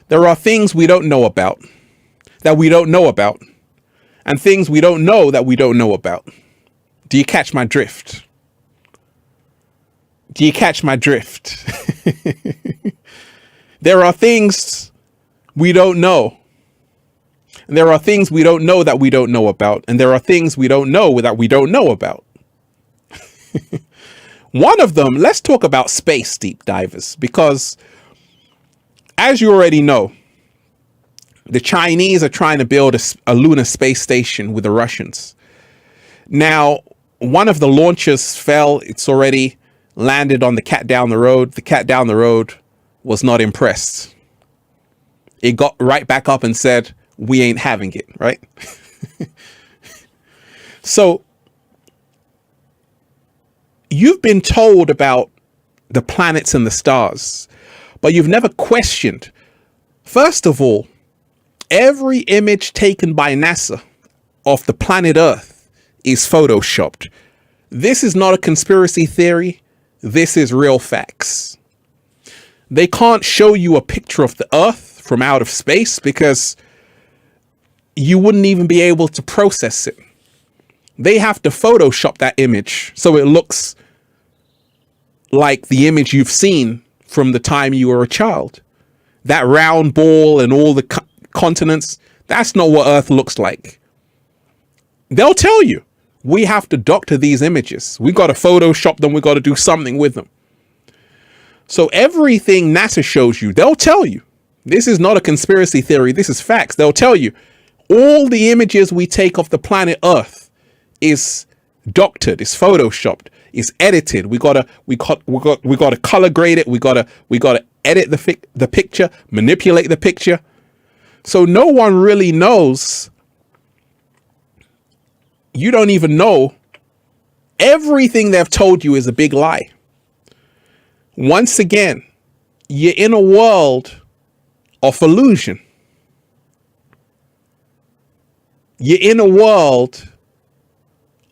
Speaker 1: There are things we don't know about that we don't know about, and things we don't know that we don't know about. Do you catch my drift? Do you catch my drift? There are things we don't know. And there are things we don't know that we don't know about. And there are things we don't know that we don't know about. One of them, let's talk about space, deep divers, because as you already know, the Chinese are trying to build a lunar space station with the Russians. Now, one of the launches fell. It's already landed on the cat down the road. The cat down the road was not impressed. It got right back up and said, we ain't having it, right? So you've been told about the planets and the stars, but you've never questioned. First of all, every image taken by NASA of the planet Earth is photoshopped. This is not a conspiracy theory. This is real facts. They can't show you a picture of the Earth from out of space because you wouldn't even be able to process it. They have to Photoshop that image so it looks like the image you've seen from the time you were a child. That round ball and all the continents, that's not what Earth looks like. They'll tell you, we have to doctor these images. We got to Photoshop them. We got to do something with them. So everything NASA shows you, they'll tell you. This is not a conspiracy theory. This is facts. They'll tell you all the images we take of the planet Earth is doctored, is photoshopped, is edited. We gotta color grade it. We gotta edit the picture, manipulate the picture. So no one really knows. You don't even know. Everything they've told you is a big lie. Once again, you're in a world of illusion. You're in a world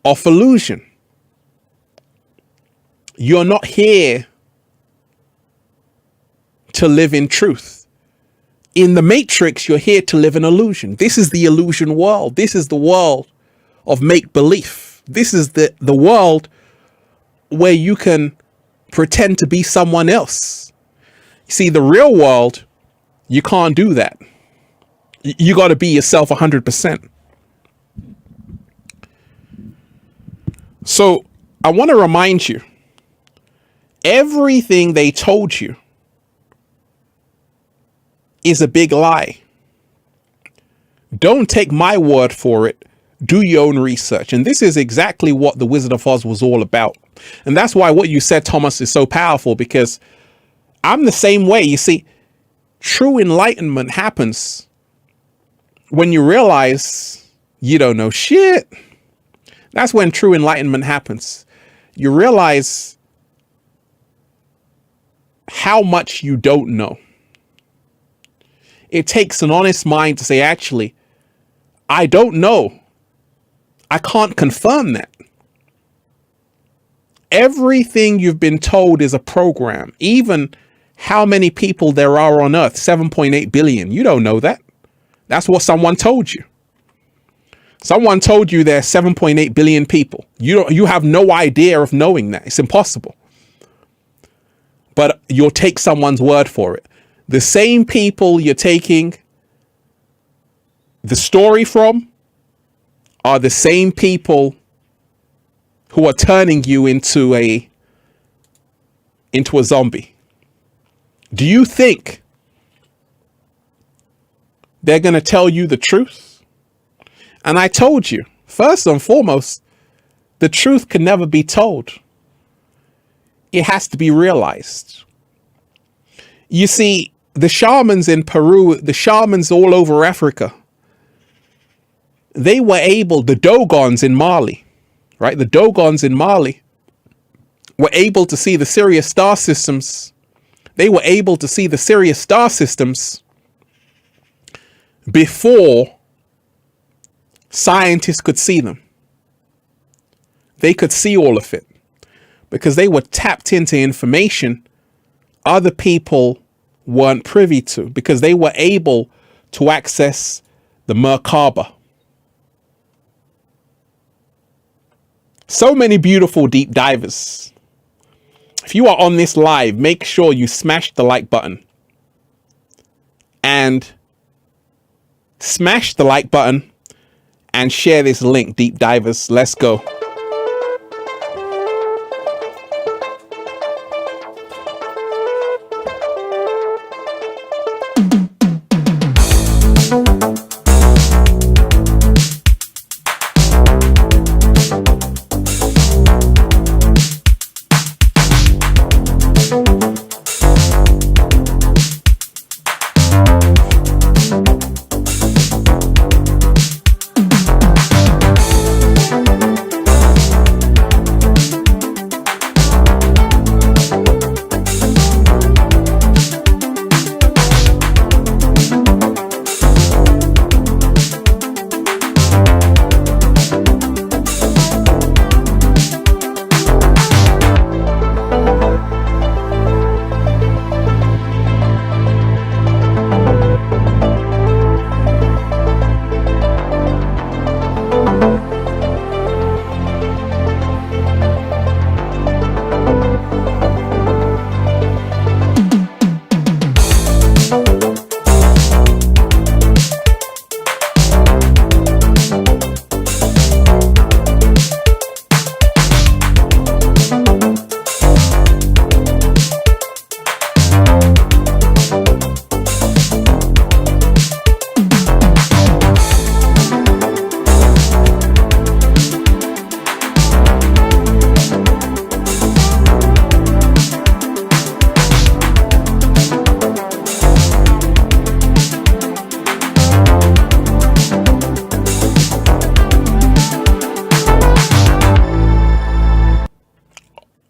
Speaker 1: of illusion. You're not here to live in truth. In the Matrix, you're here to live in illusion. This is the illusion world. This is the world of make-believe. This is the world where you can pretend to be someone else. You see, the real world, you can't do that. You got to be yourself 100%. So I want to remind you, everything they told you is a big lie. Don't take my word for it. Do your own research. And this is exactly what The Wizard of Oz was all about. And that's why what you said, Thomas, is so powerful, because I'm the same way. You see, true enlightenment happens when you realize you don't know shit. That's when true enlightenment happens. You realize how much you don't know. It takes an honest mind to say, actually, I don't know. I can't confirm that. Everything you've been told is a program. Even how many people there are on Earth, 7.8 billion. You don't know that. That's what someone told you. Someone told you there are 7.8 billion people. You have no idea of knowing that. It's impossible. But you'll take someone's word for it. The same people you're taking the story from are the same people who are turning you into a zombie. Do you think they're going to tell you the truth? And I told you, first and foremost, the truth can never be told. It has to be realized. You see, the shamans in Peru, the shamans all over Africa, they were able, the Dogons in Mali, right? The Dogons in Mali were able to see the Sirius star systems. They were able to see the Sirius star systems before scientists could see them. They could see all of it because they were tapped into information other people weren't privy to, because they were able to access the Merkaba. So many beautiful deep divers. If you are on this live, make sure you smash the like button. And smash the like button and share this link, deep divers. Let's go.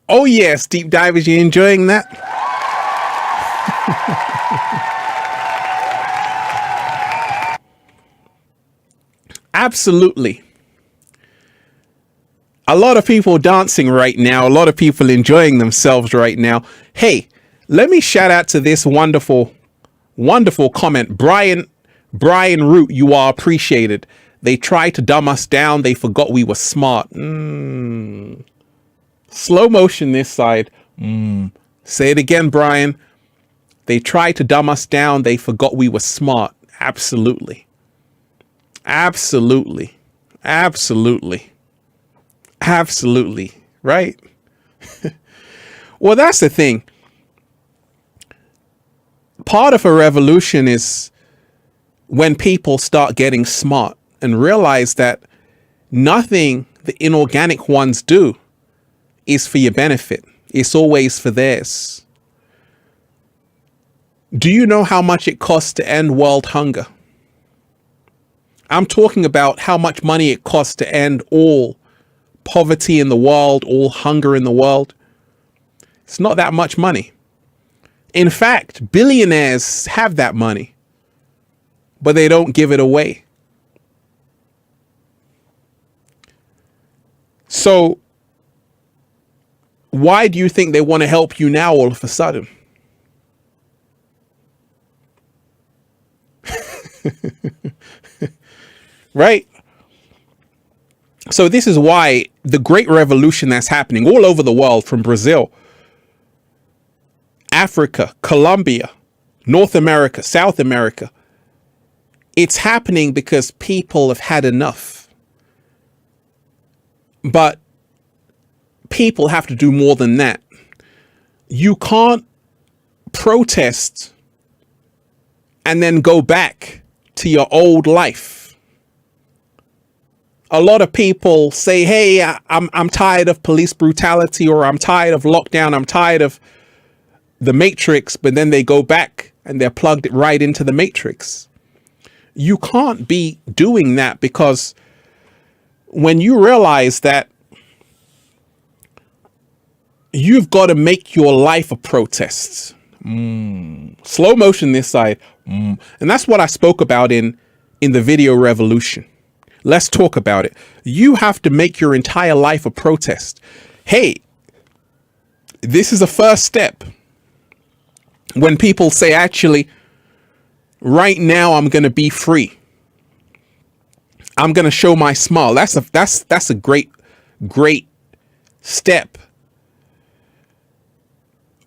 Speaker 1: Oh yes, deep divers, you enjoying that? Absolutely. A lot of people dancing right now. A lot of people enjoying themselves right now. Hey, let me shout out to this wonderful comment. Brian Root, you are appreciated. They tried to dumb us down. They forgot we were smart. Slow motion this side. Say it again, Brian. They tried to dumb us down. They forgot we were smart. Absolutely. Absolutely. Absolutely. Absolutely. Right? Well, that's the thing. Part of a revolution is when people start getting smart and realize that nothing the inorganic ones do is for your benefit. It's always for theirs. Do you know how much it costs to end world hunger? I'm talking about how much money it costs to end all poverty in the world, all hunger in the world. It's not that much money. In fact, billionaires have that money, but they don't give it away. So why do you think they want to help you now all of a sudden? Right? So this is why the great revolution that's happening all over the world, from Brazil, Africa, Colombia, North America, South America, it's happening because people have had enough. But people have to do more than that. You can't protest and then go back to your old life. A lot of people say, hey, I'm tired of police brutality, or I'm tired of lockdown, I'm tired of the Matrix, but then they go back and they're plugged right into the Matrix. You can't be doing that, because when you realize that you've got to make your life a protest. Slow motion this side. And that's what I spoke about in the video revolution. Let's talk about it. You have to make your entire life a protest. Hey, this is a first step. When people say, actually, right now I'm going to be free. I'm going to show my smile. That's a great step.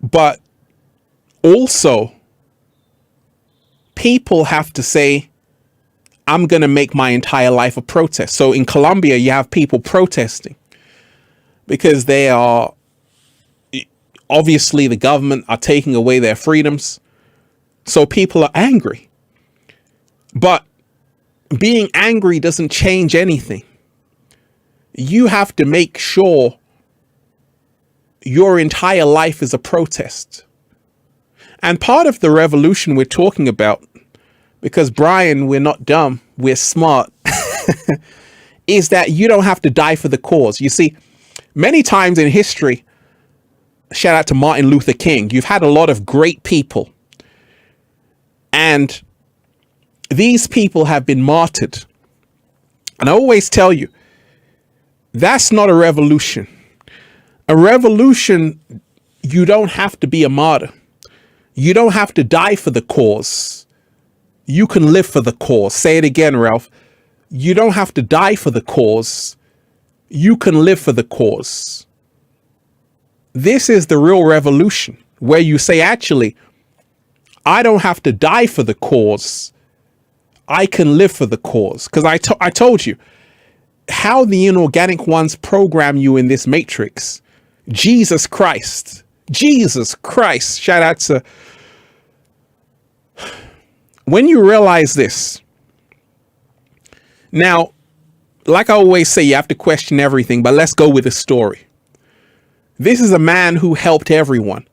Speaker 1: But also, people have to say, I'm going to make my entire life a protest. So in Colombia, you have people protesting because they are, obviously the government are taking away their freedoms. So people are angry. But being angry doesn't change anything. You have to make sure your entire life is a protest. And part of the revolution we're talking about, because Brian, we're not dumb, we're smart, is that you don't have to die for the cause. You see, many times in history, shout out to Martin Luther King, you've had a lot of great people. And these people have been martyred. And I always tell you, that's not a revolution. A revolution, you don't have to be a martyr. You don't have to die for the cause. You can live for the cause. Say it again, Ralph. You don't have to die for the cause. You can live for the cause. This is the real revolution, where you say, actually, I don't have to die for the cause. I can live for the cause. Because I told you how the inorganic ones program you in this matrix. Jesus Christ. Jesus Christ. Shout out to... When you realize this, now, like I always say, you have to question everything, but let's go with the story. This is a man who helped everyone.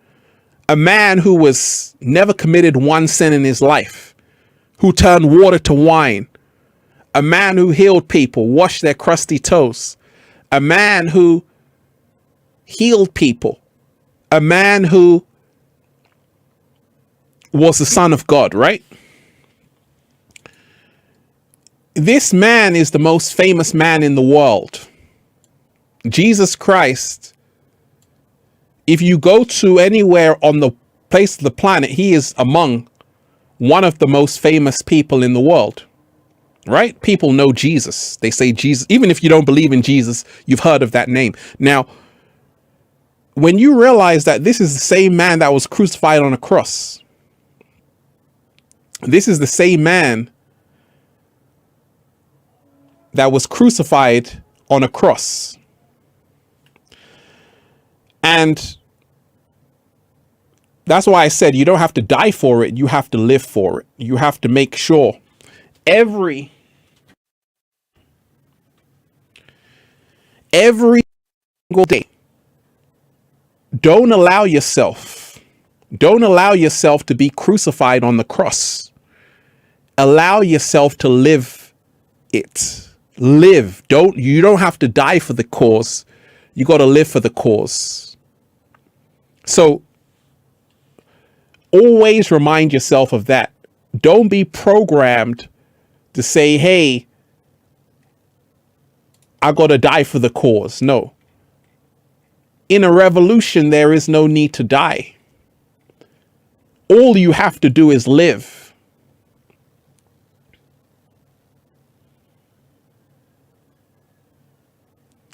Speaker 1: A man who was never committed one sin in his life, who turned water to wine. A man who healed people, washed their crusty toes. A man who healed people. A man who was the Son of God, right? This man is the most famous man in the world. Jesus Christ. If you go to anywhere on the place of the planet, he is among one of the most famous people in the world, right? People know Jesus. They say Jesus. Even if you don't believe in Jesus, you've heard of that name. Now, when you realize that this is the same man that was crucified on a cross, This is the same man that was crucified on a cross. And that's why I said you don't have to die for it. You have to live for it. You have to make sure every single day, don't allow yourself to be crucified on the cross. Allow yourself to live it. Live. You don't have to die for the cause. You got to live for the cause. So always remind yourself of that. Don't be programmed to say, hey, I got to die for the cause. No. In a revolution, there is no need to die. All you have to do is live.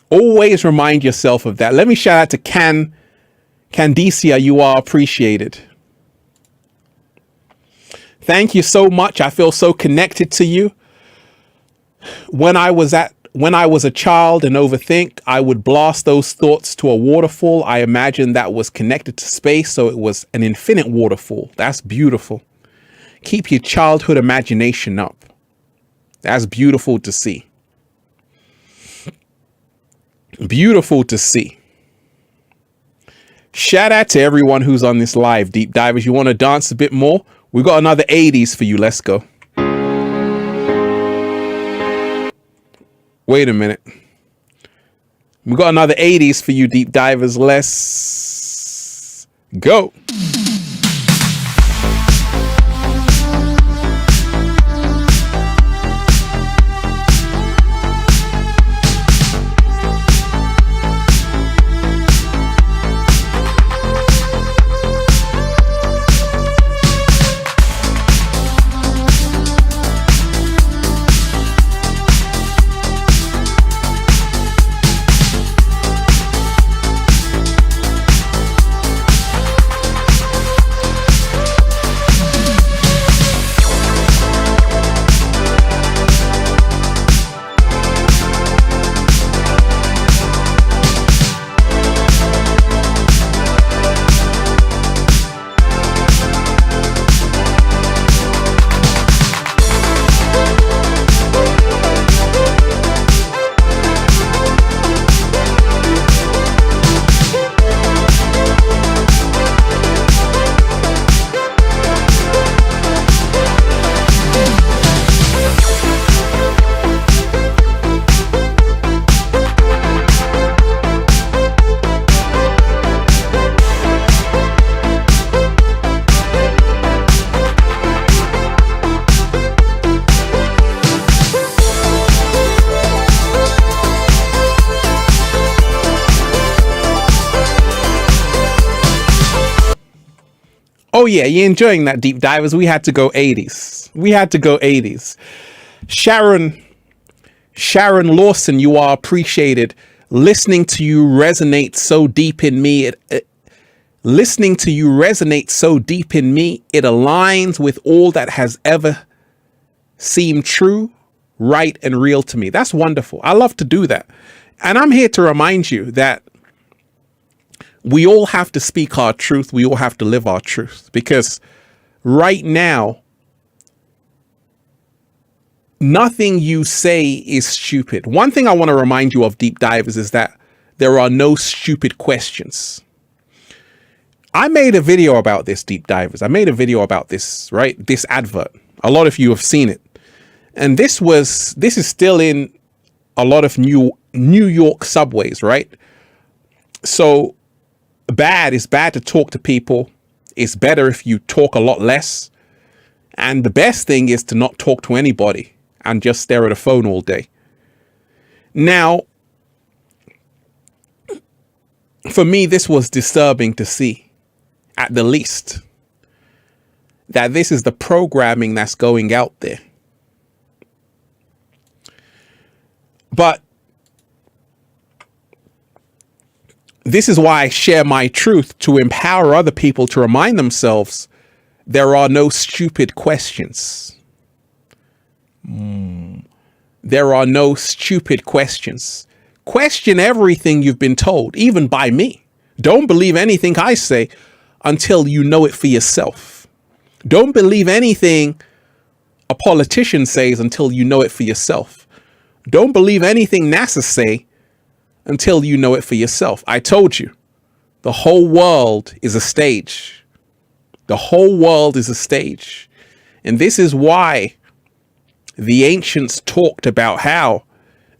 Speaker 1: Always remind yourself of that. Let me shout out to Candicia. You are appreciated. Thank you so much. I feel so connected to you. When I was a child and overthink, I would blast those thoughts to a waterfall. I imagined that was connected to space, so it was an infinite waterfall. That's beautiful. Keep your childhood imagination up. That's beautiful to see. Beautiful to see. Shout out to everyone who's on this live, Deep Divers. You want to dance a bit more? We got another 80s for you. Let's go. Wait a minute. We got another 80s for you, Deep Divers. Let's go. Oh yeah, you're enjoying that, Deep Divers. We had to go 80s. We had to go 80s. Sharon Lawson, you are appreciated. Listening to you resonates so deep in me. Listening to you resonates so deep in me. It aligns with all that has ever seemed true, right, and real to me. That's wonderful. I love to do that. And I'm here to remind you that we all have to speak our truth. We all have to live our truth, because right now, nothing you say is stupid. One thing I want to remind you of, Deep Divers, is that there are no stupid questions. I made a video about this, Deep Divers. I made a video about this, right? This advert. A lot of you have seen it. And this is still in a lot of New York subways, right? So it's bad to talk to people. It's better if you talk a lot less. And the best thing is to not talk to anybody and just stare at a phone all day. Now, for me, this was disturbing to see, at the least, that this is the programming that's going out there. But this is why I share my truth, to empower other people to remind themselves There are no stupid questions. There are no stupid questions. Question everything you've been told, even by me. Don't believe anything I say until you know it for yourself. Don't believe anything a politician says until you know it for yourself. Don't believe anything NASA say until you know it for yourself. I told you, the whole world is a stage. The whole world is a stage. And this is why the ancients talked about how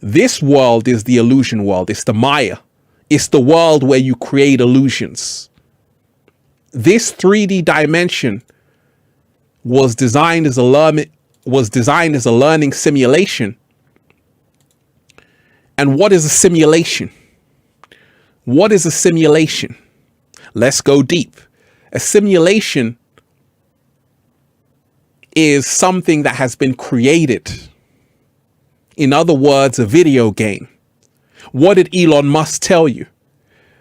Speaker 1: this world is the illusion world. It's the Maya. It's the world where you create illusions. This 3D dimension was designed as a learning simulation. And what is a simulation? What is a simulation? Let's go deep. A simulation is something that has been created. In other words, a video game. What did Elon Musk tell you?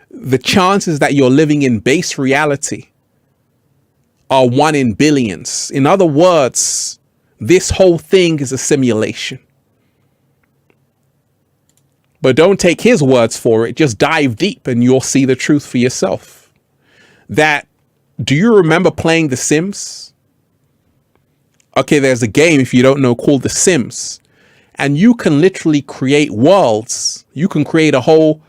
Speaker 1: The chances that you're living in base reality are 1 in billions. In other words, this whole thing is a simulation. But don't take his words for it. Just dive deep and you'll see the truth for yourself. Do you remember playing The Sims? Okay, there's a game, if you don't know, called The Sims. And you can literally create worlds. You can create a whole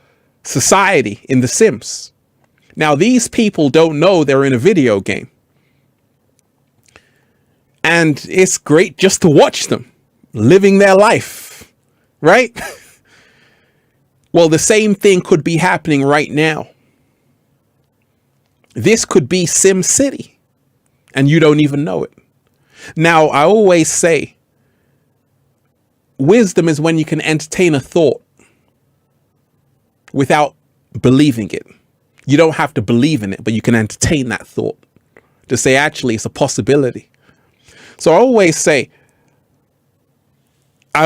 Speaker 1: society in The Sims. Now, these people don't know they're in a video game. And it's great just to watch them living their life, right? Well, the same thing could be happening right now. This could be Sim City, and you don't even know it. Now, I always say, wisdom is when you can entertain a thought without believing it. You don't have to believe in it, but you can entertain that thought to say, actually, it's a possibility. So I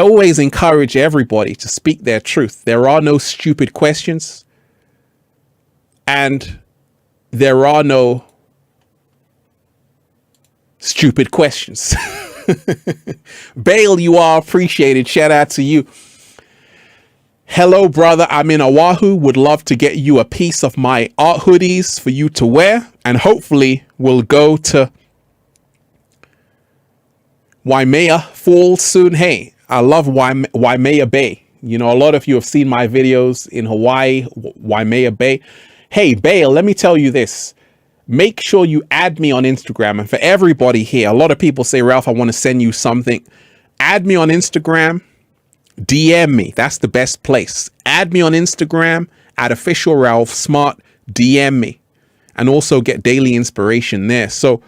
Speaker 1: always encourage everybody to speak their truth. There are no stupid questions, and there are no stupid questions. Bale, you are appreciated. Shout out to you. Hello, brother. I'm in Oahu. Would love to get you a piece of my art hoodies for you to wear, and hopefully we'll go to Waimea Falls soon. Hey, I love Waimea Bay. You know, a lot of you have seen my videos in Hawaii, Waimea Bay. Hey, Bale, let me tell you this. Make sure you add me on Instagram. And for everybody here, a lot of people say, Ralph, I want to send you something. Add me on Instagram. DM me. That's the best place. Add me on Instagram at official Ralph Smart. DM me. And also get daily inspiration there. So,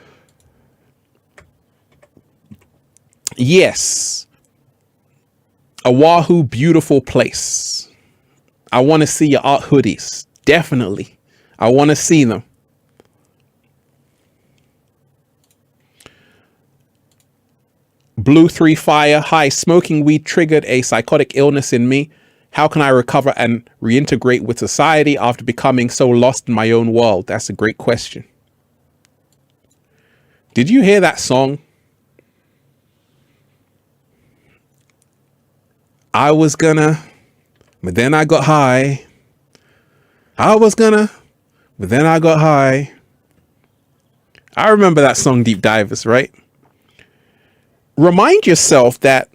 Speaker 1: yes. Oahu, beautiful place. I want to see your art hoodies. Definitely. I want to see them. Blue 3 Fire. Hi, smoking weed triggered a psychotic illness in me. How can I recover and reintegrate with society after becoming so lost in my own world? That's a great question. Did you hear that song? I was gonna, but then I got high. I was gonna, but then I got high. I remember that song, Deep Divers, right? Remind yourself that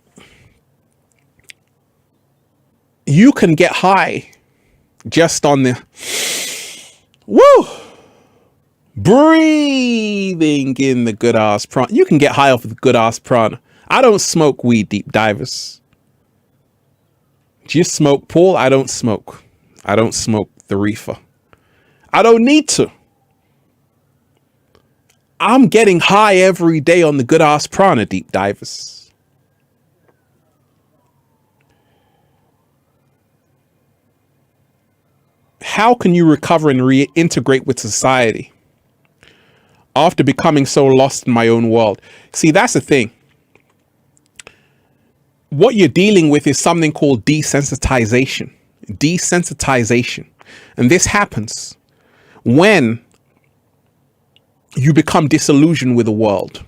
Speaker 1: you can get high just on the breathing in the good ass prana. You can get high off of the good ass prana. I don't smoke weed, Deep Divers. Do you smoke, Paul? I don't smoke. I don't smoke the reefer. I don't need to. I'm getting high every day on the good ass prana, Deep Divers. How can you recover and reintegrate with society after becoming so lost in my own world? See, that's the thing. What you're dealing with is something called desensitization. Desensitization. And this happens when you become disillusioned with the world.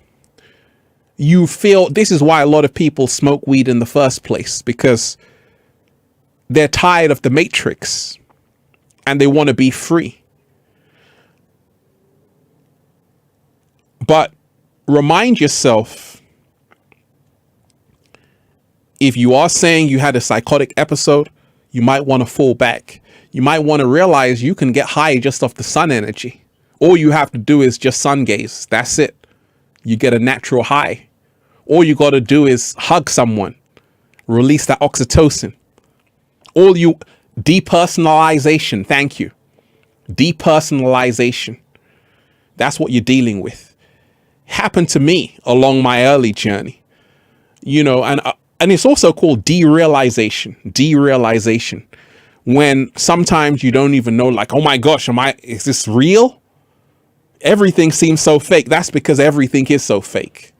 Speaker 1: You feel, this is why a lot of people smoke weed in the first place, because they're tired of the matrix and they want to be free. But remind yourself, if you are saying you had a psychotic episode, you might want to fall back. You might want to realize you can get high just off the sun energy. All you have to do is just sun gaze. That's it. You get a natural high. All you got to do is hug someone, release that oxytocin. Depersonalization. Thank you. Depersonalization. That's what you're dealing with. Happened to me along my early journey, and it's also called derealization. Derealization, when sometimes you don't even know, like, oh my gosh, is this real? Everything seems so fake. That's because everything is so fake.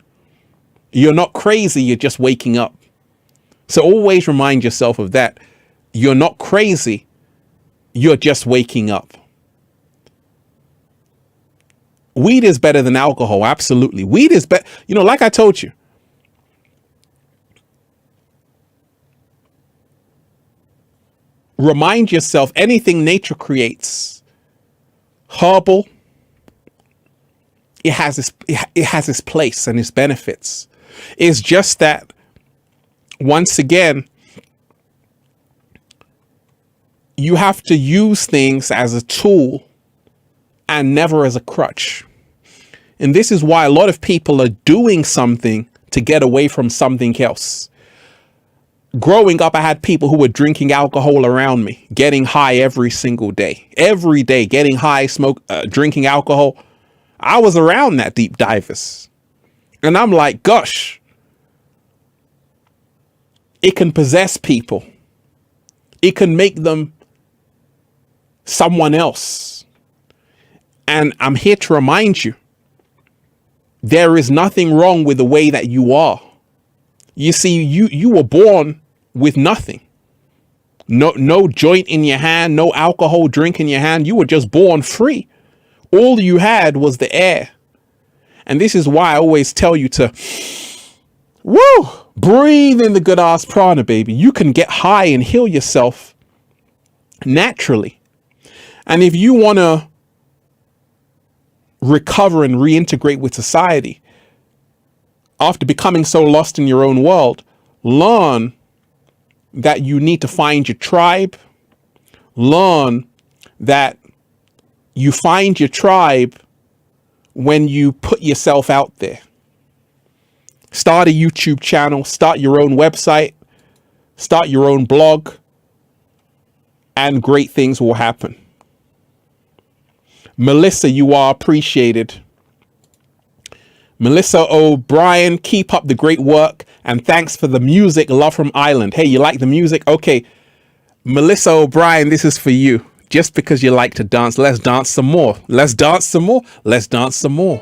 Speaker 1: You're not crazy. You're just waking up. So always remind yourself of that. You're not crazy. You're just waking up. Weed is better than alcohol. Absolutely. Weed is better. Like I told you, remind yourself, anything nature creates, herbal, it has its place and its benefits. It's just that, once again, you have to use things as a tool and never as a crutch. And this is why a lot of people are doing something to get away from something else. Growing up, I had people who were drinking alcohol around me, getting high every single day. Every day, getting high, drinking alcohol. I was around that deep divers. And I'm like, gosh, it can possess people. It can make them someone else. And I'm here to remind you, there is nothing wrong with the way that you are. You see, you were born with nothing. No joint in your hand, no alcohol drink in your hand. You were just born free. All you had was the air. And this is why I always tell you to, breathe in the good ass prana, baby. You can get high and heal yourself naturally. And if you want to recover and reintegrate with society after becoming so lost in your own world, learn that you need to find your tribe. Learn that you find your tribe when you put yourself out there. Start a YouTube channel, start your own website, start your own blog, and great things will happen. Melissa, you are appreciated. Melissa O'Brien, keep up the great work. And thanks for the music. Love from Ireland. Hey, you like the music? Okay. Melissa O'Brien, this is for you. Just because you like to dance, let's dance some more. Let's dance some more. Let's dance some more.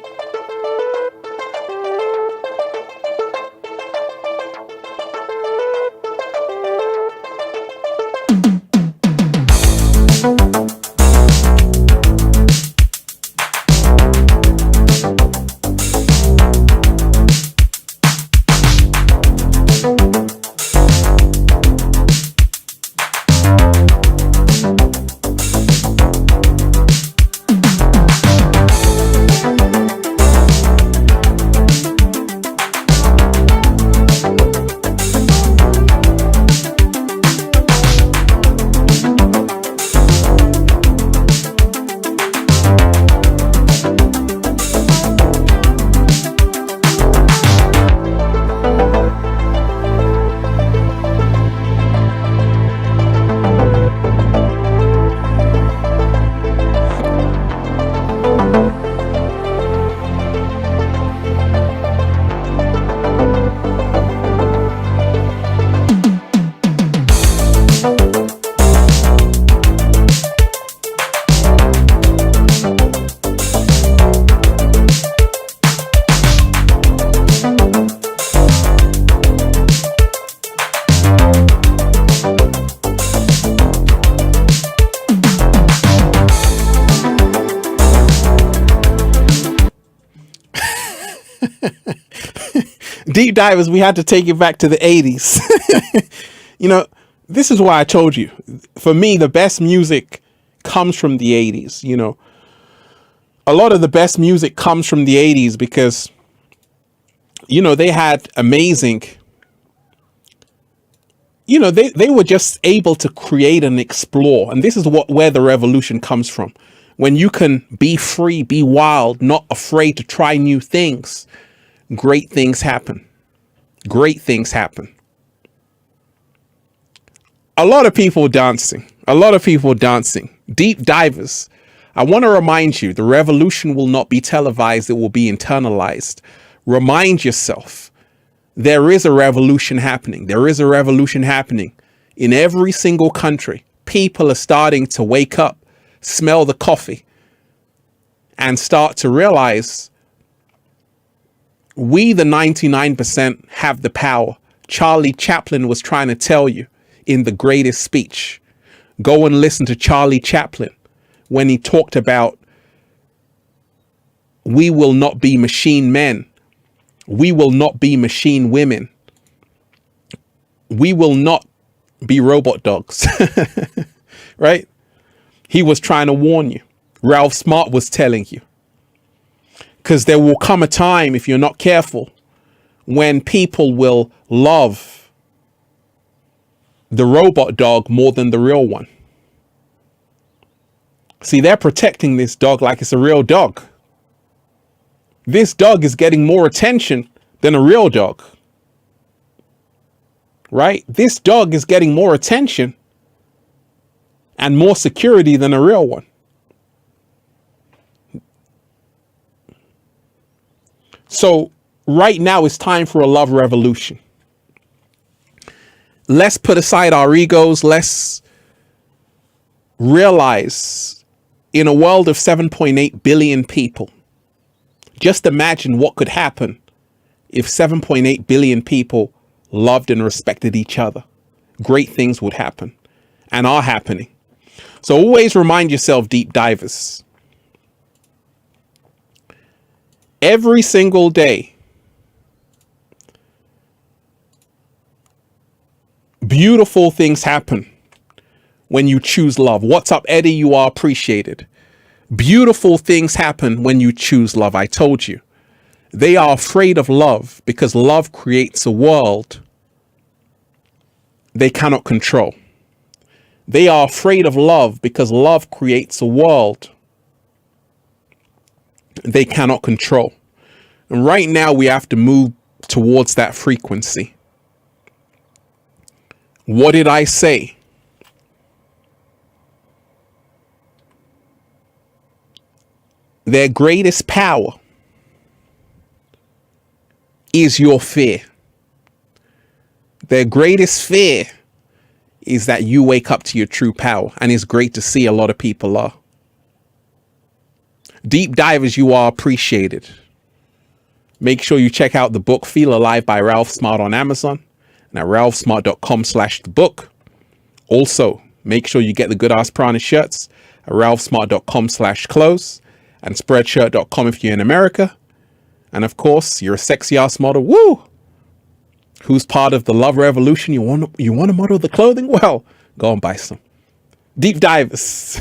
Speaker 1: Deep divers, we had to take it back to the 80s. You know, this is why I told you, for me, the best music comes from the 80s. You know, a lot of the best music comes from the 80s because, you know, they had amazing, you know, they were just able to create and explore. And this is where the revolution comes from. When you can be free, be wild, not afraid to try new things, great things happen. Great things happen. A lot of people dancing. Deep divers. I want to remind you, the revolution will not be televised. It will be internalized. Remind yourself, there is a revolution happening. There is a revolution happening in every single country. People are starting to wake up, smell the coffee, and start to realize we, the 99%, have the power. Charlie Chaplin was trying to tell you in The Greatest Speech. Go and listen to Charlie Chaplin when he talked about we will not be machine men. We will not be machine women. We will not be robot dogs. Right? He was trying to warn you. Ralph Smart was telling you. Because there will come a time, if you're not careful, when people will love the robot dog more than the real one. See, they're protecting this dog like it's a real dog. This dog is getting more attention than a real dog. Right? This dog is getting more attention and more security than a real one. So right now it's time for a love revolution. Let's put aside our egos. Let's realize in a world of 7.8 billion people, just imagine what could happen if 7.8 billion people loved and respected each other. Great things would happen and are happening. So always remind yourself, deep divers, every single day, beautiful things happen when you choose love. What's up, Eddie? You are appreciated. Beautiful things happen when you choose love. I told you. They are afraid of love because love creates a world they cannot control. They are afraid of love because love creates a world they cannot control. And right now we have to move towards that frequency. What did I say? Their greatest power is your fear. Their greatest fear is that you wake up to your true power. And it's great to see a lot of people are. Deep divers, you are appreciated. Make sure you check out the book Feel Alive by Ralph Smart on Amazon and at ralphsmart.com/the-book. Also, make sure you get the Good Ass Prana shirts at ralphsmart.com/clothes and spreadshirt.com if you're in America. And of course, you're a sexy ass model. Woo! Who's part of the love revolution? You want to model the clothing? Well, go and buy some. Deep divers,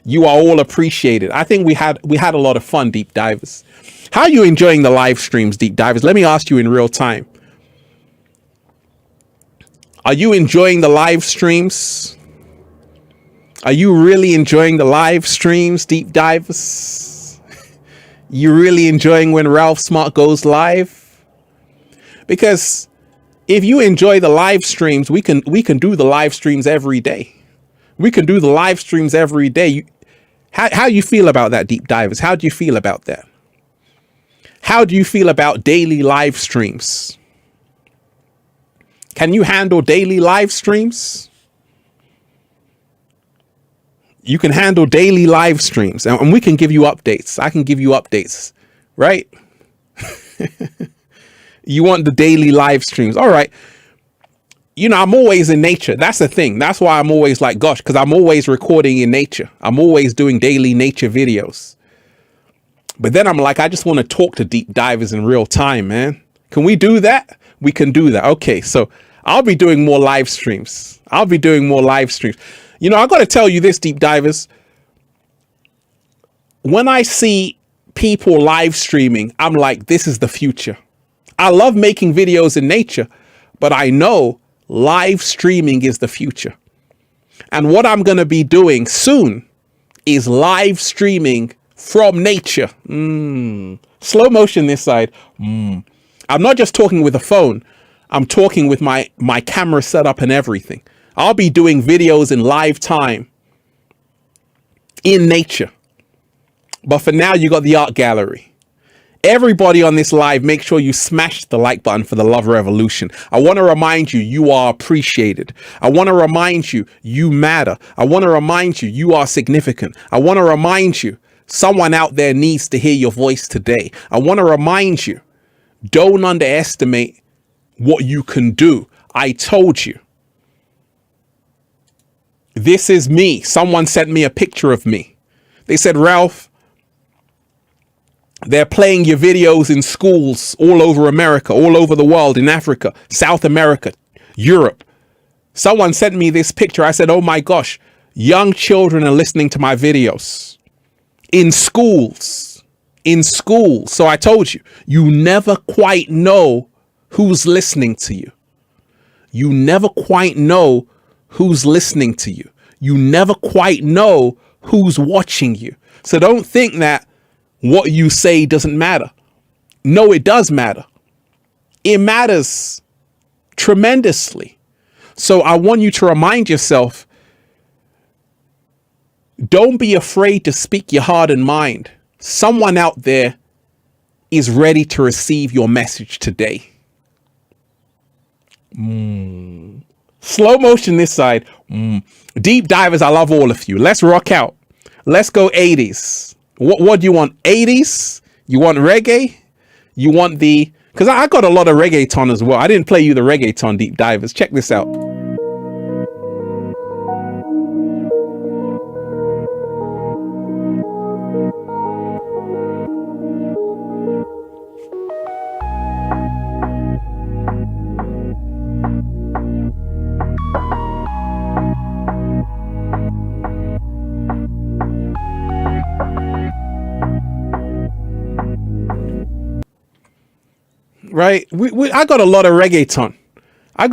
Speaker 1: you are all appreciated. I think we had a lot of fun, deep divers. How are you enjoying the live streams, deep divers? Let me ask you in real time. Are you enjoying the live streams? Are you really enjoying the live streams, deep divers? You really enjoying when Ralph Smart goes live? Because if you enjoy the live streams, we can do the live streams every day. We can do the live streams every day. How you feel about that, deep divers? How do you feel about that? How do you feel about daily live streams? Can you handle daily live streams? You can handle daily live streams and we can give you updates. I can give you updates, right? You want the daily live streams. All right. You know, I'm always in nature. That's the thing. That's why I'm always like, gosh, because I'm always recording in nature. I'm always doing daily nature videos. But then I'm like, I just want to talk to deep divers in real time, man. Can we do that? We can do that. Okay, so I'll be doing more live streams. I got to tell you this, deep divers. When I see people live streaming, I'm like, this is the future. I love making videos in nature, but I know live streaming is the future. And what I'm going to be doing soon is live streaming from nature. Slow motion this side. I'm not just talking with a phone. I'm talking with my camera setup and everything. I'll be doing videos in live time in nature. But for now, you got the art gallery. Everybody on this live, make sure you smash the like button for the love revolution. I want to remind you, you are appreciated. I want to remind you, you matter. I want to remind you, you are significant. I want to remind you, someone out there needs to hear your voice today. I want to remind you, don't underestimate what you can do. I told you. This is me. Someone sent me a picture of me. They said, Ralph, they're playing your videos in schools all over America, all over the world, in Africa, South America, Europe. Someone sent me this picture. I said, oh my gosh, young children are listening to my videos in schools, So I told you, you never quite know who's listening to you. You never quite know who's listening to you. You never quite know who's watching you. So don't think that what you say doesn't matter. No, it does matter. It matters tremendously. So I want you to remind yourself, don't be afraid to speak your heart and mind. Someone out there is ready to receive your message today. Slow motion this side. Deep divers, I love all of you. Let's rock out. Let's go 80s. What do you want? 80s? You want reggae? You want because I got a lot of reggaeton as well. I didn't play you the reggaeton, deep divers. Check this out. Right? I got a lot of reggaeton. I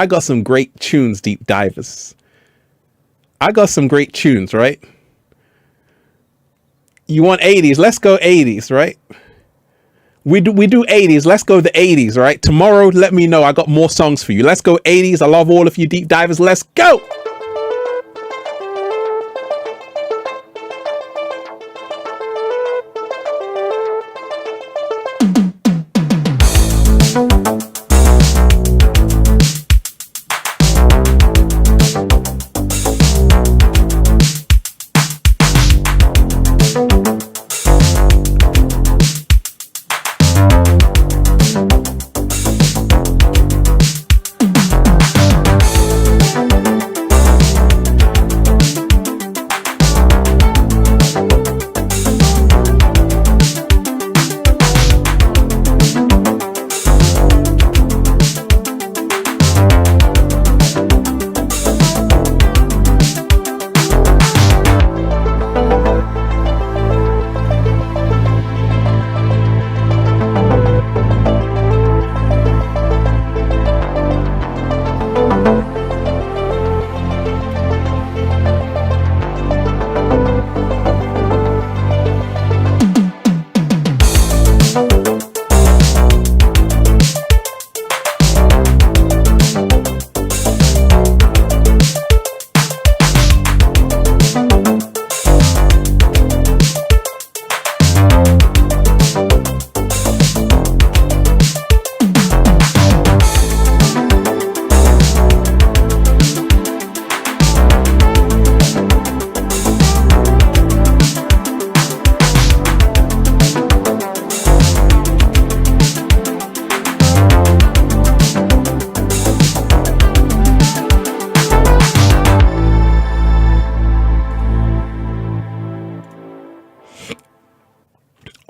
Speaker 1: got some great tunes, deep divers. I got some great tunes, right? You want 80s? Let's go 80s, right? We do 80s. Let's go the 80s, right? Tomorrow, let me know. I got more songs for you. Let's go 80s. I love all of you, deep divers. Let's go.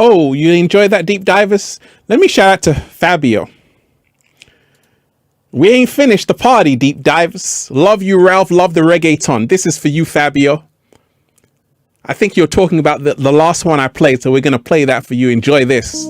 Speaker 1: Oh, you enjoyed that, deep divers? Let me shout out to Fabio. We ain't finished the party, deep divers. Love you, Ralph. Love the reggaeton. This is for you, Fabio. I think you're talking about the last one I played, so we're going to play that for you. Enjoy this.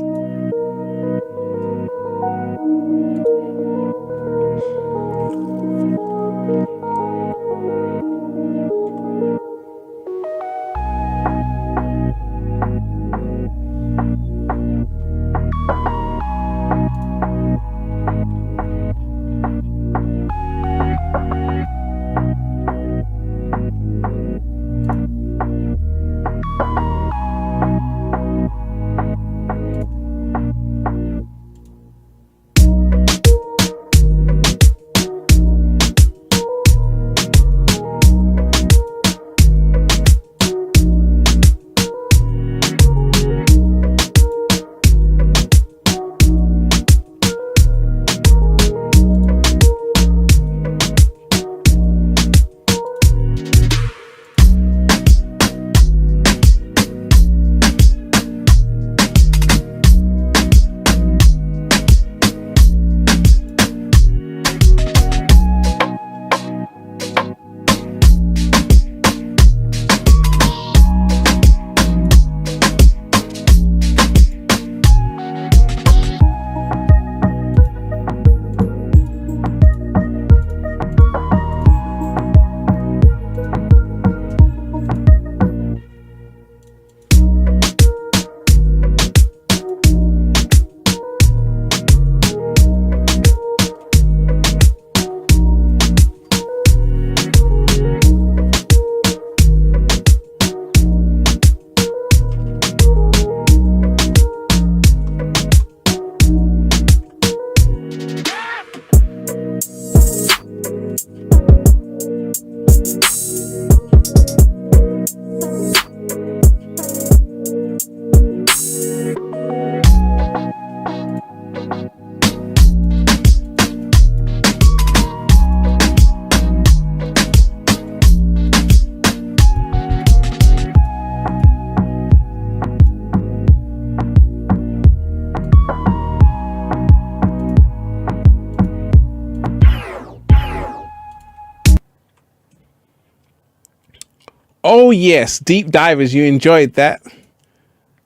Speaker 1: Oh yes, deep divers, you enjoyed that.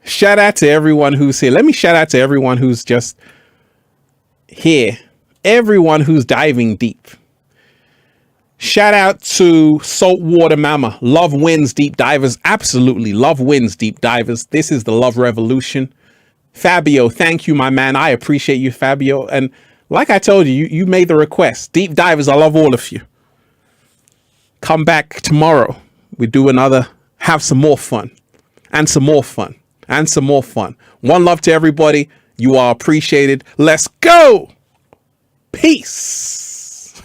Speaker 1: Shout out to everyone who's here. Let me shout out to everyone who's just here. Everyone who's diving deep. Shout out to Saltwater Mama. Love wins, deep divers. Absolutely. Love wins, deep divers. This is the love revolution. Fabio, thank you, my man. I appreciate you, Fabio. And like I told you, you made the request. Deep divers, I love all of you. Come back tomorrow. We do another, have some more fun, and some more fun, and some more fun. One love to everybody. You are appreciated. Let's go. Peace.